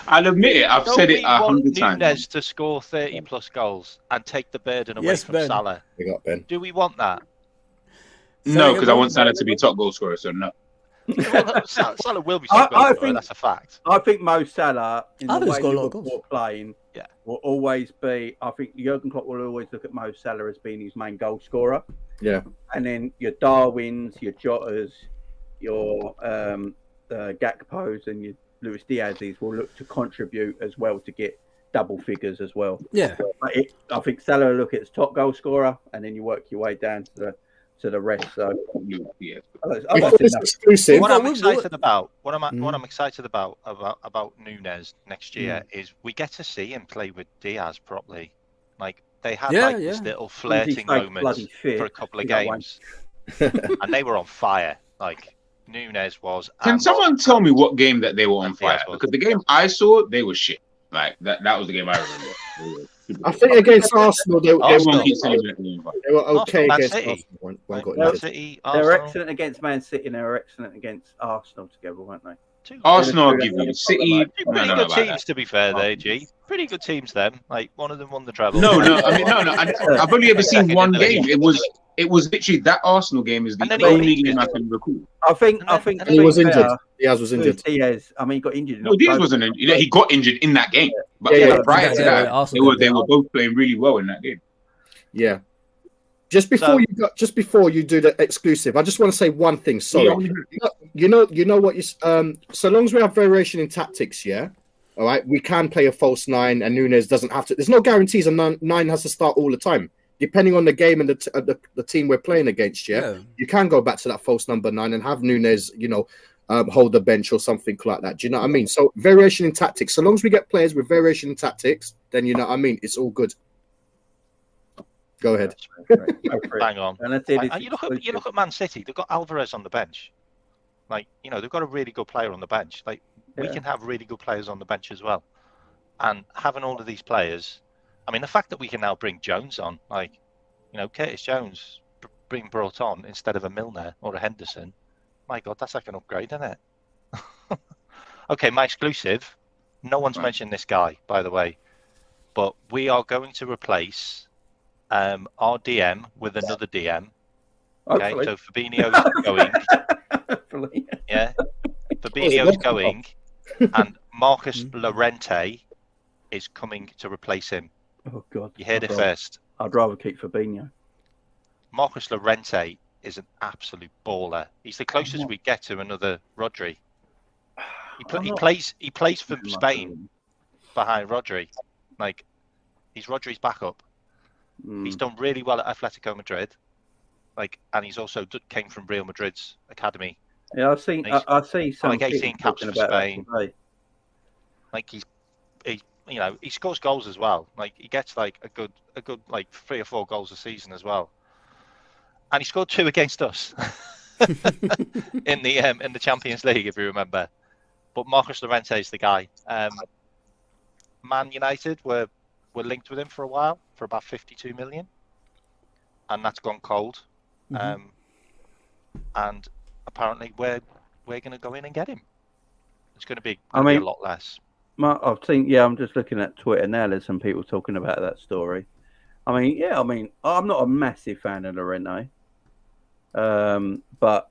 I'll admit it. I've said it 100 times. Nunez to score 30 plus goals and take the burden away from Salah. We got Ben. Do we want that? No, because I want Salah to be top goal scorer. So no. Well, Salah will be top goal scorer. That's a fact. I think Mo Salah in the way Liverpool are playing will always be. I think Jurgen Klopp will always look at Mo Salah as being his main goal scorer. Yeah. And then your Darwins, your Jotas, your Gakpos, and your Luis Diaz's will look to contribute as well to get double figures as well. Yeah. But I think Salah will look at his top goal scorer, and then you work your way down to the rest. So yeah. Exclusive. What I'm excited about Nunez next year is we get to see him play with Diaz properly. Like they had this little flirting moment for a couple of games, and they were on fire. Like Nunez was. Can and someone tell me what game that they were on and fire? Diaz was. Because the game I saw, they were shit. Like that was the game I remember. They were super I shit. think against Arsenal, they Everyone Arsenal. keeps saying that they were on fire. were okay Man against City. Arsenal. One Like, got Man injured. City, They were Arsenal. excellent against Man City and they were excellent against Arsenal together, weren't they? Arsenal, I'll They're give you. the City, Two no, pretty no, good about teams, that. to be fair, there, G. Pretty good teams, them. Like, one of them won the treble. No. I mean, no. I've only ever seen Second one in the league. game. It was literally that Arsenal game is the And then he only got game I injured. can recall. I think And to He be was injured. fair, Diaz was injured. Diaz, I mean, he got injured. In No, Diaz October. wasn't. He got injured in that game. But Yeah, prior to that, Arsenal they were both playing really well in that game. Yeah. Just before you do the exclusive, I just want to say one thing. Sorry, you know what you so long as we have variation in tactics, yeah. All right, we can play a false nine, and Nunez doesn't have to. There's no guarantees, and nine has to start all the time, depending on the game and the team we're playing against. Yeah, you can go back to that false number 9 and have Nunez, hold the bench or something like that. Do you know what I mean? So variation in tactics. So long as we get players with variation in tactics, then you know what I mean. It's all good. Go ahead. Bang on. And that's it. And you look at Man City. They've got Alvarez on the bench. Like, they've got a really good player on the bench. Like, we can have really good players on the bench as well. And having all of these players, I mean, the fact that we can now bring Jones on, like, Curtis Jones being brought on instead of a Milner or a Henderson. My God, that's like an upgrade, isn't it? Okay, my exclusive. No one's mentioned this guy, by the way, but we are going to replace our DM with another DM. Okay, Hopefully. so Fabinho's going. Hopefully. Yeah, Fabinho's going, and Marcus Llorente is coming to replace him. Oh God! You heard it first. I'd rather keep Fabinho. Marcus Llorente is an absolute baller. He's the closest we get to another Rodri. He plays for Spain behind Rodri. Like, he's Rodri's backup. He's done really well at Atletico Madrid. Like, and he's also came from Real Madrid's academy. Yeah, I see some like 18 caps for about Spain. Like He scores goals as well. Like, he gets like a good like 3 or 4 goals a season as well. And he scored 2 against us in the Champions League, if you remember. But Marcus Llorente is the guy. Man United were linked with him for a while, for about 52 million, and that's gone cold. And apparently we're going to go in and get him. It's going to be a lot less. I'm just looking at Twitter now. There's some people talking about that story. I mean, I'm not a massive fan of Llorente, but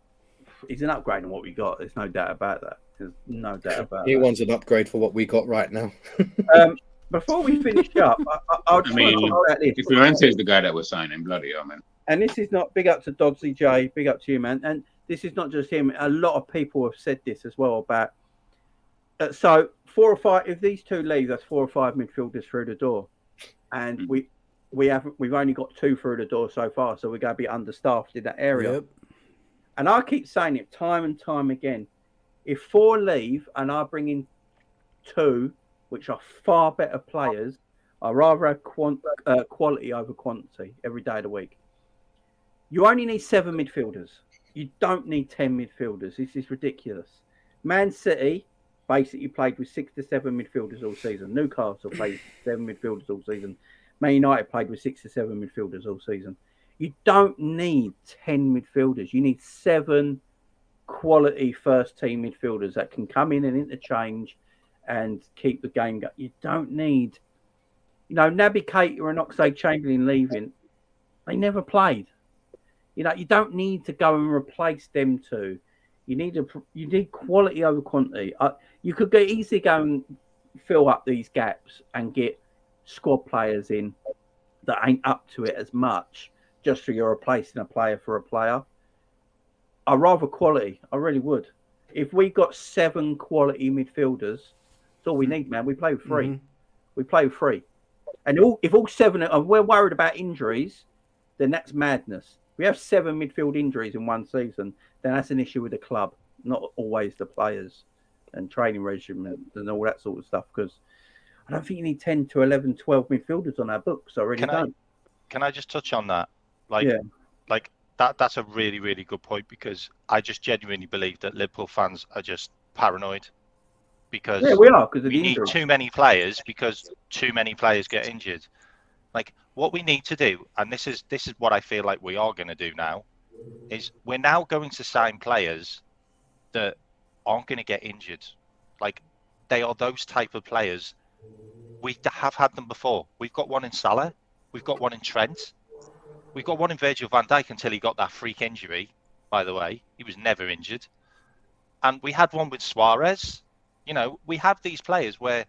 he's an upgrade on what we got. There's no doubt about that. There's no doubt about He that. wants an upgrade for what we got right now. Before we finish up, I just want to talk about this. If Llorente is the guy that was signing, bloody hell, man. And this is not big up to Dodsley J, big up to you, man. And this is not just him. A lot of people have said this as well about. So 4 or 5. If these two leave, that's 4 or 5 midfielders through the door, and we've only got 2 through the door so far. So we're going to be understaffed in that area. Yep. And I keep saying it time and time again. If 4 leave and I bring in 2, which are far better players, I rather have quality over quantity every day of the week. You only need 7 midfielders. You don't need 10 midfielders. This is ridiculous. Man City basically played with 6 to 7 midfielders all season. Newcastle played 7 midfielders all season. Man United played with 6 to 7 midfielders all season. You don't need 10 midfielders. You need 7 quality first team midfielders that can come in and interchange and keep the game going. You don't need, Naby Keita and Oxlade-Chamberlain leaving. They never played. You don't need to go and replace them 2. You need quality over quantity. You could easily go and fill up these gaps and get squad players in that ain't up to it as much, just so you're replacing a player for a player. I'd rather quality. I really would. If we got 7 quality midfielders, that's all we need, man. We play with 3. We play with 3. And if all 7 are, we're worried about injuries, then that's madness. We have 7 midfield injuries in one season, then that's an issue with the club, not always the players and training regimen and all that sort of stuff. Because I don't think you need 10 to 11, 12 midfielders on our books. I really don't. Can I just touch on that? Like that's a really, really good point, because I just genuinely believe that Liverpool fans are just paranoid because Yeah, we are, because of we the need injuries. too many players because too many players get injured. Like, what we need to do, and this is what I feel like we are going to do now, is we're now going to sign players that aren't going to get injured. Like, they are those type of players. We have had them before. We've got one in Salah. We've got one in Trent. We've got one in Virgil van Dijk until he got that freak injury, by the way. He was never injured. And we had one with Suarez. You know, we have these players where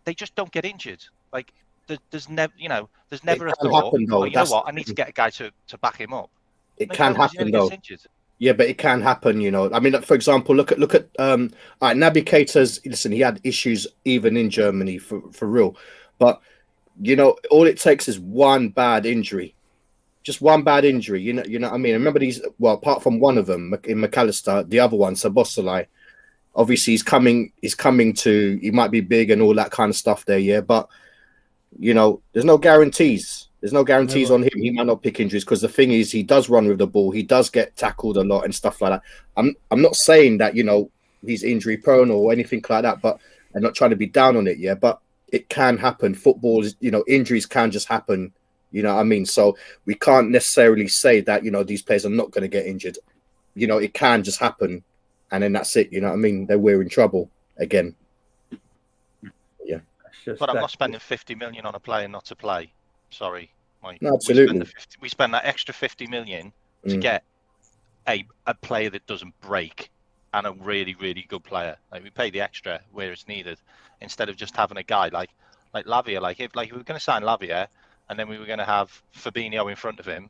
they just don't get injured. Like, there's never, there's never a can thought, happen, though. oh, you know what, I need to get a guy to back him up. It Like, can no, 'cause he happen never though. gets injured. Yeah, but it can happen, I mean, for example, look at all right, Naby Keita's, listen, he had issues even in Germany for real. But all it takes is one bad injury. Just one bad injury, you know what I mean? Remember these, well, apart from one of them in McAllister, the other one, Szoboszlai, obviously he's coming to, he might be big and all that kind of stuff there, yeah, but there's no guarantees. There's no guarantees on him. He might not pick injuries, because the thing is, he does run with the ball. He does get tackled a lot and stuff like that. I'm not saying that he's injury prone or anything like that, but I'm not trying to be down on it. Yeah, but it can happen. Football is, injuries can just happen. You know what I mean? So we can't necessarily say that these players are not going to get injured. It can just happen, and then that's it. You know what I mean? Then we're in trouble again. Yeah. But I'm not spending 50 million on a player not to play. Sorry, Mike. No, absolutely. We spend that extra 50 million to get a player that doesn't break and a really, really good player. Like, we pay the extra where it's needed, instead of just having a guy like Lavia. Like, if we were going to sign Lavia and then we were going to have Fabinho in front of him,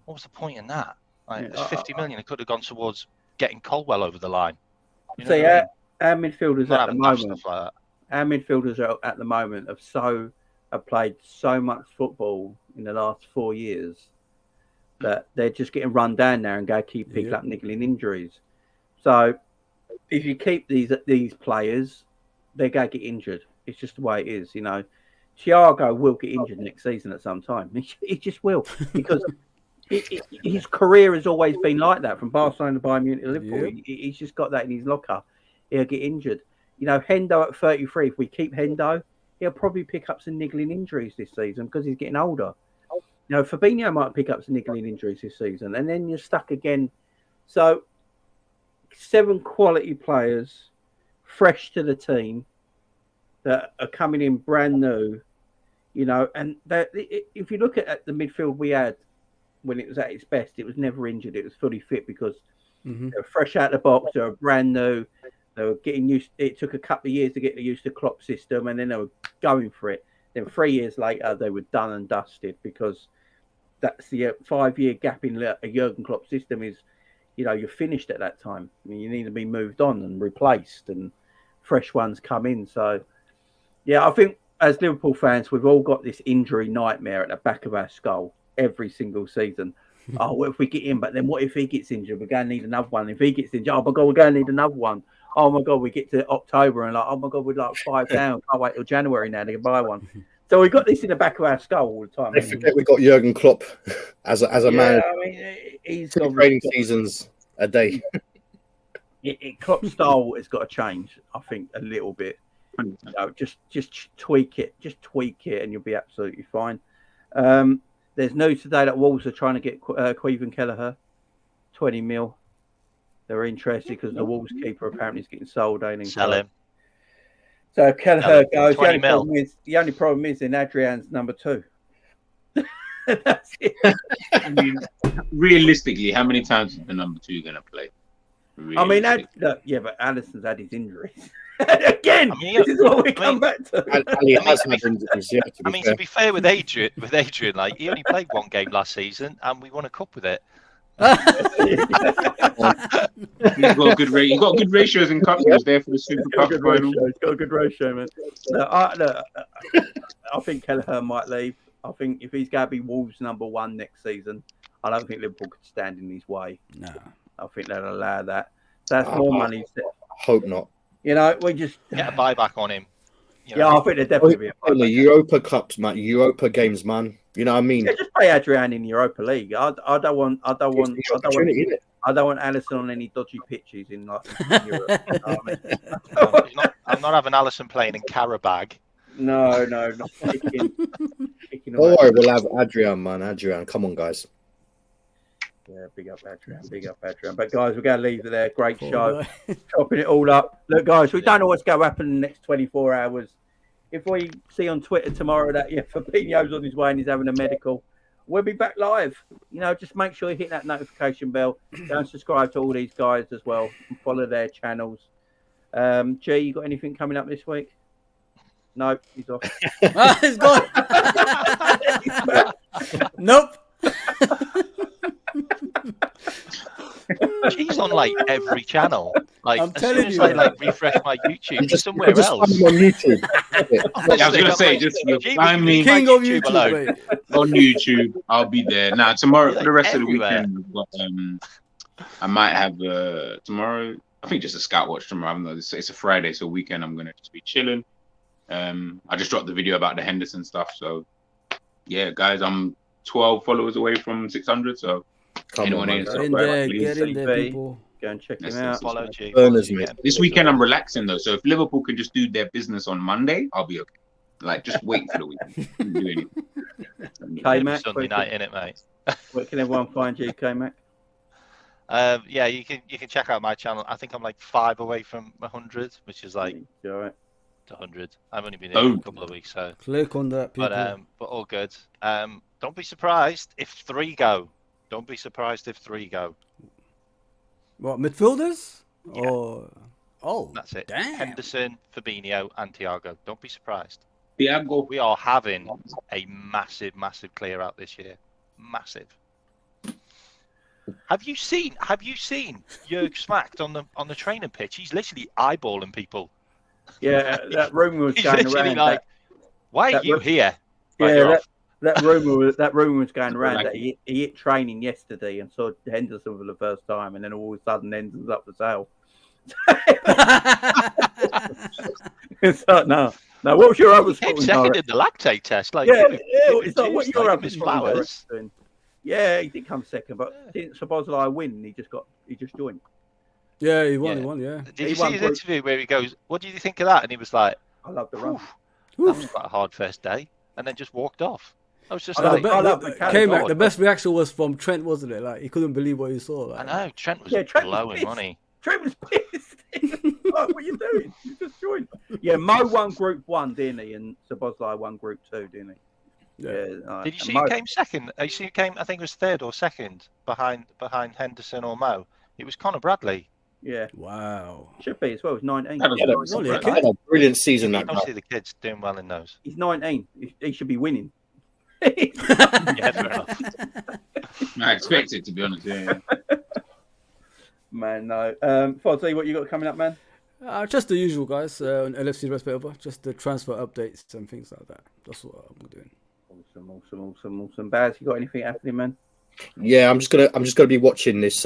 what was the point in that? Like, it's 50 million. It could have gone towards getting Colwell over the line. See, our midfielders Not at the having daft moment, stuff like that. our midfielders are at the moment have played so much football in the last 4 years that they're just getting run down now and keep picking up niggling injuries. So if you keep these players, they're going to get injured. It's just the way it is, Thiago will get injured next season at some time. He just will, because his career has always been like that, from Barcelona to Bayern Munich to Liverpool. He's just got that in his locker. He'll get injured. Hendo at 33, if we keep Hendo, he'll probably pick up some niggling injuries this season because he's getting older. Fabinho might pick up some niggling injuries this season, and then you're stuck again. So 7 quality players, fresh to the team, that are coming in brand new, and if you look at the midfield we had when it was at its best, it was never injured. It was fully fit because they're fresh out the box, they're brand new. They were getting used. It took a couple of years to get used to Klopp's system, and then they were going for it. Then 3 years later, they were done and dusted, because that's the 5-year gap in a Jurgen Klopp system. Is you're finished at that time. I mean, you need to be moved on and replaced, and fresh ones come in. So, yeah, I think as Liverpool fans, we've all got this injury nightmare at the back of our skull every single season. Oh, what if we get in? But then what if he gets injured? We're going to need another one. If he gets injured, oh my God, we're going to need another one. Oh my God, we get to October and oh my God, we're 5 down. Can't wait till January now to buy one. So we've got this in the back of our skull all the time. I forget we got Jurgen Klopp as a man. I mean, he's 2 training seasons a day. Klopp's style has got to change, I think, a little bit. Just tweak it, and you'll be absolutely fine. There's news today that Wolves are trying to get Queven Kelleher, 20 mil. They're interested because the Wolves keeper apparently is getting sold. Sell him. So Kelleher goes. 20 mil. The only problem is in Adrian's number 2. That's it. I mean, realistically, how many times is the number 2 going to play? I mean, but Alisson's had his injuries. Again, this is what we come back to. Ali has had injuries, yeah. To be fair with Adrian, like, he only played 1 game last season, and we won a cup with it. He's got good He's got good ratios in cups. He was there for the Super Cup final. He's got a good ratio, man. I think Kelleher might leave. I think if he's going to be Wolves' number 1 next season, I don't think Liverpool could stand in his way. No, I think they'll allow that. That's more money. Hope not. We just Get a buyback on him. I think they're definitely be a Europa Cups, man. Europa games, man. You know what I mean? Yeah, just play Adrian in the Europa League. I don't want Alisson on any dodgy pitches in like Europe. You know what I mean? I'm not having Alisson playing in Karabag. No, not kicking Don't worry, we'll have Adrian, man. Adrian, come on, guys. Yeah, big up Adrian. But guys, we're going to leave it there. Great show. Chopping it all up. Look, guys, we don't know what's going to happen in the next 24 hours. If we see on Twitter tomorrow that Fabinho's on his way and he's having a medical, we'll be back live. You know, just make sure you hit that notification bell. Go and subscribe to all these guys as well and follow their channels. G, you got anything coming up this week? No, he's off. He's gone. Nope. She's on like every channel. Like, I'm as telling soon as you. I like refresh my YouTube, he's somewhere Just else. find him on YouTube. Yeah, I was gonna say, just find me King of YouTube YouTube, alone. mate. on YouTube. I'll be there. Now tomorrow You're for the rest everywhere. of the weekend, we've got, I might have tomorrow. I think just a scout watch tomorrow. I don't know. It's a Friday, so weekend I'm gonna just be chilling. I just dropped the video about the Henderson stuff. So yeah, guys, I'm 12 followers away from 600. So Come anyone on, ain't man. Get in subscribed, there, please. get in there, CP. people. Go and check him Yes, out. yes. Follow G. Burners, follow mate. G. This weekend I'm relaxing though. So if Liverpool can just do their business on Monday, I'll be okay. Like just wait for the weekend. Don't do anything. K-Mac, Sunday night, innit, mate? where can everyone find you, K-Mac? Yeah, you can check out my channel. I think I'm like 5 away from 100, which is like You all right? 100. I've only been here Oh. a couple of weeks, so Click on that, people. but all good. Don't be surprised if 3 go. Don't be surprised if 3 go. What, midfielders? Yeah. Or That's it. Damn. Henderson, Fabinho, and Thiago. Don't be surprised. Thiago. We are having a massive clear out this year. Massive. Have you seen Jurg Smacked on the training pitch? He's literally eyeballing people. Yeah, that rumor was He's going literally around. like, "Why are that you ru- here?" Right, Yeah, you're off. that rumor was going around Like that he hit training yesterday and saw Henderson for the first time, and then all of a sudden Henderson's up for sale. It's like, no. What was your other He came sporting second director? in the lactate test. Like, Yeah, give him it's like what juice, your like, other give him his sporting flowers. director doing? Yeah, he did come second, but didn't Szoboszlai win? He just joined. yeah, he won, Yeah. he won, yeah. Did He you see won his group- interview where he goes, "What do you think of that?" And he was like, I love the run. "That was quite a hard first day," and then just walked off. I was just I like, love McCallum. K-Mac, God. the best reaction was from Trent, wasn't it? Like, he couldn't believe what he saw. I Like. know Trent was Yeah, Trent was blowing pissed. money. Trent was pissed. Like, what are you doing? You just joined. Yeah, Mo won Group 1, didn't he? And Szoboszlai won Group 2, didn't he? Yeah. Did you see Mo, he came second? You see he came, I think it was 3rd or 2nd behind Henderson or Mo. It was Conor Bradley. Yeah, Wow. should be as well. He's 19. That was- Yeah, He's only a Had kid. a brilliant season, You that don't guy. see the kids doing well in those. He's 19. He should be winning. Yeah, fair enough. I expect it to be honest. Yeah. Man, no. Fozzie, what you got coming up, man? Just the usual, guys. On LFC Rest Over. Just the transfer updates and things like that. That's what I'm doing. Awesome. Baz, you got anything happening, man? Yeah, I'm just gonna be watching this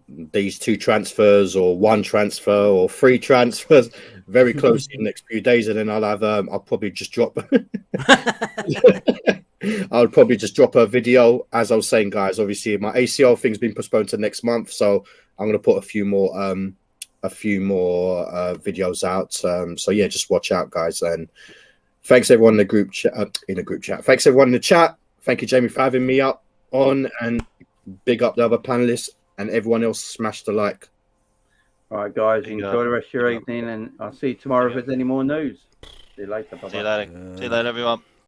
these 2 transfers or 1 transfer or 3 transfers very closely in the next few days, and then I'll probably just drop I'll probably just drop a video. As I was saying, guys, obviously my ACL thing's been postponed to next month, so I'm gonna put a few more videos out. So yeah, just watch out, guys. And thanks everyone in the group chat. Thanks everyone in the chat. Thank you, Jamie, for having me up on, and big up the other panelists and everyone else. Smash the like. All right, guys. There you Enjoy go. the rest of your evening, and I'll see you tomorrow if there's any more news. See you later. Bye-bye. See you later. See you later, everyone.